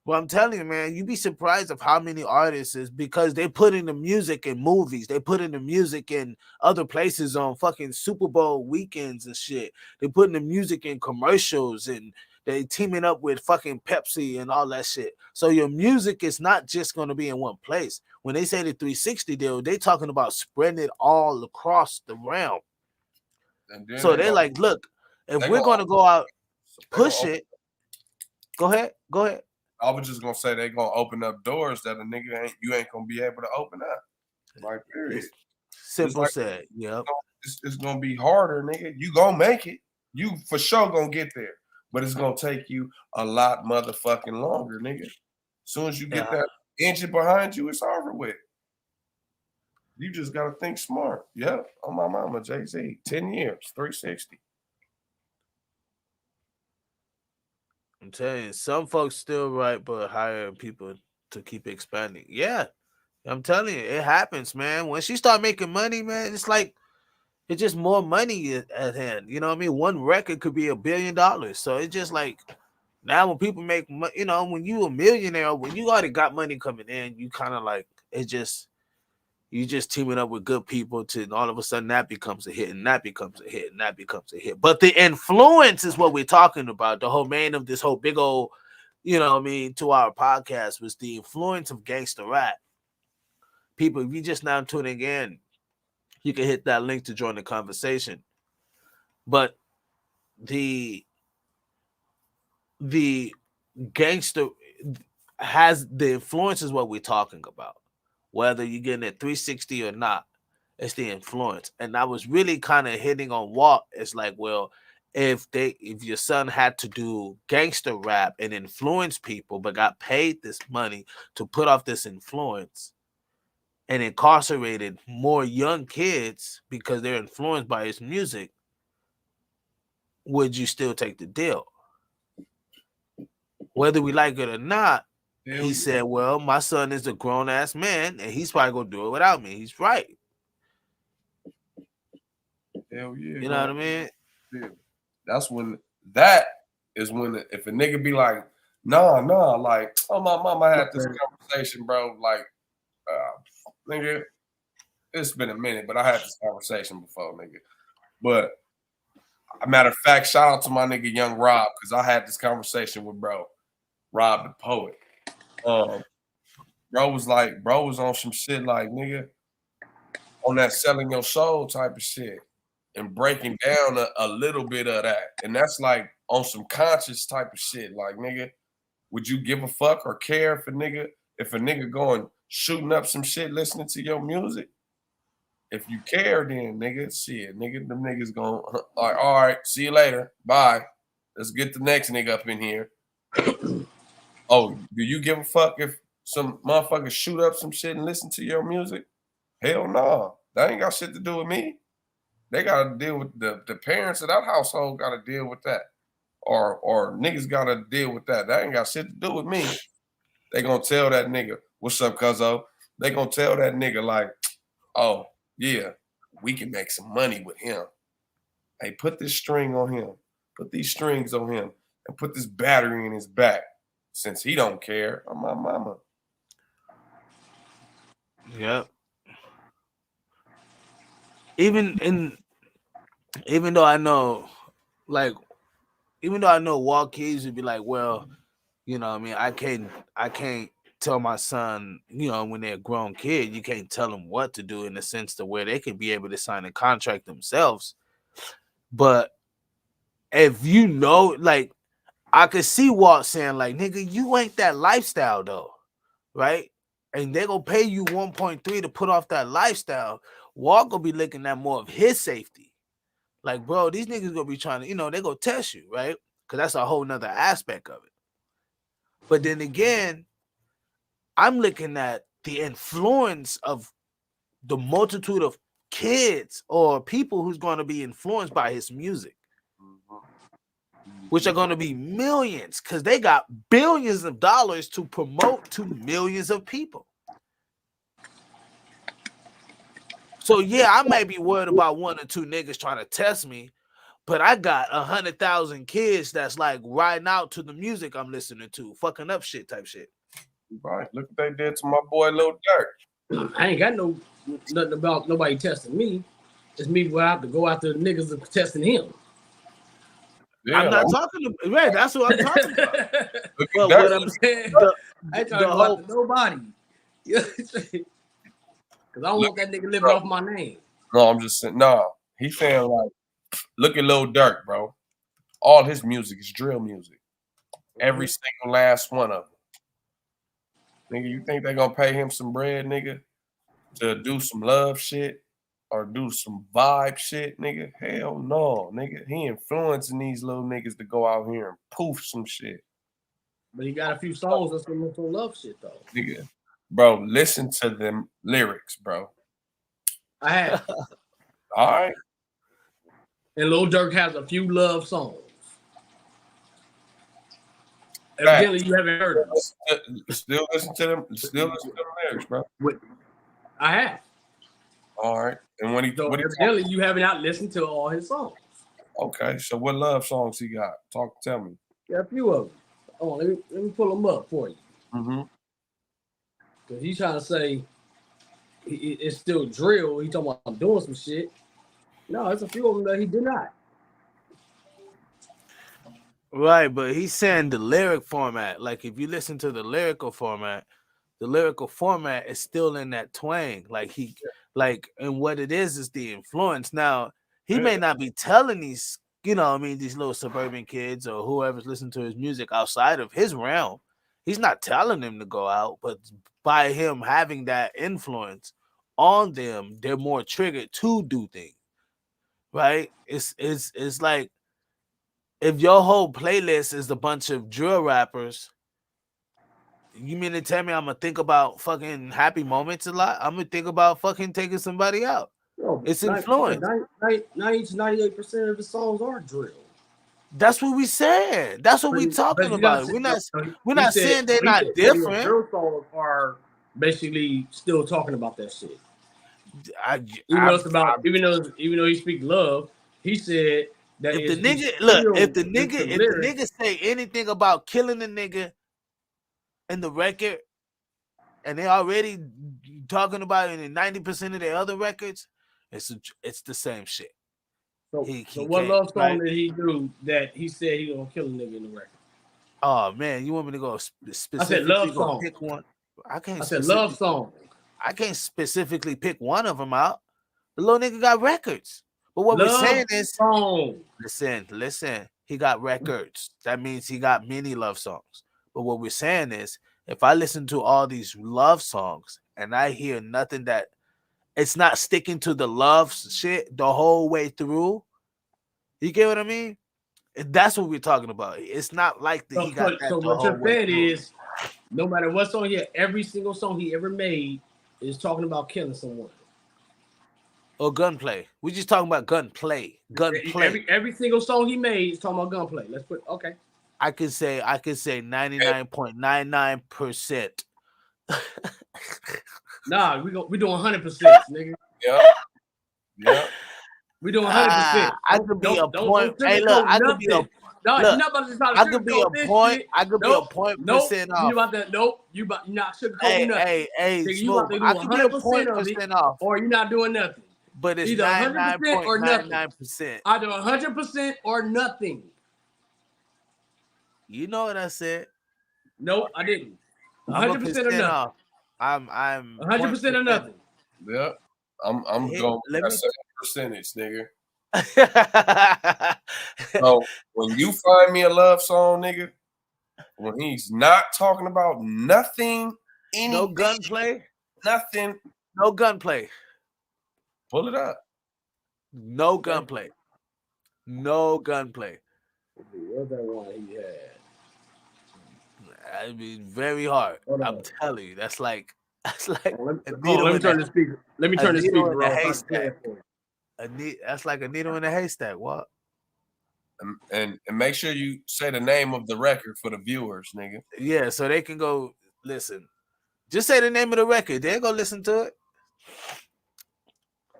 Well, I'm telling you, man, you'd be surprised of how many artists is because they put in the music in movies, they put in the music in other places on fucking Super Bowl weekends and shit. They put in the music in commercials and they teaming up with fucking Pepsi and all that shit. So your music is not just going to be in one place. When they say the 360 deal, they talking about spreading it all across the realm. So they're like, look, if we're going to go out, push it. Go ahead. I was just going to say they're going to open up doors that a nigga ain't going to be able to open up. Like, period. Simple said. Yep. It's going to be harder, nigga. You going to make it. You for sure going to get there. But it's gonna take you a lot motherfucking longer, nigga. As soon as you get that engine behind you, it's over with. You just gotta think smart. Yep, on my mama, Jay-Z. 10 years, 360. I'm telling you, some folks still write, but hiring people to keep expanding. Yeah, I'm telling you, it happens, man. When she start making money, man, it's like it's just more money at hand. You know what I mean? One record could be $1 billion. So it's just like now when people make money, you know, when you a millionaire, when you already got money coming in, you kind of like it just you just teaming up with good people to all of a sudden that becomes a hit and that becomes a hit and that becomes a hit. But the influence is what we're talking about. The whole main of this whole big old, you know what I mean, 2-hour podcast was the influence of gangster rap. People, if you just now tuning in, you can hit that link to join the conversation. But the gangster has the influence is what we're talking about. Whether you're getting it 360 or not, it's the influence. And I was really kind of hitting on Walt. It's like, well, if your son had to do gangster rap and influence people, but got paid this money to put off this influence and incarcerated more young kids because they're influenced by his music, would you still take the deal? Whether we like it or not, he said, well, my son is a grown-ass man, and he's probably going to do it without me. He's right. Hell yeah. You know what I mean? Yeah. That is when if a nigga be like, nah, like, oh, my mama had this conversation, bro. Like, nigga, it's been a minute, but I had this conversation before, nigga. But a matter of fact, shout out to my nigga Young Rob, because I had this conversation with bro, Rob the poet. Bro was on some shit like, nigga, on that selling your soul type of shit and breaking down a little bit of that. And that's like on some conscious type of shit. Like, nigga, would you give a fuck or care if a nigga going shooting up some shit listening to your music? If you care, then nigga, shit, nigga, them niggas going, like, all right, see you later. Bye. Let's get the next nigga up in here. Oh, do you give a fuck if some motherfuckers shoot up some shit and listen to your music? Hell no. That ain't got shit to do with me. They gotta deal with the parents of that household gotta deal with that. Or niggas gotta deal with that. That ain't got shit to do with me. They gonna tell that nigga, what's up, cuzzo? They gonna tell that nigga like, oh, yeah, we can make some money with him. Hey, put this string on him. Put these strings on him. And put this battery in his back. Since he don't care, I'm my mama. Yep. Even though I know Walt Keys would be like, well, you know what I mean, I can't tell my son, you know, when they're a grown kid, you can't tell them what to do in the sense to where they can be able to sign a contract themselves. But if you know, like, I could see Walt saying, like, nigga, you ain't that lifestyle though, right? And they're gonna pay you 1.3 to put off that lifestyle. Walt gonna be looking at more of his safety. Like, bro, these niggas gonna be trying to, you know, they gonna test you, right? Because that's a whole nother aspect of it. But then again, I'm looking at the influence of the multitude of kids or people who's going to be influenced by his music, which are going to be millions because they got billions of dollars to promote to millions of people. So yeah, I might be worried about 1 or 2 niggas trying to test me, but I got 100,000 kids that's like riding out to the music I'm listening to, fucking up shit type shit. Right. Look what they did to my boy Lil Durk. I ain't got nothing about nobody testing me. It's me who have to go after the niggas that testing him. Yeah, I'm not talking to right. That's what I'm talking about. But what I'm saying, I ain't trying to go after nobody. Because I don't want that nigga living off my name. No, I'm just saying, he's saying like, look at Lil Durk, bro. All his music is drill music. Every single last one of them. Nigga, you think they gonna pay him some bread, nigga, to do some love shit or do some vibe shit, nigga? Hell no, nigga. He influencing these little niggas to go out here and poof some shit. But he got a few songs that's some love shit though. Nigga, bro, listen to them lyrics, bro. I have. All right. And Lil Durk has a few love songs. Evidently, you haven't heard them. Still listen to them. Still listen to them lyrics, bro. I have. All right. And when he, so evidently, you have not listened to all his songs. Okay. So what love songs he got? Tell me. Got a few of them. Oh, let me pull them up for you. Mm-hmm. Because he's trying to say it's still drill. He talking about I'm doing some shit. No, there's a few of them that he did not. Right, but he's saying the lyric format. Like if you listen to the lyrical format is still in that twang. And what it is the influence. Now, he may not be telling these, these little suburban kids or whoever's listening to his music outside of his realm. He's not telling them to go out, but by him having that influence on them, they're more triggered to do things. Right? It's like if your whole playlist is a bunch of drill rappers, you mean to tell me I'm gonna think about fucking happy moments a lot? I'm gonna think about fucking taking somebody out. It's influence. 90 to 98% of the songs are drill. That's what we said. That's what we talking about. We're not saying they're not different. Drill songs are basically still talking about that shit. Even though he speak love, he said that if the nigga say anything about killing the nigga in the record, and they already talking about it in 90% of their other records, it's the same shit. So what love song did he do that he said he gonna kill a nigga in the record? Oh man, you want me to go specifically? I said love song. Pick one. I said love song. I can't specifically pick one of them out. The little nigga got records. But what we're saying is, listen, he got records. That means he got many love songs. But what we're saying is, if I listen to all these love songs and I hear nothing that it's not sticking to the love shit the whole way through, you get what I mean? That's what we're talking about. It's not like he got that. So what you're saying is, no matter what song he had, every single song he ever made is talking about killing someone. Or gunplay. We're just talking about gunplay. Every single song he made is talking about gunplay. Let's put okay. I could say 99.99%. Nah, we doing 100%, nigga. Yeah. We doing 100%. I could be a point. Hey, look, I could be a. I could be a point. I could be a point percent off. You about that? Nope. You not sugarcoating nothing. Hey, you about to do 100% off, or you're not doing nothing. But it's either 100% or nothing. 99%. Either 100% or nothing. You know what I said? Nope, I didn't. 100% or nothing. I'm 100% or nothing. Yeah, I'm going with that percentage, nigga. So when you find me a love song, nigga, when he's not talking about nothing, no gunplay, nothing, no gunplay. Pull it up. No gunplay. No gunplay. What's that one he had? I mean, very hard. I'm telling you, that's like. Let me turn the speaker. Let me turn the speaker in a haystack. That's like a needle in a haystack. What? And make sure you say the name of the record for the viewers, nigga. Yeah, so they can go listen. Just say the name of the record. They'll go listen to it.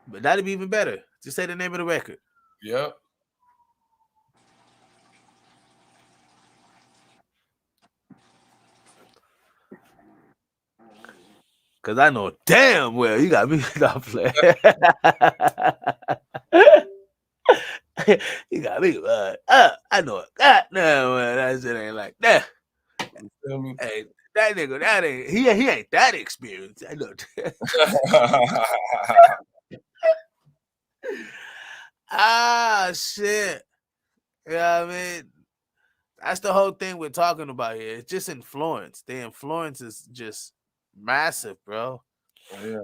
But that'd be even better. Just say the name of the record. Yep. Cause I know damn well you got me not playing. You got me. I know it. God damn, man, that shit ain't like that. You feel me? Hey, that nigga, that ain't he ain't that experienced. I know. Shit. Yeah, I mean, that's the whole thing we're talking about here. It's just influence. The influence is just massive, bro. Oh, yeah.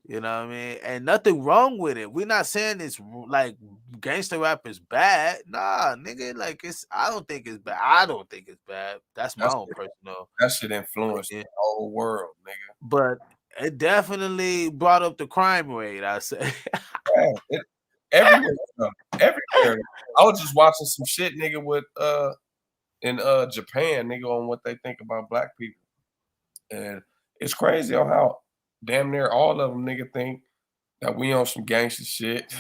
You know what I mean? And nothing wrong with it. We're not saying it's like gangster rap is bad. Nah, nigga, like I don't think it's bad. I don't think it's bad. That's my own personal. That shit influenced the whole world, nigga. But it definitely brought up the crime rate, I say. Everywhere. I was just watching some shit, nigga, with in Japan, nigga, on what they think about black people. And it's crazy on how damn near all of them nigga think that we on some gangster shit.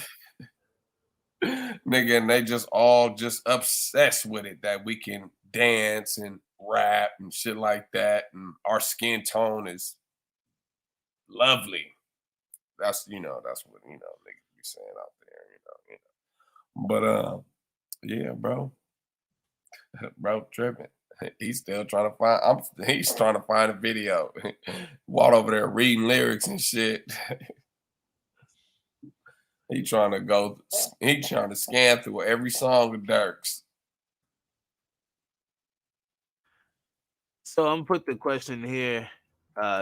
Nigga, and they just all just obsessed with it that we can dance and rap and shit like that, and our skin tone is lovely. That's that's what niggas be saying out there, But yeah, bro. Bro tripping. He's still trying to find he's trying to find a video. Walk over there reading lyrics and shit. He trying to scan through every song of Dirk's. So I'm gonna put the question here,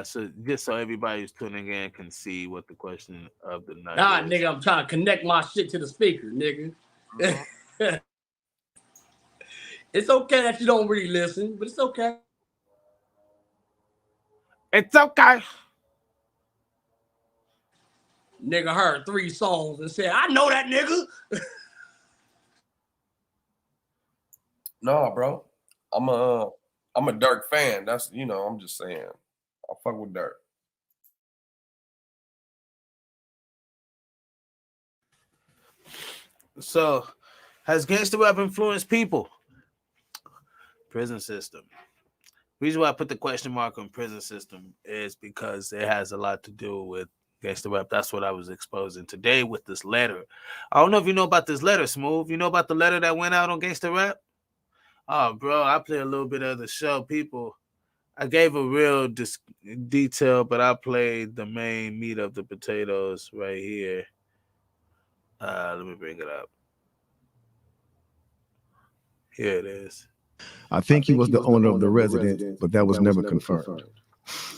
so just so everybody who's tuning in can see what the question of the night Nah, is. nigga, I'm trying to connect my shit to the speaker, nigga. It's okay that you don't really listen, but it's okay. It's okay. Nigga heard 3 songs and said, I know that nigga. Nah, bro. I'm a Dirk fan. That's I'm just saying. I fuck with Dirk. So, has gangster rap influenced people? Prison system. Reason why I put the question mark on prison system is because it has a lot to do with gangster rap. That's what I was exposing today with this letter. I don't know if you know about this letter, Smooth. You know about the letter that went out on gangster rap? Oh, bro, I played a little bit of the show. People, I gave a real detail, but I played the main meat of the potatoes right here. Let me bring it up. Here it is. I think he was the owner of the residence, but that was never confirmed.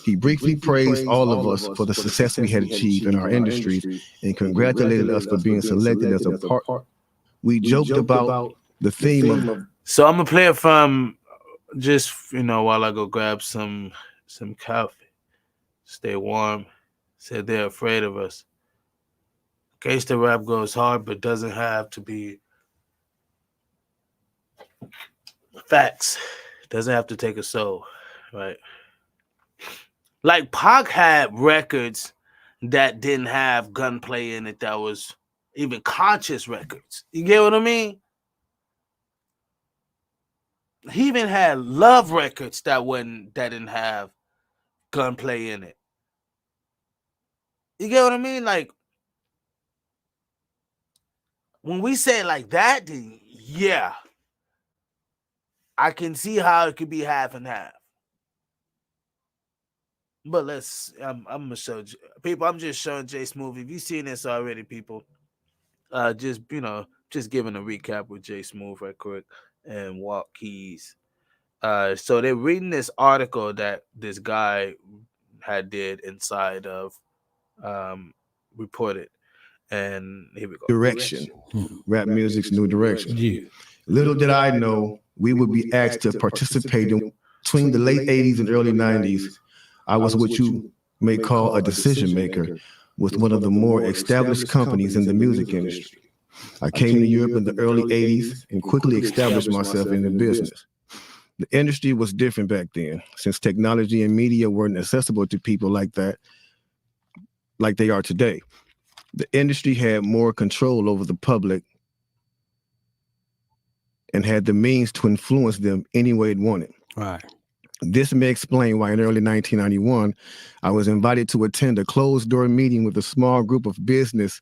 He briefly praised all of us for the success we had achieved in our industries and congratulated us for being selected as a part. We joked about the theme of... So I'm going to play it from just, while I go grab some coffee. Stay warm. Said they're afraid of us. Gangsta rap goes hard, but doesn't have to be facts. Doesn't have to take a soul, right? Like Pac had records that didn't have gunplay in it, that was even conscious records. You get what I mean? He even had love records that didn't have gunplay in it. You get what I mean? Like, when we say it like that, then yeah, I can see how it could be half and half. But I'm gonna show people. I'm just showing Jay Smooth. If you've seen this already, people, just giving a recap with Jay Smooth right quick and Walt Keys. So they're reading this article that this guy had did inside of Reported, and here we go. Direction. Rap music's new direction. Yeah. Little did I know we would be asked to participate in between the late 80s and early 90s. I was what you may call a decision maker with one of the more established companies in the music industry. I came to Europe in the early 80s and quickly established myself in the business. The industry was different back then, since technology and media weren't accessible to people like that, like they are today. The industry had more control over the public and had the means to influence them any way it wanted. Right. This may explain why in early 1991, I was invited to attend a closed-door meeting with a small group of business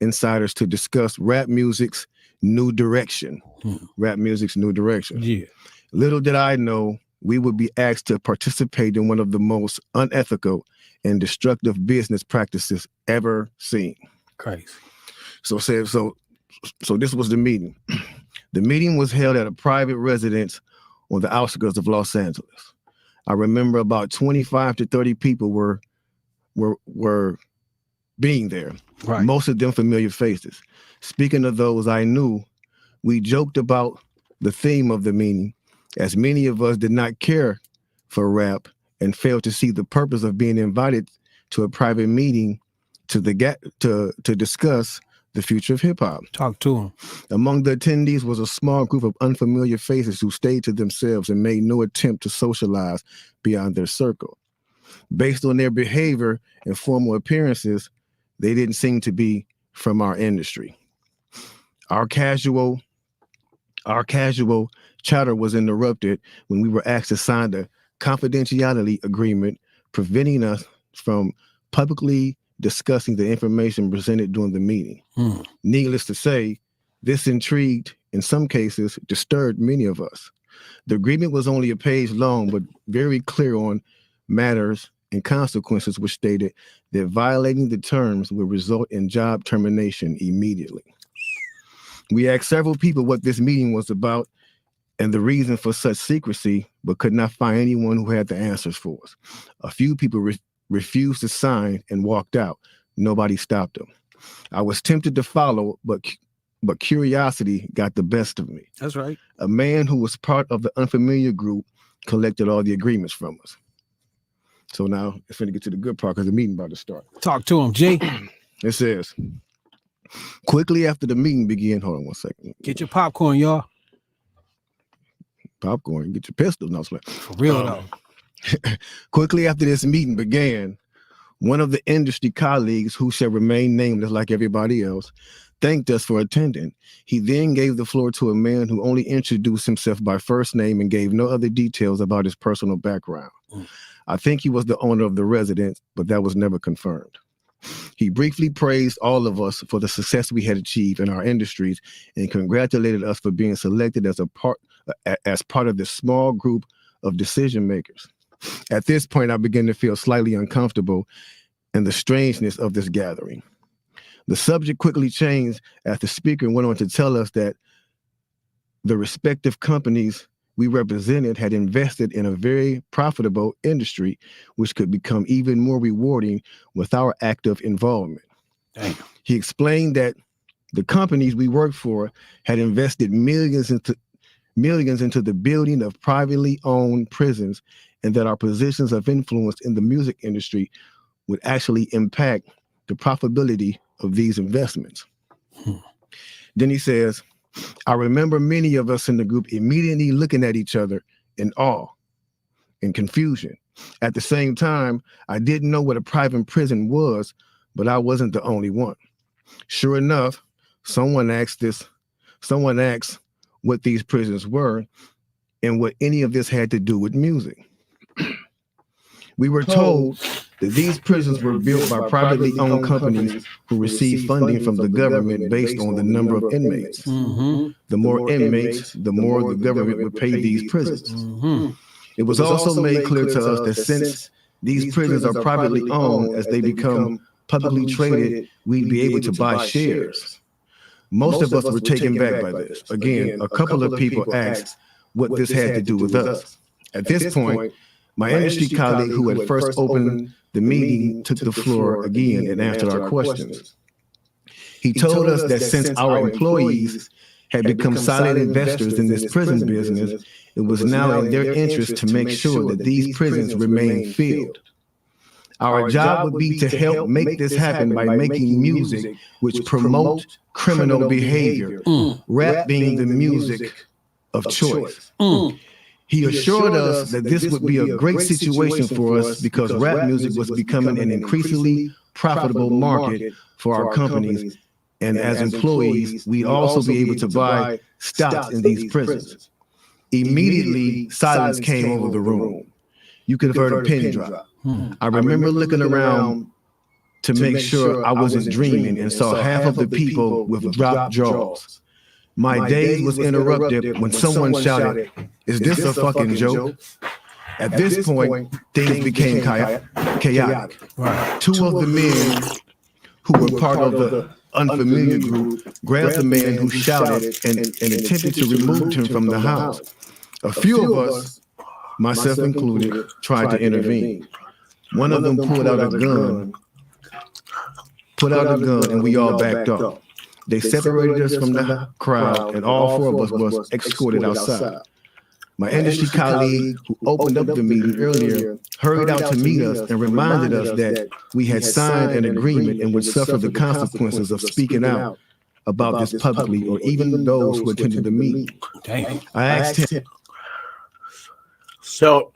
insiders to discuss rap music's new direction. Rap music's new direction. Yeah. Little did I know we would be asked to participate in one of the most unethical and destructive business practices ever seen. Crazy. So this was the meeting. The meeting was held at a private residence on the outskirts of Los Angeles. I remember about 25 to 30 people were being there. Right. Most of them familiar faces. Speaking of those I knew, we joked about the theme of the meeting, as many of us did not care for rap and failed to see the purpose of being invited to a private meeting to discuss the future of hip hop. Talk to him. Among the attendees was a small group of unfamiliar faces who stayed to themselves and made no attempt to socialize beyond their circle. Based on their behavior and formal appearances, they didn't seem to be from our industry. Our casual chatter was interrupted when we were asked to sign a confidentiality agreement preventing us from publicly discussing the information presented during the meeting. Needless to say, this intrigued, in some cases, disturbed many of us. The agreement was only a page long, but very clear on matters and consequences, which stated that violating the terms would result in job termination immediately. We asked several people what this meeting was about and the reason for such secrecy, but could not find anyone who had the answers for us. A few people refused to sign and walked out. Nobody stopped them. I was tempted to follow, but curiosity got the best of me. That's right. A man who was part of the unfamiliar group collected all the agreements from us. So now it's going to get to the good part because the meeting about to start. Talk to him, Jay. It says, quickly after the meeting began, hold on one second. Get your popcorn, y'all. Popcorn, get your pistols. No, for real though. Quickly after this meeting began, one of the industry colleagues, who shall remain nameless like everybody else, thanked us for attending. He then gave the floor to a man who only introduced himself by first name and gave no other details about his personal background. I think he was the owner of the residence, but that was never confirmed. He briefly praised all of us for the success we had achieved in our industries and congratulated us for being selected as part of this small group of decision makers. At this point, I began to feel slightly uncomfortable in the strangeness of this gathering. The subject quickly changed as the speaker went on to tell us that the respective companies we represented had invested in a very profitable industry, which could become even more rewarding with our active involvement. Damn. He explained that the companies we worked for had invested millions into the building of privately owned prisons, and that our positions of influence in the music industry would actually impact the profitability of these investments. Then he says, I remember many of us in the group immediately looking at each other in awe and confusion. At the same time, I didn't know what a private prison was, but I wasn't the only one. Sure enough, someone asked what these prisons were and what any of this had to do with music. We were told that these prisons were built by privately owned companies who received funding from the government based on the number of inmates. The more inmates, the more the government would pay these prisons. It was also made clear to us that since these prisons are privately owned, as they become publicly traded, we'd be able to buy shares. Most of us were taken back by this. Again, a couple of people asked what this had to do with us. At this point, my industry colleague who had first opened the meeting took the floor again and answered our questions. He told us that since our employees had become silent investors in this prison business, it was now in their interest to make sure that these prisons remain filled. Our job would be to help make this happen by making music which promote criminal behavior, rap being the music of choice. He assured us that this would be a great situation for us because rap music was becoming an increasingly profitable market for our companies, and as employees, we'd also be able to buy stocks in these prisons. Immediately, silence came over the room. You could have heard a pin drop. I remember looking around to make sure I wasn't dreaming and saw half of the people with dropped jaws. My day was interrupted when someone shouted, "Is this a fucking joke?" At this point, things became chaotic. Two of the men who were part of the unfamiliar group grabbed the man who shouted and attempted to remove him from the house. A few of us, myself included, tried to intervene. One of them pulled out a gun, and we all backed up. They separated us from the crowd, and all four of us was escorted outside. My industry colleague who opened up the meeting earlier hurried out to meet us and reminded us that we had signed an agreement and would suffer the consequences of speaking out about this publicly or even those who attended the meeting. Damn. I asked him. So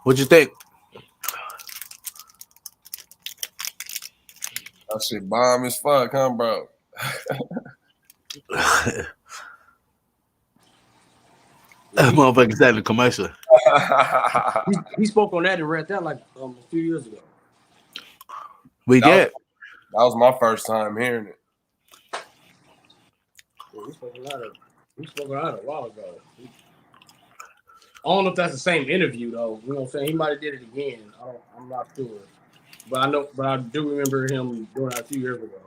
what'd you think? That shit bomb as fuck, huh, bro? That motherfucker said in the commercial. He spoke on that and read that like a few years ago. We did. That was my first time hearing it. Yeah, he spoke about it a while ago. I don't know if that's the same interview though. You know what I'm saying? He might have did it again. I'm not sure. But I do remember him doing that a few years ago.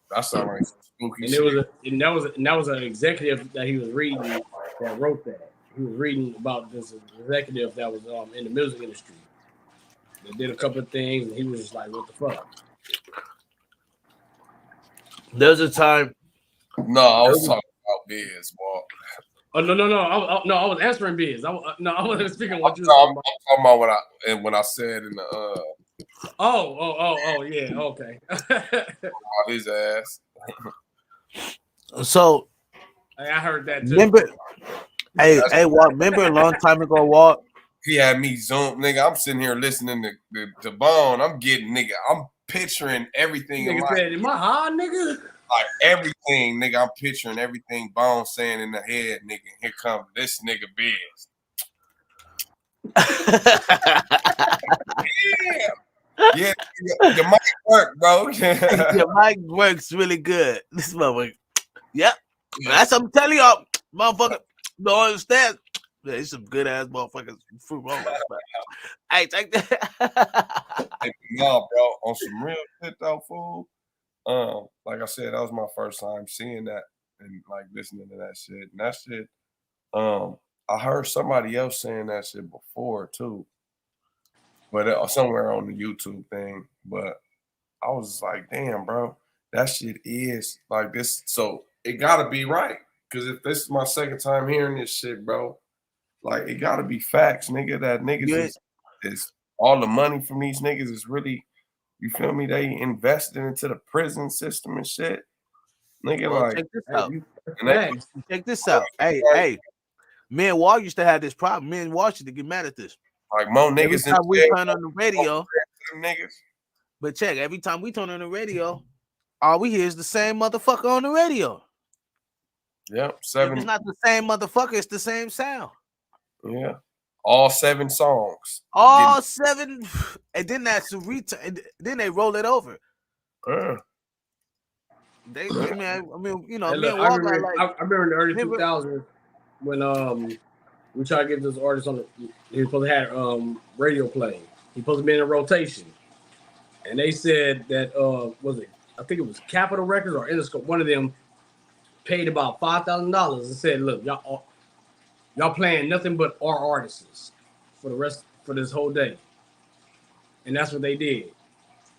That sounds like spooky and shit. That was an executive that he was reading that wrote that. He was reading about this executive that was in the music industry. They did a couple of things, and he was just like, "What the fuck?" There's a time. No, I was talking about Biz, boy. Oh no! I was answering Biz. I wasn't speaking what you were I'm talking talking about when I said in the Oh, yeah, okay. his ass. So I heard that too. Remember, Walt, remember a long time ago, Walt? He had me zoom, nigga. I'm sitting here listening to Bone. I'm picturing everything in Nigga life. said, "Am I high, nigga?" Like everything, nigga. I'm picturing everything Bone saying in the head, nigga. Here comes this nigga Biz. Yeah, your mic work, bro. Your mic works really good. This motherfucker. Yep. That's what I'm telling y'all, motherfucker. Don't understand. Yeah, he's some good ass motherfuckers. Fruit rollers, hey, take that. No, bro. On some real shit though, fool. Like I said, that was my first time seeing that and like listening to that shit. And that shit, I heard somebody else saying that shit before too. But somewhere on the YouTube thing. But I was like, damn, bro, that shit is like this. So it gotta be right. Cause if this is my second time hearing this shit, bro, like it gotta be facts, nigga. That niggas is all the money from these niggas is really, you feel me? They invested into the prison system and shit. Nigga, Well, like check this out. Check this out. out. Hey, me and Wall used to have this problem. Me and Wall used to get mad at this. Like more niggas every time we turn on the radio. Niggas. But check, every time we turn on the radio, all we hear is the same motherfucker on the radio. Yep, If it's not the same motherfucker, it's the same sound. Yeah. All 7 songs. All 7, and then that's a return. Then they roll it over. They, I mean, you know, Hey, look, I remember in the early 2000s when we tried to get this artist on the. He was supposed to have radio play. He supposed to be in a rotation, and they said that was it? I think it was Capitol Records or Interscope. One of them paid about $5,000 and said, "Look, y'all playing nothing but our artists for this whole day," and that's what they did.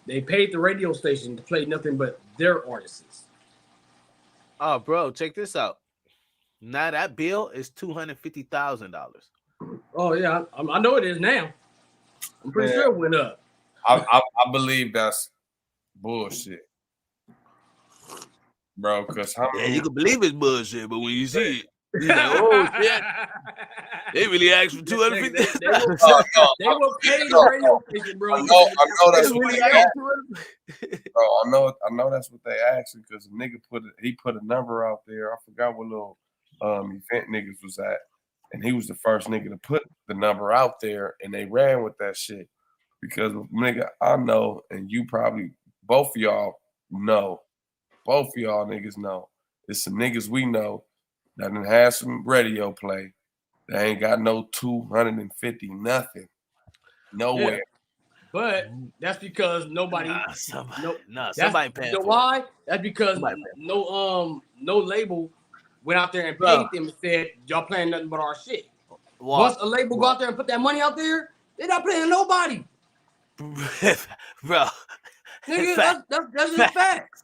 They paid the radio station to play nothing but their artists. Oh, bro, check this out. Now that bill is $250,000. Oh yeah, I know it is now. I'm pretty sure it went up. I believe that's bullshit, bro. Because you can believe it's bullshit, but when you see it, you're like, oh shit, they really asked for $250,000. They will pay the radio station, bro. I know that's what they asked. Bro, I know that's what they asked because the nigga put a number out there. I forgot what little event niggas was at, and he was the first nigga to put the number out there, and they ran with that shit because nigga, I know, and you probably both of y'all niggas know. It's some niggas we know that done had some radio play that ain't got no 250 nothing nowhere. Yeah. But that's because nobody. Somebody paying. You know why? That's because no label went out there and paid them and said y'all playing nothing but our shit. Once a label go out there and put that money out there, they're not playing nobody. Bro. Nigga, that's just facts.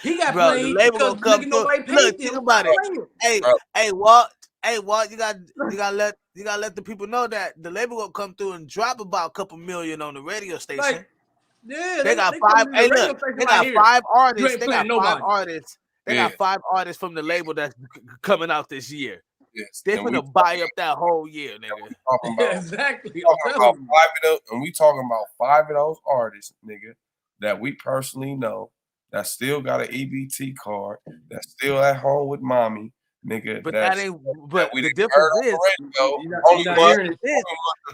He got Bro, played the label because gonna come nigga nobody through. paid Look, him. think about it. Playing. Hey, Walt, you gotta let the people know that the label gonna come through and drop about a couple million on the radio station. Like, yeah, they got five. Hey, look, they got five artists. They got five artists. They got 5 artists from the label that's coming out this year. Yes. They're gonna buy up that whole year, nigga. Exactly. We talking about 5 of those artists, nigga, that we personally know that still got an EBT card, that's still at home with mommy, nigga. But that ain't. But we the didn't difference is, you're not hearing it.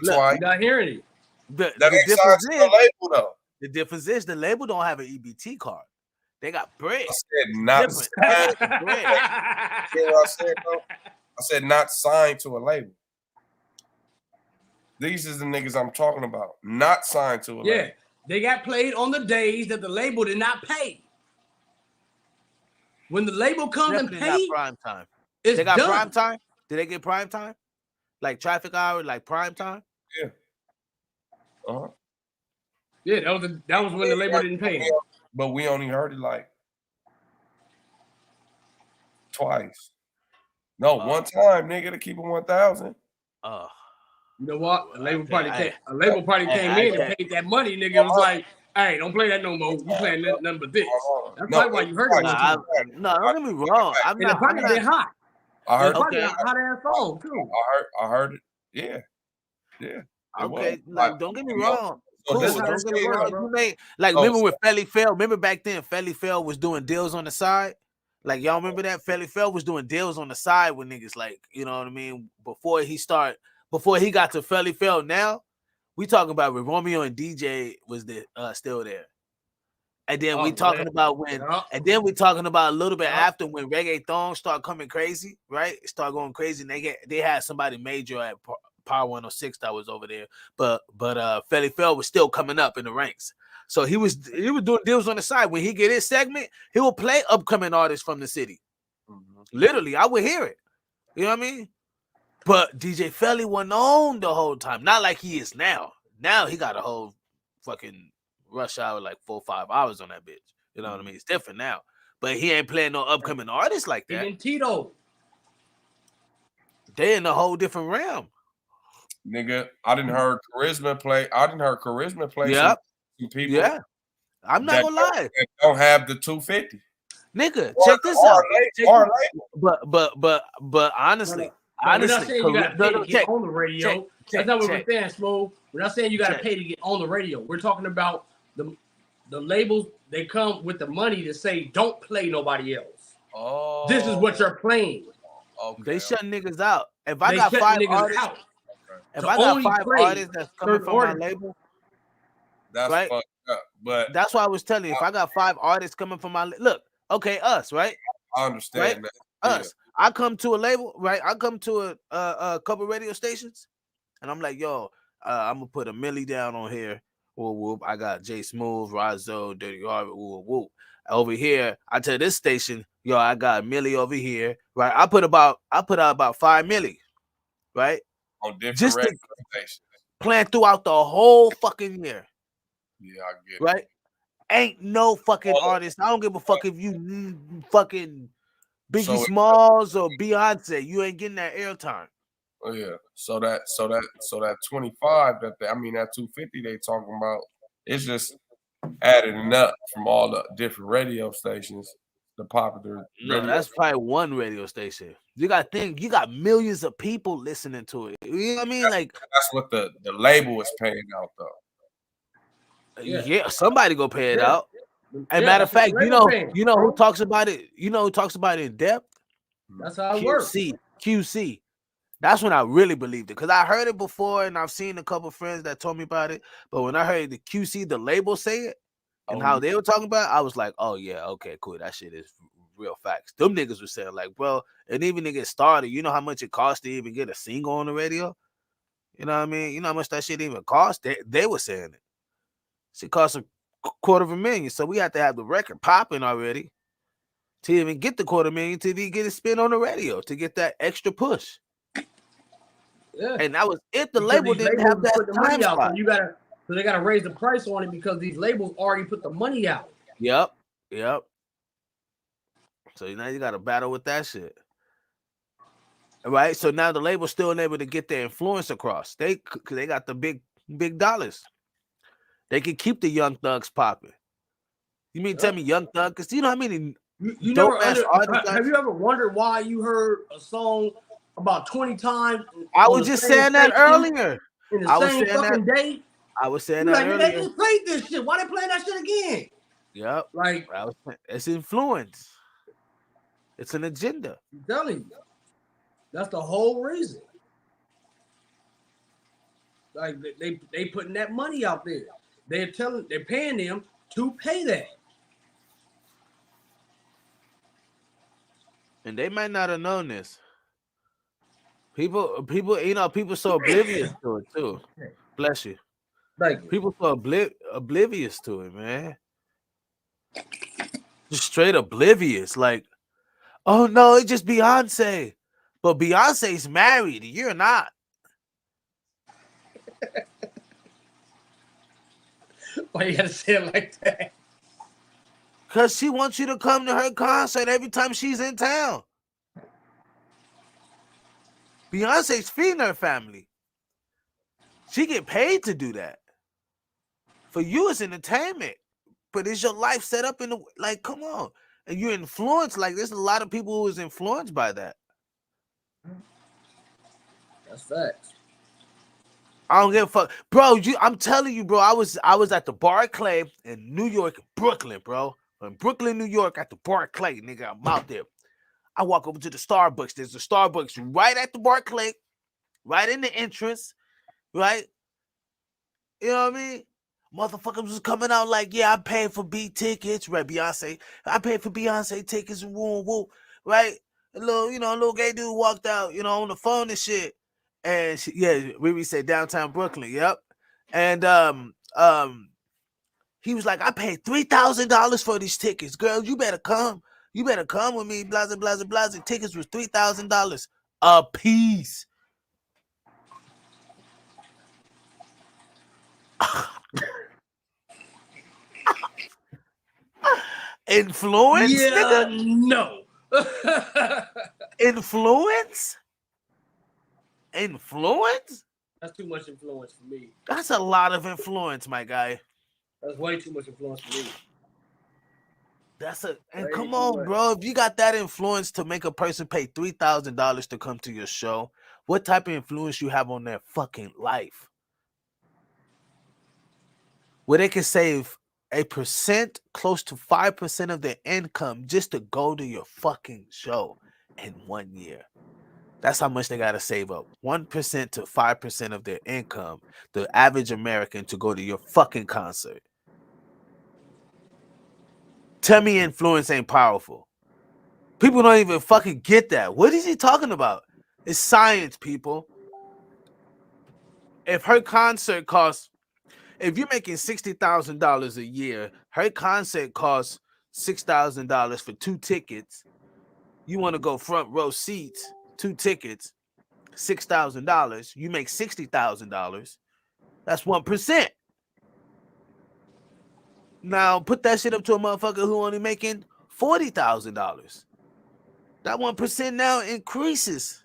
You're not hearing it. The ain't difference signed is to the label though. The difference is the label don't have an EBT card. They got bread. I said not signed. You know what I said, though? I said not signed to a label. These is the niggas I'm talking about. Not signed to a label. Yeah, they got played on the days that the label did not pay. When the label comes and pays, prime time. It's they got done. prime time. Did they get prime time? Like traffic hour, like prime time? Yeah. Uh-huh. Yeah, that was when the label didn't pay. But we only heard it like twice. No, one time, nigga, to keep it 1,000. You know what? A label party came in and paid that money, nigga. It was like, hey, don't play that no more. You playing nothing but this. That's probably why you heard it. No, don't get me wrong. I'm not. Probably been hot. I heard probably a hot ass song too. I heard it. Yeah. Okay, like don't get me wrong. Cool. this Don't is get me it, wrong. bro. You made, like, remember when Felly Fell? Remember back then, Felly Fell was doing deals on the side. Like, y'all remember that? Felly Fell was doing deals on the side with niggas. Like, you know what I mean? Before he got to Felly Fell. Now we talking about when Romeo and DJ was still there. And then we talking about and then we talking about a little bit after when reggaeton start coming crazy, right? Start going crazy, and they had somebody major at Power 106 that was over there, but Felly Fell was still coming up in the ranks. So he was doing deals on the side. When he get his segment, he will play upcoming artists from the city. Literally, I would hear it. You know what I mean? But DJ Felly wasn't on the whole time. Not like he is now. Now he got a whole fucking rush hour, like 4 or 5 hours on that bitch. You know what I mean? It's different now. But he ain't playing no upcoming artists like that. Even Tito. They in a whole different realm. Nigga, I didn't heard Charisma play. Yep. Some people. Yeah. I'm not gonna lie. That don't have the 250. Nigga, check this out. But honestly, we're not saying you gotta pay to get on the radio. That's not what we're saying, Smooth. We're not saying you gotta pay to get on the radio. We're talking about the labels. They come with the money to say don't play nobody else. Oh, this is what you're playing. Okay. They shut niggas out. If I got 5 artists, if I got 5 artists that's coming from my label, that's right? Fucked up. But that's why I was telling you. If I got 5 artists coming from my look, okay, us, right? I understand that. Us. I come to a label, right? I come to a couple radio stations, and I'm like, yo, I'm gonna put a milli down on here. Whoop, whoop. I got J Smooth, Razzo, Dirty Harvey, whoop, whoop. Over here, I tell this station, yo, I got a milli over here, right? I put out about 5 milli, right? On different just radio stations. Plan throughout the whole fucking year. Yeah, I get it. Right? Ain't no fucking artist. I don't give a fuck if you fucking Biggie Smalls or Beyonce. You ain't getting that airtime. Oh yeah. So that 25 that that 250 they talking about, it's just adding up from all the different radio stations, the popular. No, that's probably one radio station. You got millions of people listening to it. You know what I mean? That's what the label is paying out though. Yeah, somebody go pay it out. And matter of fact, you know who talks about it? You know who talks about it in depth? That's how it works. QC. That's when I really believed it, because I heard it before and I've seen a couple friends that told me about it. But when I heard the QC, the label, say it and how they were talking about it, I was like, oh yeah, okay, cool. That shit is real facts. Them niggas were saying like, bro, and even to get started, you know how much it costs to even get a single on the radio? You know what I mean? You know how much that shit even cost? They were saying it. It costs $250,000. So we had to have the record popping already to even get the $250,000 to even get it spin on the radio to get that extra push. Yeah. And that was if the Because label these didn't labels have that put the time money out, slot. so they gotta raise the price on it because these labels already put the money out. Yep. So now you got to battle with that shit. Right? So now the label's still able to get their influence across. They got the big dollars. They can keep the Young Thugs popping. You mean tell me Young Thug? Because you know how many You dope never ass artists. have you ever wondered why you heard a song about 20 times? I was just saying that earlier. In the I was same saying fucking that. day. I was saying You that like, earlier. they just played this shit. Why they playing that shit again? Yep. Like, it's influence. It's an agenda. I'm telling you. That's the whole reason. Like they putting that money out there. They're paying them to pay that. And they might not have known this. People, people so oblivious to it too. Bless you. Thank you. People so oblivious to it, man. Just straight oblivious. Like, oh no, it's just Beyonce. But Beyonce's married. You're not. Why you gotta say it like that? Because she wants you to come to her concert every time she's in town. Beyonce's feeding her family. She get paid to do that. For you, it's entertainment. But is your life set up in the like? Come on, and you're influenced. Like there's a lot of people who is influenced by that. That's facts. I don't give a fuck, bro. I'm telling you, bro. I was at the Barclay in New York, Brooklyn, bro. In Brooklyn, New York, at the Barclay, nigga. I'm out there. I walk over to the Starbucks. There's a Starbucks right at the Barclay, right in the entrance, right. You know what I mean? Motherfuckers was coming out like, yeah, I paid for B tickets, right? Beyonce, I paid for Beyonce tickets, woo, woo, right? A little gay dude walked out, on the phone and shit, and Riri said downtown Brooklyn, yep, and he was like, I paid $3,000 for these tickets, girl, you better come with me, blah blah blah blah. Tickets was $3,000 a piece. Influence, nigga? No. Influence? That's too much influence for me. That's a lot of influence, my guy. That's way too much influence for me. Come on, bro. If you got that influence to make a person pay $3,000 to come to your show, what type of influence you have on their fucking life? Where they can save a percent, close to 5% of their income just to go to your fucking show in 1 year. That's how much they got to save up. 1% to 5% of their income, the average American, to go to your fucking concert. Tell me influence ain't powerful. People don't even fucking get that. What is he talking about? It's science, people. If her concert costs, if you're making $60,000 a year, her concert costs $6,000 for 2 tickets. You want to go front row seats, 2 tickets, $6,000. You make $60,000. That's 1%. Now put that shit up to a motherfucker who only making $40,000. That 1% now increases.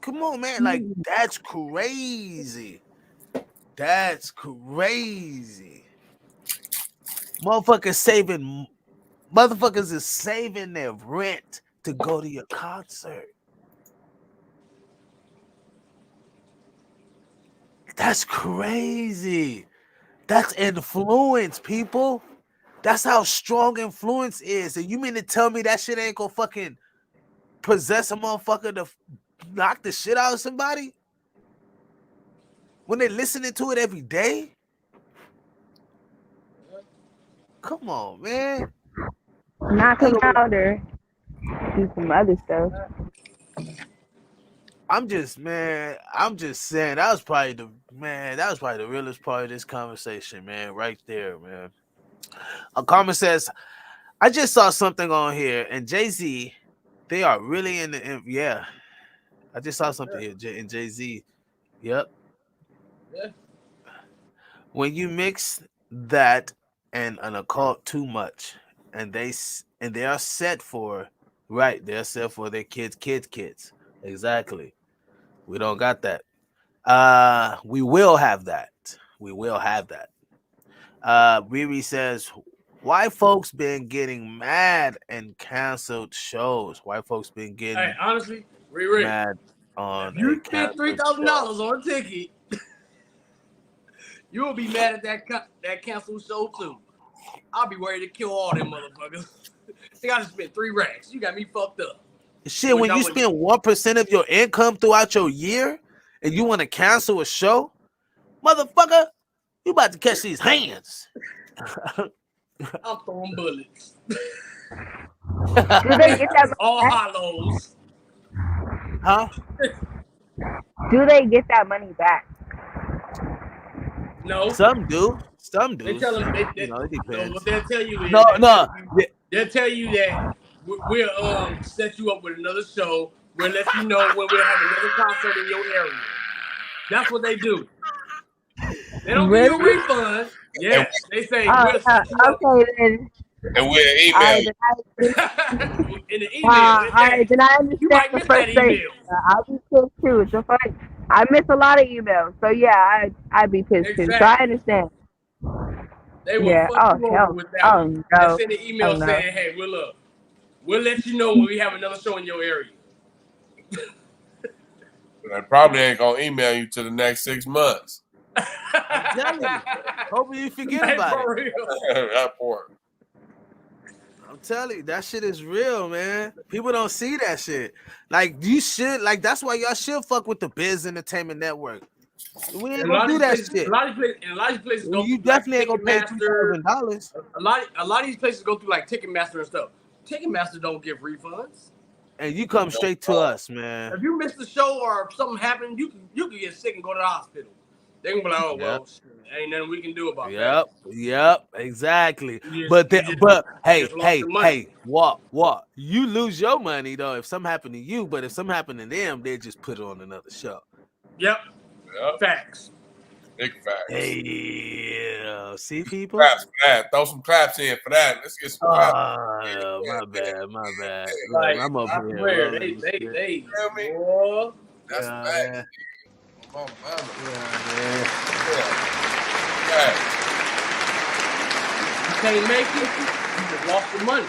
Come on, man. Like, that's crazy. That's crazy. Motherfuckers is saving their rent to go to your concert. That's crazy. That's influence, people. That's how strong influence is. And you mean to tell me that shit ain't gonna fucking possess a motherfucker to knock the shit out of somebody? When they listening to it every day? Come on, man. Knock them louder. Do some other stuff. I'm just saying that was probably the realest part of this conversation, man, right there, man. A comment says, I just saw something on here, and Jay-Z, they are really in the I just saw something here. In Jay-Z. Yep. Yeah. When you mix that and an occult too much, and they are set for they're set for their kids. Exactly. We don't got that. We will have that. Riri says, why folks been getting mad and canceled shows? Why folks been getting Hey, honestly, Riri, mad on if you a spent canceled $3,000 show? on a ticket, you will be mad at that canceled show too. I'll be ready to kill all them motherfuckers. They gotta spend 3 racks. You got me fucked up. Shit, when you spend 1% of your income throughout your year and you want to cancel a show, motherfucker, you about to catch these hands. I'm throwing bullets. Do they get that all money back? hollows? Huh? Do they get that money back? No. Some do. They tell them it depends. what they'll tell you is they'll tell you that we'll set you up with another show. We'll let you know when we'll have another concert in your area. That's what they do. They don't give you a refund. Yes, they say we'll set you up. Okay then. And we'll email you. In the email. All right, then I understand You might the miss that frustration. email. I'll be pissed too. The fuck, I miss a lot of emails, so yeah, I'd be pissed too. So I understand. They will fuck you over with that one. No. They send an email saying, "Hey, we'll let you know when we have another show in your area." I probably ain't gonna email you to the next 6 months. I'm telling you. Hopefully you forget about it. That part. I'm telling you, that shit is real, man. People don't see that shit. Like, you should, like, that's why y'all should fuck with the Biz Entertainment Network. We ain't gonna do that shit. A lot of places go you through definitely ain't like gonna pay $2,000. A lot of these places go through like Ticketmaster and stuff. Ticketmaster don't give refunds. And you come straight to us, man. If you miss the show or something happened, you can get sick and go to the hospital. They can be like, "Oh well, ain't nothing we can do about that." Yep, exactly. But hey, what? You lose your money though if something happened to you, but if something happened to them, they just put it on another show. Yep. Facts. Big facts. Hey, see people? Claps for that. Throw some claps in for that. Let's get some claps. My bad. Like, I'm up I here. swear, they boy. That's facts. You can't make it, you just lost your money.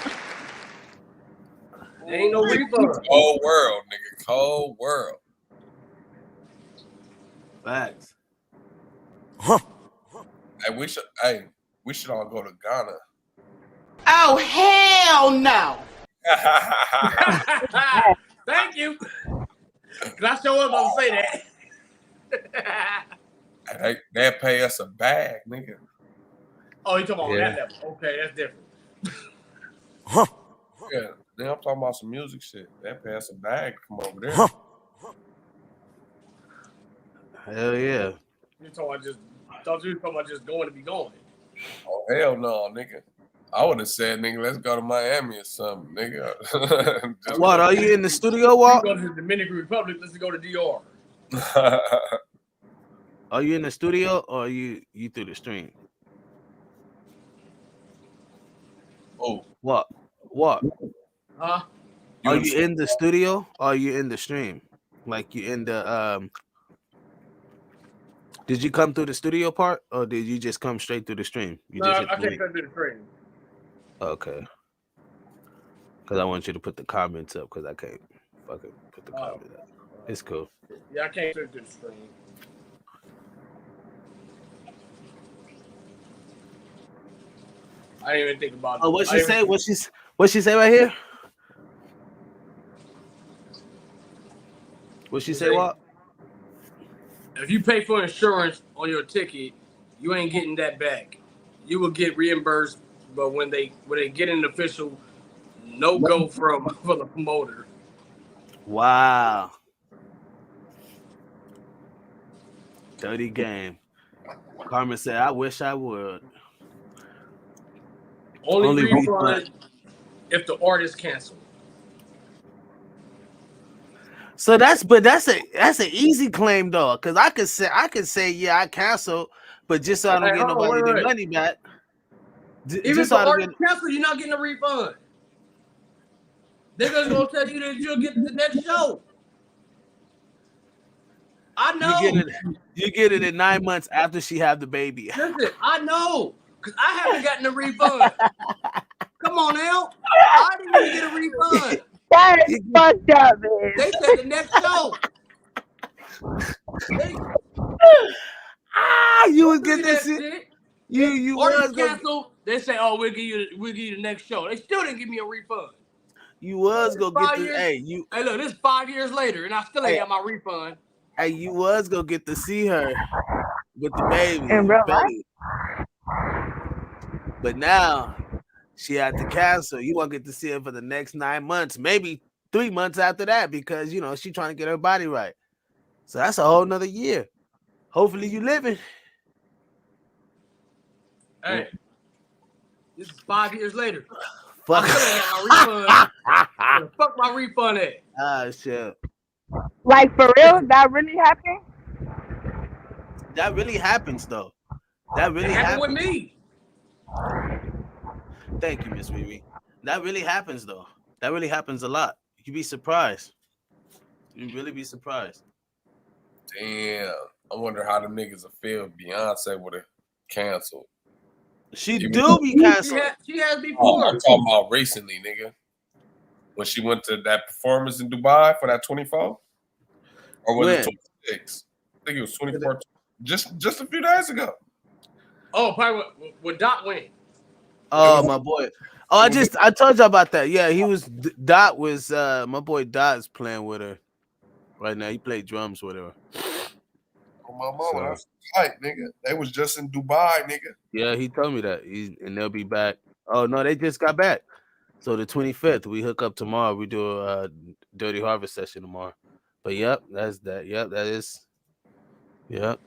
There ain't no refund. Cold world, nigga. Cold world. Facts. Hey, we should all go to Ghana. Oh, hell no. Thank you. Cause I sure was about to say that. They'll pay us a bag, nigga. Oh, you talking about that level? Okay, that's different. Yeah, then I'm talking about some music shit. They'll pay us a bag to come over there. Hell yeah. You thought you were talking about just going to be going. Oh hell no, nigga. I would have said, nigga, let's go to Miami or something, nigga. What, are you in the studio, Walt? Go to the Dominican Republic, let's go to DR. Are you in the studio or are you through the stream? Oh. What? Huh? Are you in the studio or are you in the stream? Like you in the did you come through the studio part or did you just come straight through the stream? I can't come through the stream. Okay. Because I want you to put the comments up because I can't fucking put the comments up. It's cool. Yeah, I can't come through the stream. I didn't even think about it. Oh, what she say? What she say right here? What she say? What? If you pay for insurance on your ticket, you ain't getting that back. You will get reimbursed, but when they get an official no-go for the promoter. Wow. Dirty game. Carmen said, I wish I would. Only refund if the artist canceled. So that's an easy claim though, because I could say yeah, I canceled, but just so I don't get nobody their money back. Even if the artist cancel, you're not getting a refund. They're just gonna tell you that you'll get the next show. I know. You get it in 9 months after she have the baby. Listen, I know, because I haven't gotten a refund. Come on now. I didn't even get a refund. That is fucked up, man. They said the next show. You would get this shit. You was canceled. They say, "Oh, we'll give you the next show." They still didn't give me a refund. You was gonna get the Hey, look, this is 5 years later, and I still ain't got my refund. Hey, you was gonna get to see her with the baby in real belly. But now she had to cancel. You won't get to see her for the next 9 months, maybe 3 months after that, because she trying to get her body right. So that's a whole nother year. Hopefully you living. Hey, this is 5 years later. Fuck. I still ain't got my refund. Fuck my refund at. Ah, shit. Like, for real? That really happened? That really happens, though. That really happened with me. Thank you, Miss Riri. That really happens, though. That really happens a lot. You'd be surprised. You'd really be surprised. Damn. I wonder how the niggas will feel if Beyonce would have canceled. She do be canceled. She has before. I'm talking about recently, nigga. When she went to that performance in Dubai for that 24? Or was it 26? I think it was 24. Just a few days ago. Oh, probably when Dot went. Oh, my boy. Oh, I told you about that. Yeah, Dot was my boy Dot is playing with her right now. He played drums with her. Oh, my mama, that's tight, nigga. They was just in Dubai, nigga. Yeah, he told me that. And they'll be back. Oh no, they just got back. So the 25th, we hook up tomorrow. We do a Dirty Harvest session tomorrow. But yep, that's that. Yep, that is. Yep,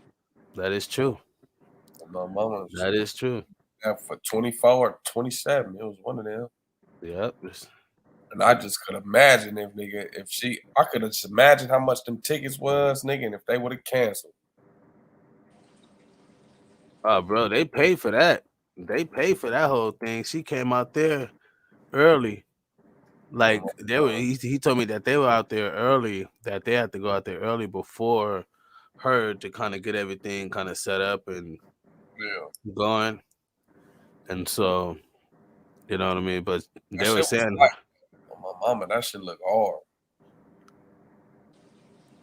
that is true. My mama. That is true. Yeah, for 24 or 27, it was one of them. Yep. And I just could imagine I could have just imagined how much them tickets was, nigga, and if they would have canceled. Oh, bro, they paid for that. They paid for that whole thing. She came out there early. Like he told me that they were out there early, that they had to go out there early before her to kind of get everything kind of set up and going. And so, you know what I mean? But they were saying, my mama, that shit look hard.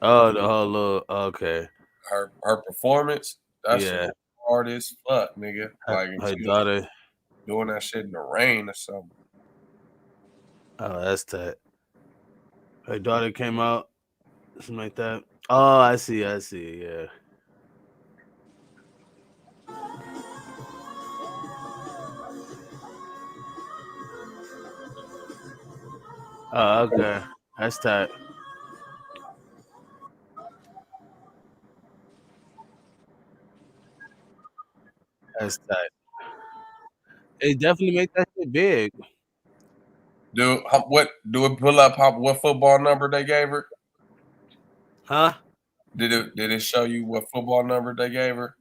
Oh, the whole little okay. Her performance, that shit hard as fuck, nigga. Like her daughter doing that shit in the rain or something. Oh, that's tight. Her daughter came out, something like that. Oh, I see, yeah. Oh, okay. That's tight. That's tight. It definitely make that shit big. Do it pull up what football number they gave her? Huh? Did it show you what football number they gave her?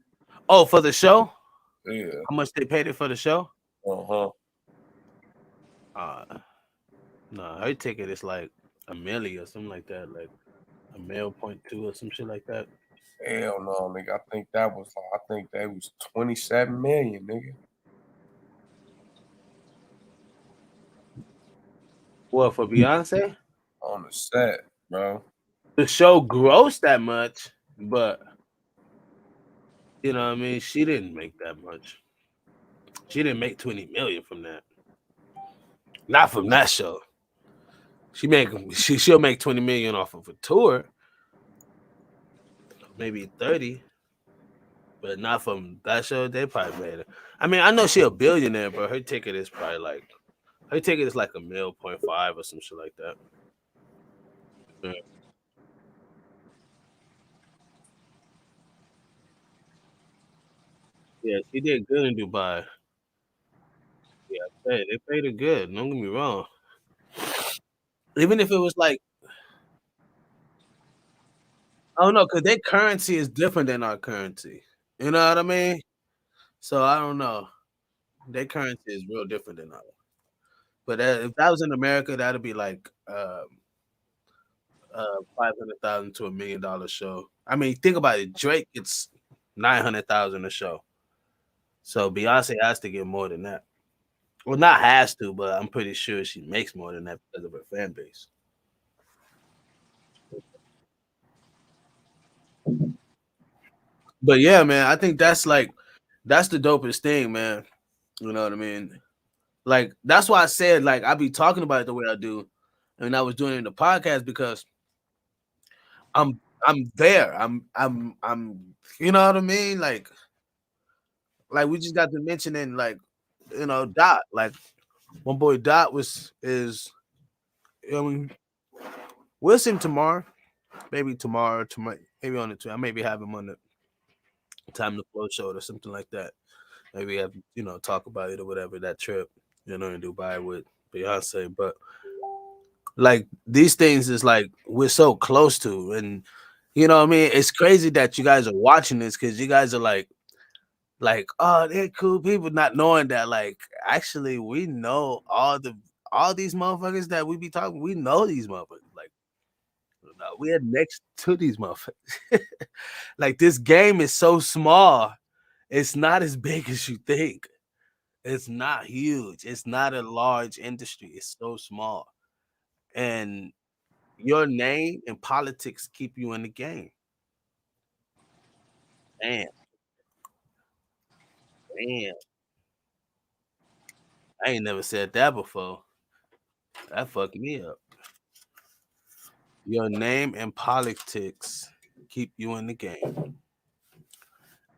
Oh, for the show? Yeah. How much they paid it for the show? Uh-huh. No, her ticket is like $1 million or something like that, like $1.2 or some shit like that. Hell no, nigga. I think that was $27 million, nigga. What, for Beyonce? On the set, bro. The show grossed that much, but you know what I mean? She didn't make that much. She didn't make 20 million from that. Not from that show. She'll make 20 million off of a tour. Maybe 30. But not from that show. They probably made it. I mean, I know she's a billionaire, but her ticket is probably like $1.5 million or some shit like that. Yeah. Yeah, she did good in Dubai. Yeah, they paid her good. Don't get me wrong. Even if it was like, Oh no, because their currency is different than our currency. You know what I mean? So I don't know. Their currency is real different than ours. But if that was in America, that'd be like 500,000 to $1 million show. I mean, think about it. Drake gets 900,000 a show. So Beyonce has to get more than that. Well, not has to, but I'm pretty sure she makes more than that because of her fan base. But yeah, man, I think that's the dopest thing, man. You know what I mean? Like that's why I said like I be talking about it the way I do, and I was doing it in the podcast because I'm there. I'm you know what I mean? Like we just got to mentioning like Dot. Like my boy Dot is I mean we'll see him tomorrow. Maybe tomorrow, maybe on the I maybe have him on the Time to Flow show or something like that. Maybe have talk about it or whatever, that trip, in Dubai with Beyonce. But like these things is like we're so close to, and you know what I mean? It's crazy that you guys are watching this because you guys are like, oh, they're cool people, not knowing that like actually we know all these motherfuckers that we be talking. We know these motherfuckers. Like we're next to these motherfuckers. Like this game is so small. It's not as big as you think. It's not huge. It's not a large industry. It's so small. And your name and politics keep you in the game. Damn. Damn. I ain't never said that before. That fucked me up. Your name and politics keep you in the game.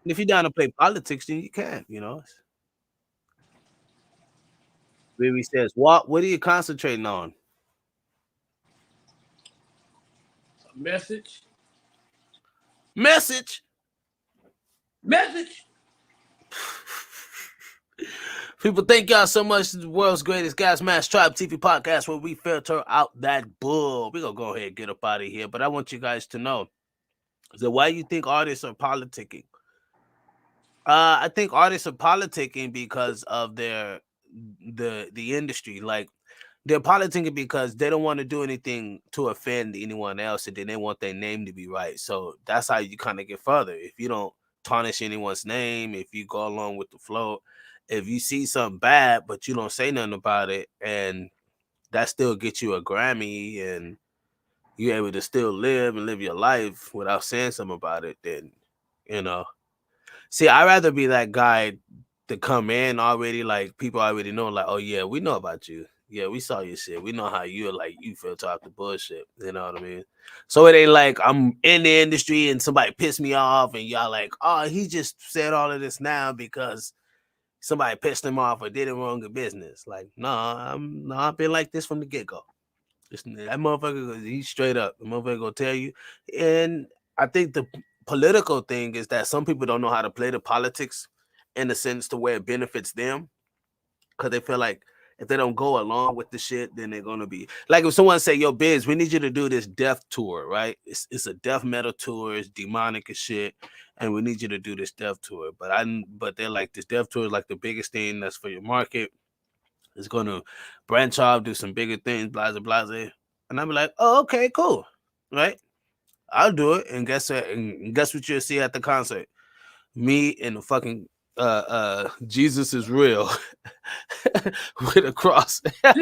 And if you're down to play politics, then you can, Baby says, what are you concentrating on? Message. People, thank y'all so much. This is the world's greatest Gasamsktribe TV podcast where we filter out that bull. We're going to go ahead and get up out of here. But I want you guys to know that why you think artists are politicking. I think artists are politicking because of the industry. Like they're politicking because they don't want to do anything to offend anyone else, and then they want their name to be right. So that's how you kind of get further. If you don't tarnish anyone's name, if you go along with the flow, if you see something bad but you don't say nothing about it, and that still gets you a Grammy, and you're able to still live your life without saying something about it, then See, I'd rather be that guy to come in already, like people already know, like, oh yeah, we know about you. Yeah, we saw your shit. We know how you filter out the bullshit. You know what I mean? So it ain't like I'm in the industry and somebody pissed me off and y'all like, oh, he just said all of this now because somebody pissed him off or did it wrong in business. Like, I've been like this from the get-go. That motherfucker, he's straight up. The motherfucker gonna tell you. And I think the political thing is that some people don't know how to play the politics in the sense to where it benefits them, because they feel like if they don't go along with the shit, then they're gonna be like if someone say, "Yo, Biz, we need you to do this death tour, right? It's a death metal tour, it's demonic as shit, and we need you to do this death tour." But they're like, this death tour is like the biggest thing that's for your market. It's gonna branch off, do some bigger things, blah blah blah. And I'm like, oh, okay, cool, right? I'll do it, and guess what? And guess what you'll see at the concert? Me and the fucking Jesus is real with a cross. I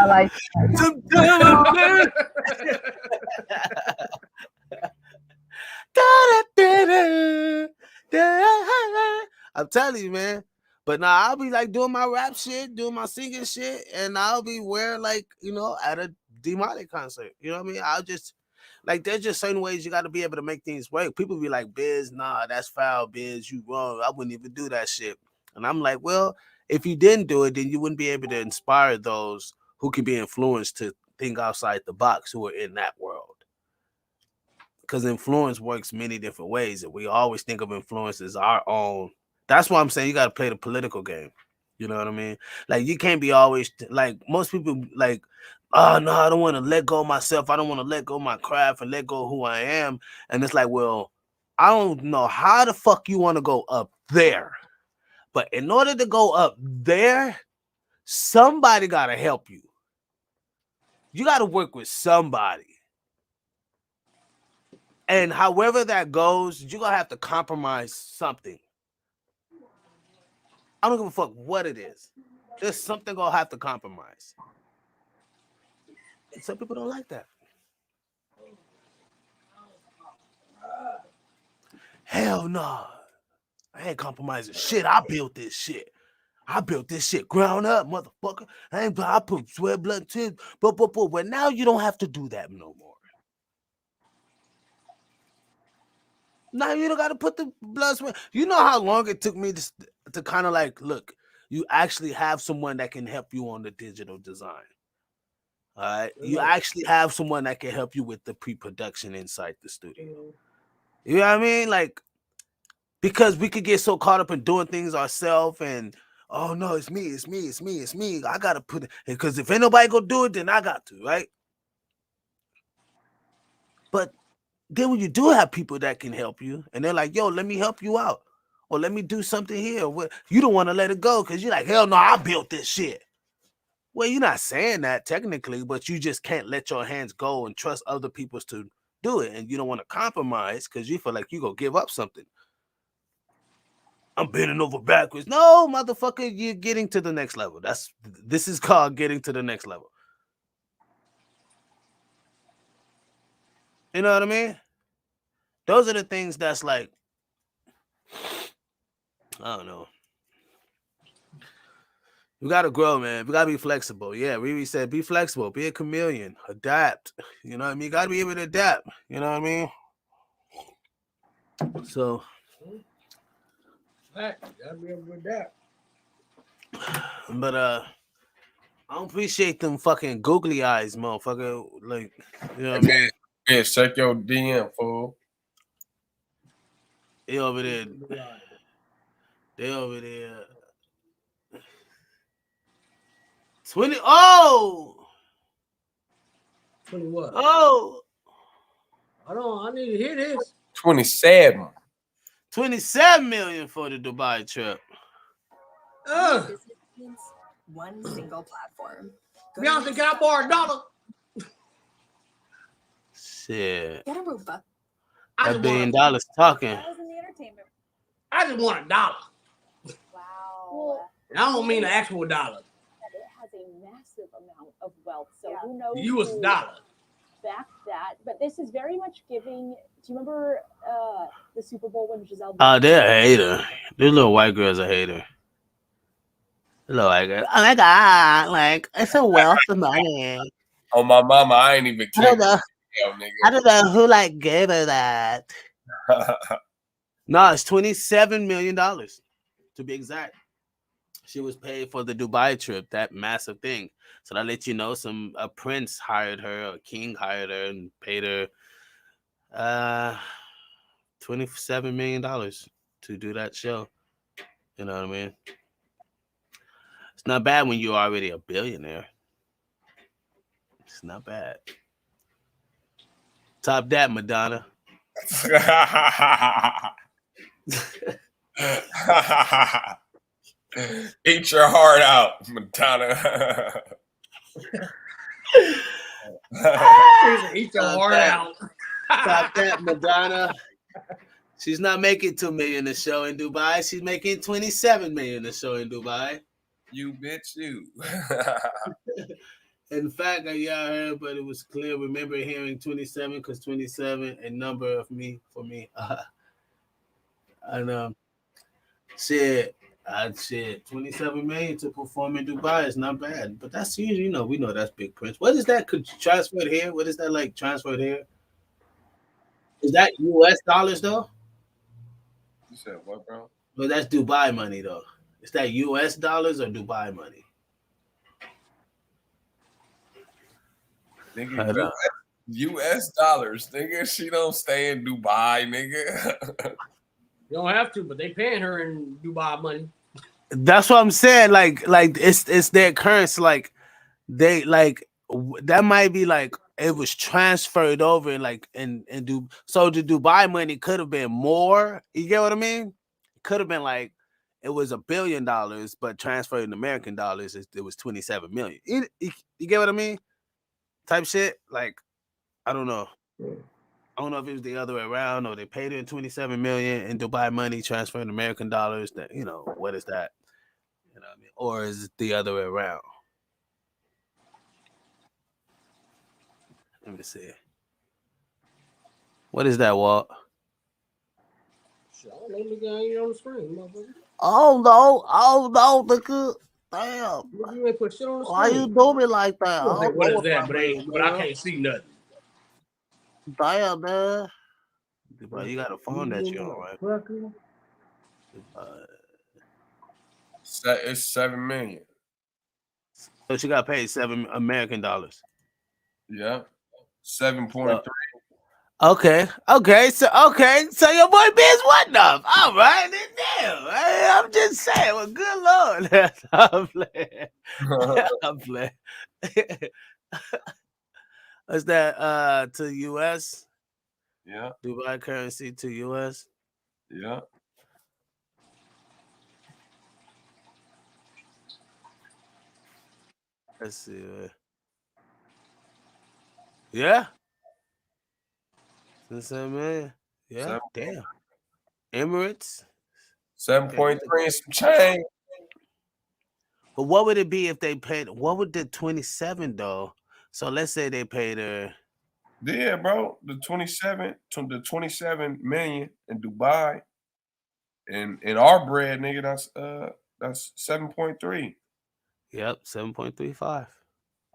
like I'm telling you, man. But now I'll be like doing my rap shit, doing my singing shit, and I'll be wearing at a demonic concert. You know what I mean? I'll just there's just certain ways you got to be able to make things work. People be like, Biz, nah, that's foul, Biz, you wrong. I wouldn't even do that shit. And I'm like, well, if you didn't do it, then you wouldn't be able to inspire those who can be influenced to think outside the box, who are in that world. Because influence works many different ways, and we always think of influence as our own. That's why I'm saying you got to play the political game. You know what I mean? Like you can't be always like most people like, oh no, I don't want to let go of myself. I don't want to let go of my craft and let go of who I am. And it's like, well, I don't know how the fuck you want to go up there. But in order to go up there, somebody gotta help you. You gotta work with somebody. And however that goes, you're gonna have to compromise something. I don't give a fuck what it is. There's something gonna have to compromise. And some people don't like that. Hell no. I ain't compromising shit. I built this shit. I built this shit ground up, motherfucker. I put sweat, blood, tears. But now you don't have to do that no more. Now you don't got to put the blood, sweat. You know how long it took me to kind of like, look, you actually have someone that can help you on the digital design. All right. You actually have someone that can help you with the pre-production inside the studio. You know what I mean? Like, because we could get so caught up in doing things ourselves and, oh no, it's me. I got to put it, because if ain't nobody gonna do it, then I got to, right? But then when you do have people that can help you and they're like, yo, let me help you out. Or let me do something here. You don't want to let it go because you're like, hell no, I built this shit. Well, you're not saying that technically, but you just can't let your hands go and trust other people to do it. And you don't want to compromise because you feel like you're going to give up something. I'm bending over backwards. No, motherfucker, you're getting to the next level. This is called getting to the next level. You know what I mean? Those are the things that's like, I don't know. We got to grow, man. We got to be flexible. Yeah, Riri said, be flexible. Be a chameleon. Adapt. You know what I mean? You got to be able to adapt. You know what I mean? So. Right. Gotta be able to adapt. But, I don't appreciate them fucking googly eyes, motherfucker. Like, you know what I mean? Yeah, check your DM, fool. They over there. They over there. 20. Oh! 20 what? Oh! Hold on, I need to hear this. 27. 27 million for the Dubai trip. One single platform. Beyonce, can I borrow $1? Shit. Get a Roomba. That $1 billion talking. I just want $1. Wow. And I don't mean the actual dollar. It has a massive amount of wealth, so who knows? US dollar. Back that, but this is very much giving. Do you remember the Super Bowl when Giselle? Oh, they're a hater. These little white girls are a hater. Little white girl. Oh my god! Like it's a wealth of money. Oh my mama, I ain't even. I don't know. I don't know who like gave her that. No, it's $27 million to be exact. She was paid for the Dubai trip, that massive thing. So that let you know a prince hired her, a king hired her and paid her $27 million to do that show. You know what I mean? It's not bad when you're already a billionaire. It's not bad. Top that, Madonna. Eat your heart out, Madonna. Eat your heart out. Top that, Madonna. She's not making $2 million a show in Dubai. She's making $27 million a show in Dubai. You bitch, you. In fact, I heard, but it was clear. Remember hearing 27 because 27 a number of me for me. And shit, 27 million to perform in Dubai is not bad, but that's usually, we know that's big prince. What is that? Could you transfer it here? What is that like transferred here? Is that US dollars though? You said what, bro? Well, that's Dubai money though. Is that US dollars or Dubai money? Nigga, US dollars, nigga. She don't stay in Dubai, nigga. You don't have to, but they paying her in Dubai money. That's what I'm saying. Like it's their currency. Like they like that might be like it was transferred over and do so the Dubai money could have been more. You get what I mean? It could have been like it was $1 billion, but transferred in American dollars, it was 27 million. You get what I mean? Type shit. Like I don't know. I don't know if it was the other way around or they paid in 27 million in Dubai money, transferred in American dollars. That what is that? You know what I mean? Or is it the other way around? Let me see. What is that, Walt? I don't know, nigga. I ain't on the screen, motherfucker. Oh no, nigga. Damn. You ain't put shit on the screen. Why you do me like that? I like, what is that? But I can't see nothing. Damn, man. Bro, you got a phone that you on, right? It's 7 million. So she got paid $7 American dollars. Yeah. 7.3. Okay. So your boy Biz what up? All right, then damn. I'm just saying. Well, good Lord. I'm playing. Is that to US? Yeah. Dubai currency to US? Yeah. Let's see. Yeah. 7 million. Yeah. Damn. Emirates. 7.3 and some change. But what would it be if they paid? What would the 27 though? So let's say they paid her. Yeah, bro. The 27 million in Dubai. And in our bread, nigga, that's 7.3. Yep, 7.35.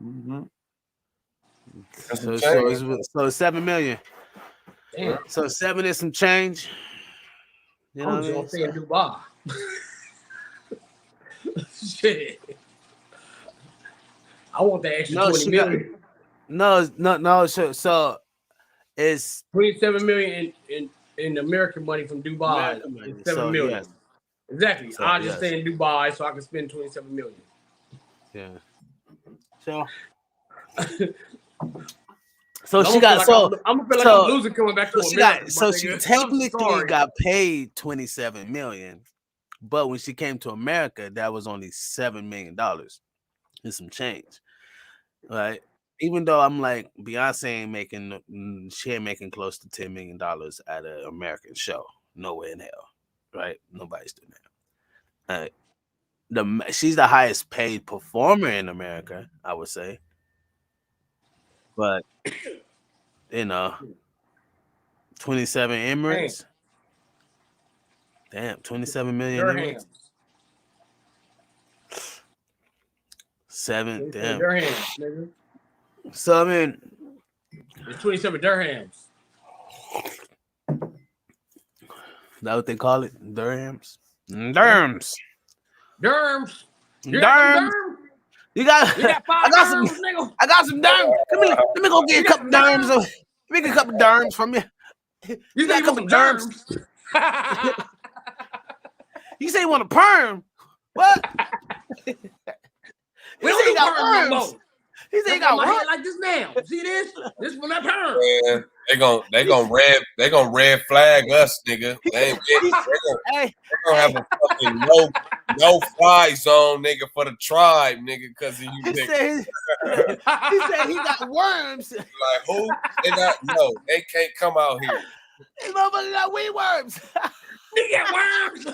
Mm-hmm. So 7 million. Damn. So 7 is some change. You know I'm just gonna stay in Dubai. Shit. I want that extra 20 million. No. So it's 27 million in American money from Dubai. It's 7 million. Yes. Exactly. So, I'll just stay in Dubai so I can spend 27 million. Yeah. So she got I'm gonna feel like I'm losing coming back to America. She technically got paid 27 million, but when she came to America, that was only $7 million and some change, right? Even though I'm like Beyonce ain't making close to $10 million at an American show. Nowhere in hell, right? Nobody's doing that. She's the highest paid performer in America, I would say. But 27 Emirates. Damn, 27 million Emirates. 7, damn. Dirhams, nigga. So I mean, it's 27 dirhams. Is that what they call it? Dirhams. Dirhams. You got I got some dirhams. Come here. Let me go get a couple dirhams. Let me get a couple dirhams from you. You got a couple dirhams. You say you want a perm? What? We don't got perms no more. He said he got my head like this now. See this? This from that perm. Man, they gonna red flag us, nigga. They gonna have a fucking no fly zone, nigga, for the tribe, nigga, because of you. He said he got worms. Like who? They can't come out here. These motherfuckers got weed worms. They got worms.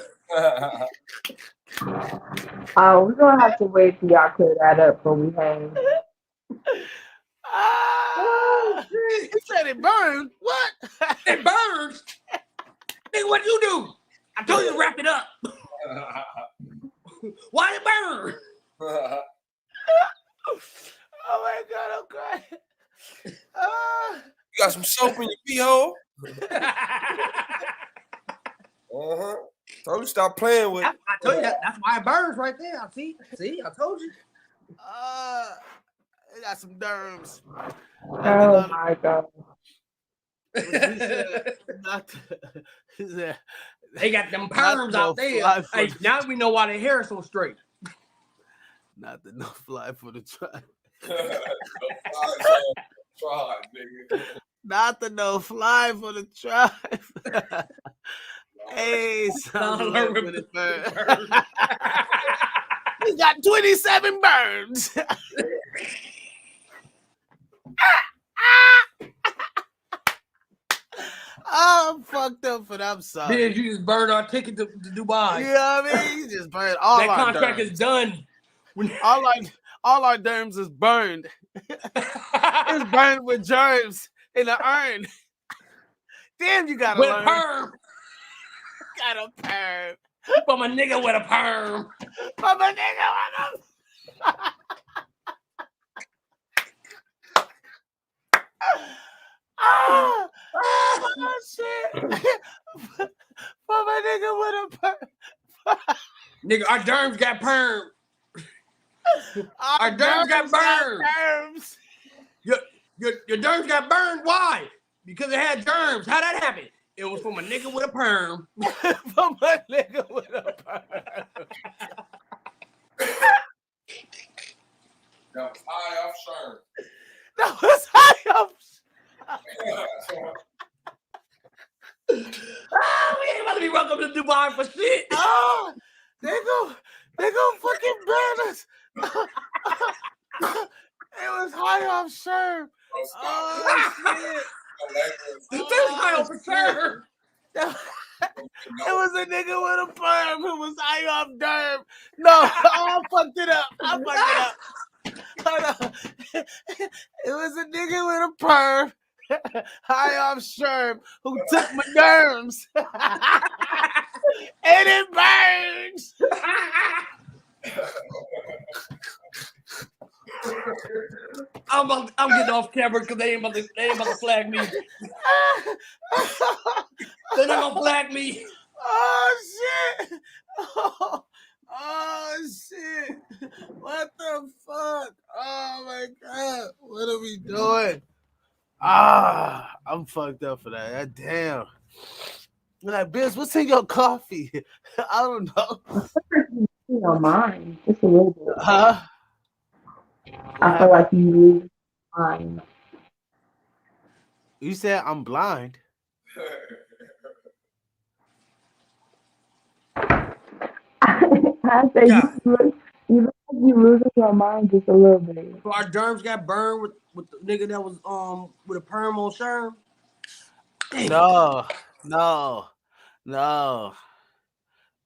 Oh, we're gonna have to wait till y'all clear that up before we hang. He said it burned. What? It burns. Nigga, what you do? I told you to wrap it up. Why it burn? Oh my God, I'm crying. You got some soap in your pee hole? Told you stop playing with it. I told you that's why it burns right there. See, I told you. They got some derms. Oh my God. They got them perms out there. Hey, now we know why their hair is so straight. Not the no fly for the tribe. Not the no fly for the tribe. Hey, son, with it burn. He got 27 burns. I'm fucked up for that. I'm sorry. Then you just burned our ticket to Dubai. You know what I mean? You just burned all that our contract derms. is done. all our derms is burned. It's burned with germs in the urn. Damn, you gotta with learn. A perm. Got a perm. From a nigga with a perm. From a nigga with a oh shit. From a nigga with a perm. Nigga, our derms got perm. Our derms got burned. Germs. Your derms got burned. Why? Because it had germs. How'd that happen? It was from a nigga with a perm. From a nigga with a perm. That was high off Sherm. That was high off. We ain't about to be welcome to Dubai for shit. Oh, they go fucking ban us. It was high off Sherm. Oh shit. This is high off Sherm. It was a nigga with a perm who was high off derm. No, I fucked it up. Hold on. It was a nigga with a perm high off Sherm who took my derms. And it burns. I'm getting off camera because they ain't about to flag me. They're not gonna flag me. Oh shit! Oh shit! What the fuck? Oh my god! What are we doing? I'm fucked up for that. Damn. Like, Biz, what's in your coffee? I don't know. You know, mine. Just a little bit. Huh? I feel like you lose mine. You said I'm blind. I say you look like you losing your mind just a little bit. So our derms got burned with the nigga that was with a perm on Sherm. No.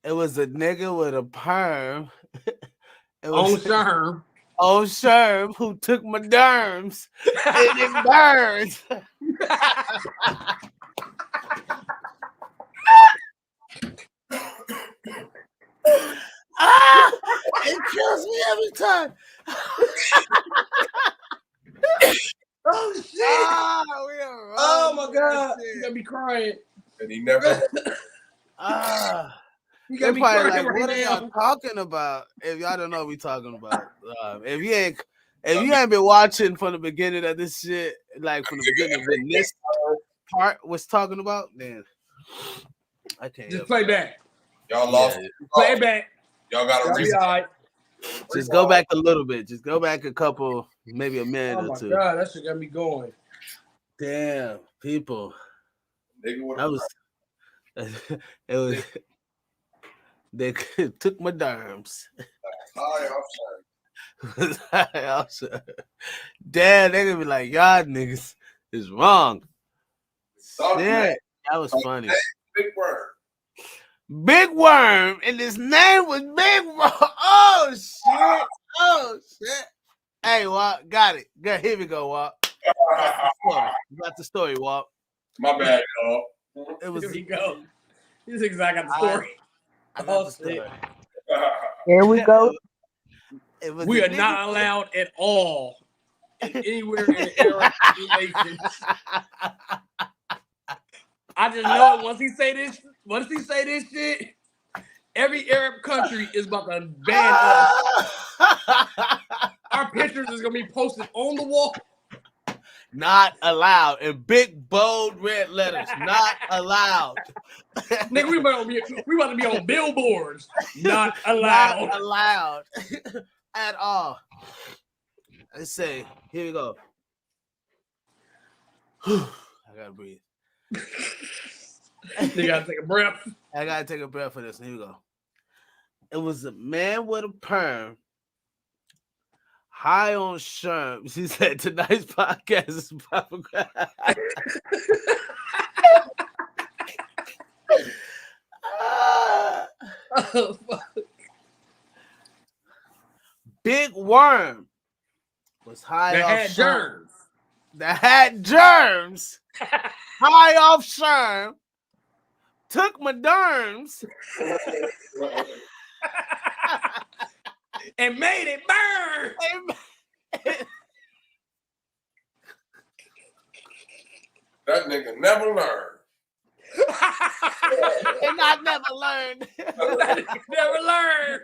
It was a nigga with a perm. It was on Sherm. On Sherm who took my derms and it burns. It kills me every time. Oh shit! Oh my god! You gotta be crying. And he never. You They're gotta be probably crying like, right what are now. y'all talking about? If y'all don't know what we talking about, if you ain't been watching from the beginning of this shit, like from the beginning when this part was talking about, then I can't. Just play back. Y'all lost. Play back. Y'all got to reset. All right. Just go back a little bit. Just go back a couple, maybe a minute Oh or my two. god, that shit got me going. Damn, people. Nigga, That was. It was. They took my derms. Damn, they gonna be like, y'all niggas is wrong. Yeah, that was funny. Big Worm. Big Worm, and his name was Big Worm. Oh shit! Oh shit! Hey, Walt, got it. Here we go, Walt. You got the story, Walt. My bad, y'all. It was. Here we go. This is I got the story. I got the story. Here we go. We are not allowed at all anywhere in the Arab relations. I just know once he say this shit, every Arab country is about to ban us. Our pictures is gonna be posted on the wall. Not allowed in big bold red letters. Not allowed. Nigga, we about to be on billboards. Not allowed. Not allowed at all. Let's say, here we go. I gotta breathe. You gotta take a breath. I gotta take a breath for this. Here we go. It was a man with a perm, high on sherms. He said tonight's podcast is probably oh, fuck. Big Worm was high off germs. That had germs. High off sherm. Took my derms. And made it burn. That nigga never learned. And I never learned. Never learned.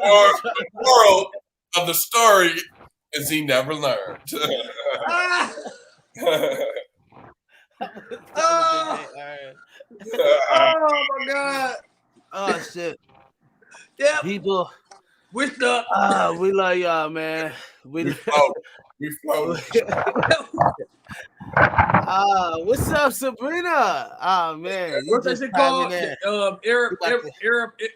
Or the moral of the story is he never learned. Oh my God. Oh shit. Yeah. People. We're stuck. We love y'all, man. We float. What's up, Sabrina? Oh man. What's that shit called?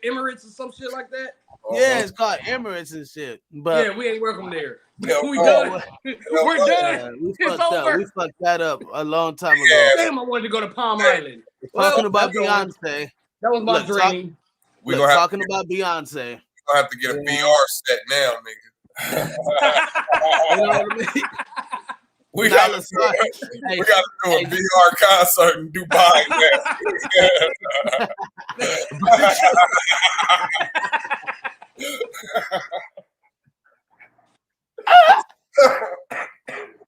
Emirates or some shit like that? Yeah, it's called Emirates and shit. But yeah, we ain't welcome there. Yeah, we done. We're done. We It's fucked over. up. We fucked that up a long time ago. Damn, I wanted to go to Palm Island. Talking about that's all. Beyonce. That was my dream. We gonna have talking about Beyonce. We're gonna have to get a VR set now, nigga. You know what I mean? We gotta do a VR concert in Dubai,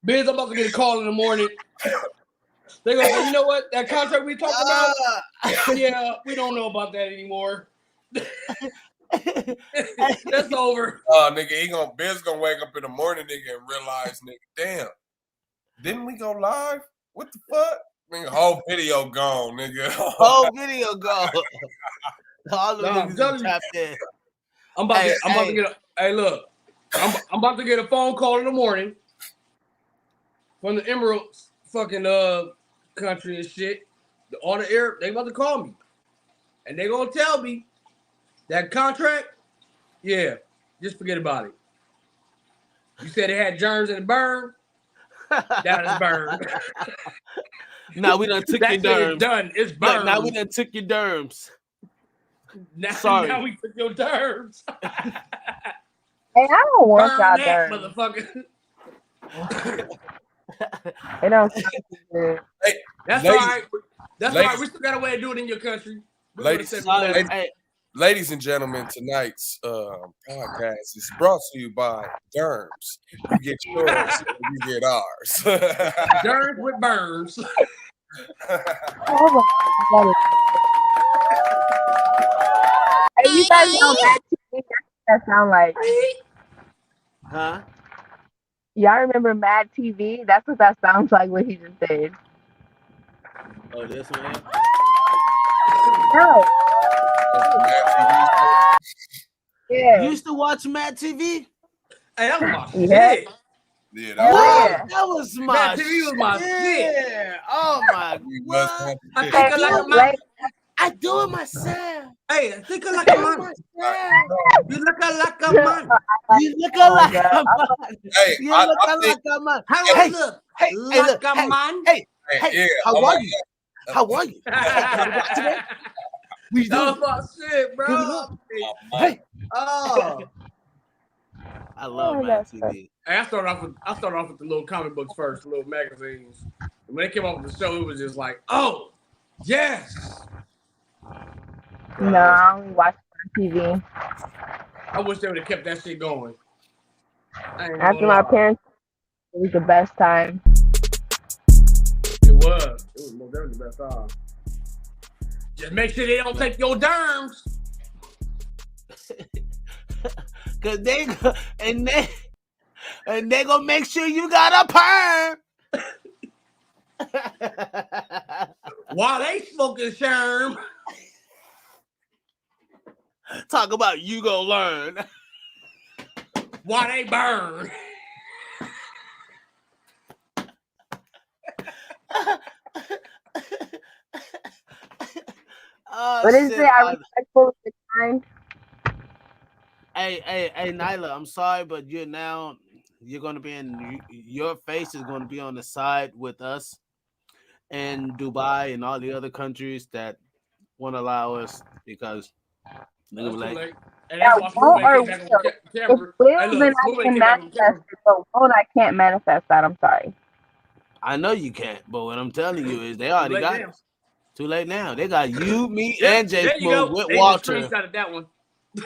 Biz, I'm about to get a call in the morning. They go, you know what? That contract we talked about? Yeah, we don't know about that anymore. That's over. Nigga, Biz gonna wake up in the morning, nigga, and realize, nigga, damn, didn't we go live? What the fuck? Nigga, whole video gone, nigga. Whole video gone. All the niggas tapped in. I'm about to get I'm about to get a phone call in the morning from the Emirates fucking country and shit. All the air, they about to call me. And they gonna tell me that contract, yeah, just forget about it. You said it had germs in the burn. That is burned. Now we done took your derms. Done. It's burned. Now we done took your derms. Sorry. Now we took your derms. Hey, I don't want y'all that derms. motherfucker. It don't sound good. Hey, that's all right. That's all right. We still got a way to do it in your country. Ladies and gentlemen, tonight's podcast is brought to you by Derms. You get yours, you get ours. Derms with burns. Hey, you guys know Mad TV? That's what that sound like. Huh? Y'all remember Mad TV? That's what that sounds like. What he just said. Oh, this man. No. Yeah. You used to watch Mad TV? Hey, that was my Yeah. shit. Yeah, That was my Mad TV was my shit. Oh my God. I think I like a man. I do it myself. Hey, I think I like a man. You look like a man. You look like a man. Hey, You look like a man. How Hey, you look? hey, Like a man. Hey, yeah, how are you? How are you? Today? We That do. was my shit, bro. Hey. Oh. I love Mad TV. Hey, I started off with the little comic books first, the little magazines. And when they came off with the show, it was just like, oh, yes. No, I only watch TV. I wish they would have kept that shit going. After my parents, it was the best time. It was most definitely the best time. Just make sure they don't take your derms. Cause they gonna make sure you got a perm. While they smoking sherm. Talk about you gonna learn. While they burn. What is it? I respectfully declined. Hey, Nyla, I'm sorry, but you're gonna be your face is gonna be on the side with us and Dubai and all the other countries that won't allow us because they're gonna be like, If will, then I can manifest it, but won't I can't manifest that. I'm sorry. I know you can't, but what I'm telling you is they already got it. Too late now. They got you, me, and Jay Smooth with Walter. Screenshot of that one.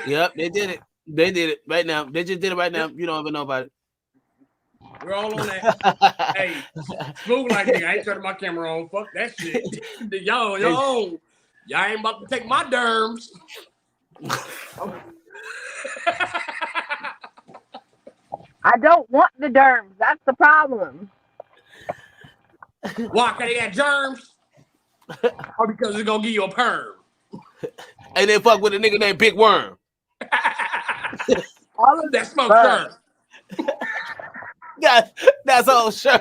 Yep, they did it. They did it right now. They just did it right now. You don't even know about it. We're all on that. Hey, Smooth like nigga. I ain't turning my camera on. Fuck that shit. Y'all ain't about to take my derms. I don't want the derms. That's the problem. Why? Cause they got germs? Or because it's gonna give you a perm? And they fuck with a nigga named Big Worm. All of that smoke germ. That's all sure.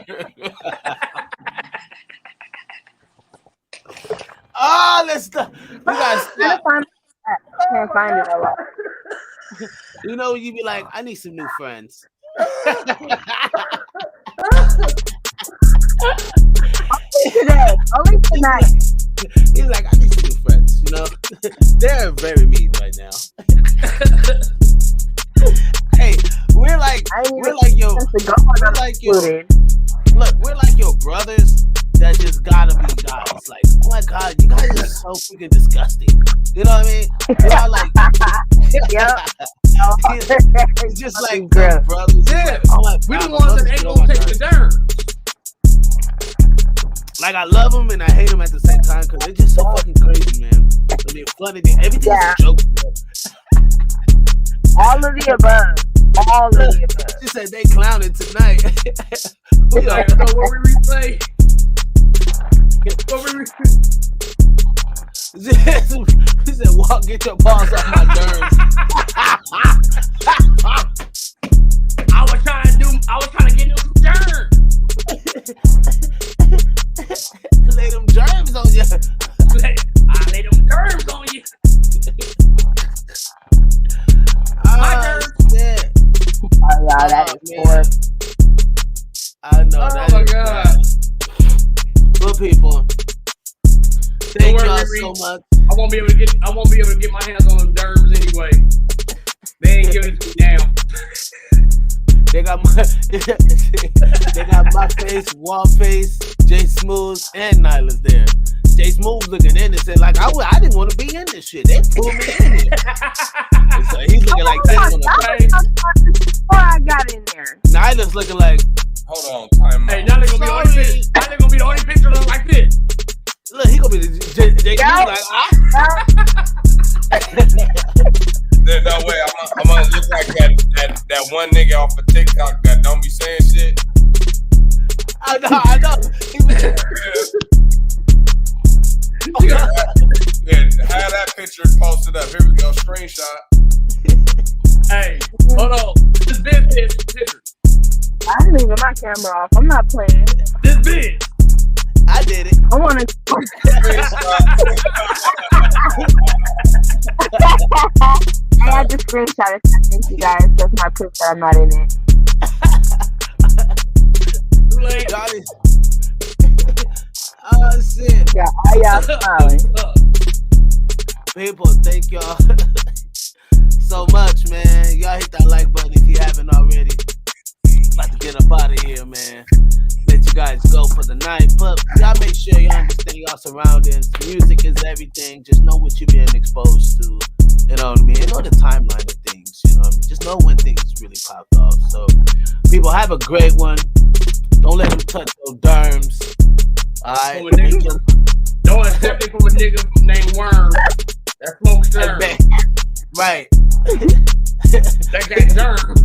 Oh, let's stop. We gotta stop. I can't find it a lot. You know, you be like, I need some new friends. Only tonight. He's like, I need some new friends. You know, they're very mean right now. Hey, we're like your brothers that just gotta be guys. Like, oh my god, you guys are so freaking disgusting. You know what I mean? You know, like, it's just like brothers. Yeah, oh my we the ones that ain't gonna take the dirt. Like, I love them and I hate them at the same time because they're just so fucking crazy, man. I mean, funny, everything is a joke. All of the above. All of the above. She said they clowning tonight. What we replay? He said, "Walk, get your balls off my derms." I was trying to get them germs. Lay them germs on you. I lay them germs on you. My germs. Oh yeah, that is horrible. I know that. Oh my god. Good people. Thank y'all so much. I won't be able to get my hands on them derms anyway. They ain't giving it to me now. They got my face, Wall Face, Jay Smooth, and Nyla's there. Jay Smooth looking in and said, like, I didn't want to be in this shit. They pulled me in here. So he's looking like this on the face. Before I got in there. Nyla's looking like, hold on, time out. Hey, now they're gonna be the only picture look like this. Look, he gonna be the Jay like, There's no way I'm gonna look like that one nigga off of TikTok that don't be saying shit. I know. Have that picture posted up. Here we go, screenshot. Hey, hold on. This picture. I didn't leave my camera off. I'm not playing. This bitch. I did it. I want to. I had to screenshot it. Thank you guys. That's my proof that I'm not in it. Oh shit. Yeah, all y'all smiling. People, thank y'all so much, man. Y'all hit that like button if you haven't already. About to get up out of here, man. Let you guys go for the night. But y'all make sure you understand y'all surroundings. Music is everything. Just know what you're being exposed to. You know what I mean? And know the timeline of things. You know what I mean? Just know when things really popped off. So, people, have a great one. Don't let them touch those derms. Alright? Don't accept it from a nigga named Worm. That smokes germ. Right. That got germ.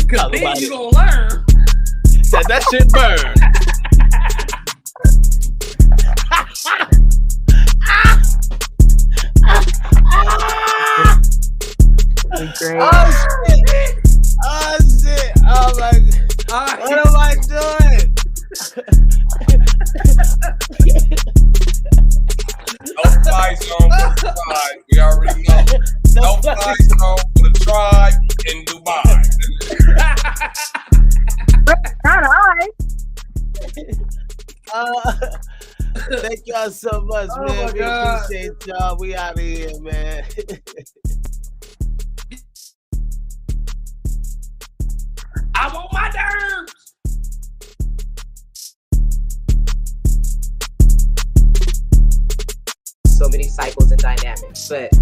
Cause then you gonna learn that shit burn. great. Oh shit! Oh shit! Oh my God! What am I doing? No fly zone for the tribe. We already know. No fly zone for the tribe in Dubai. Not I. Thank y'all so much, Oh man. my We God. appreciate y'all. We out of here, man. I want my nerves. So many cycles and dynamics, but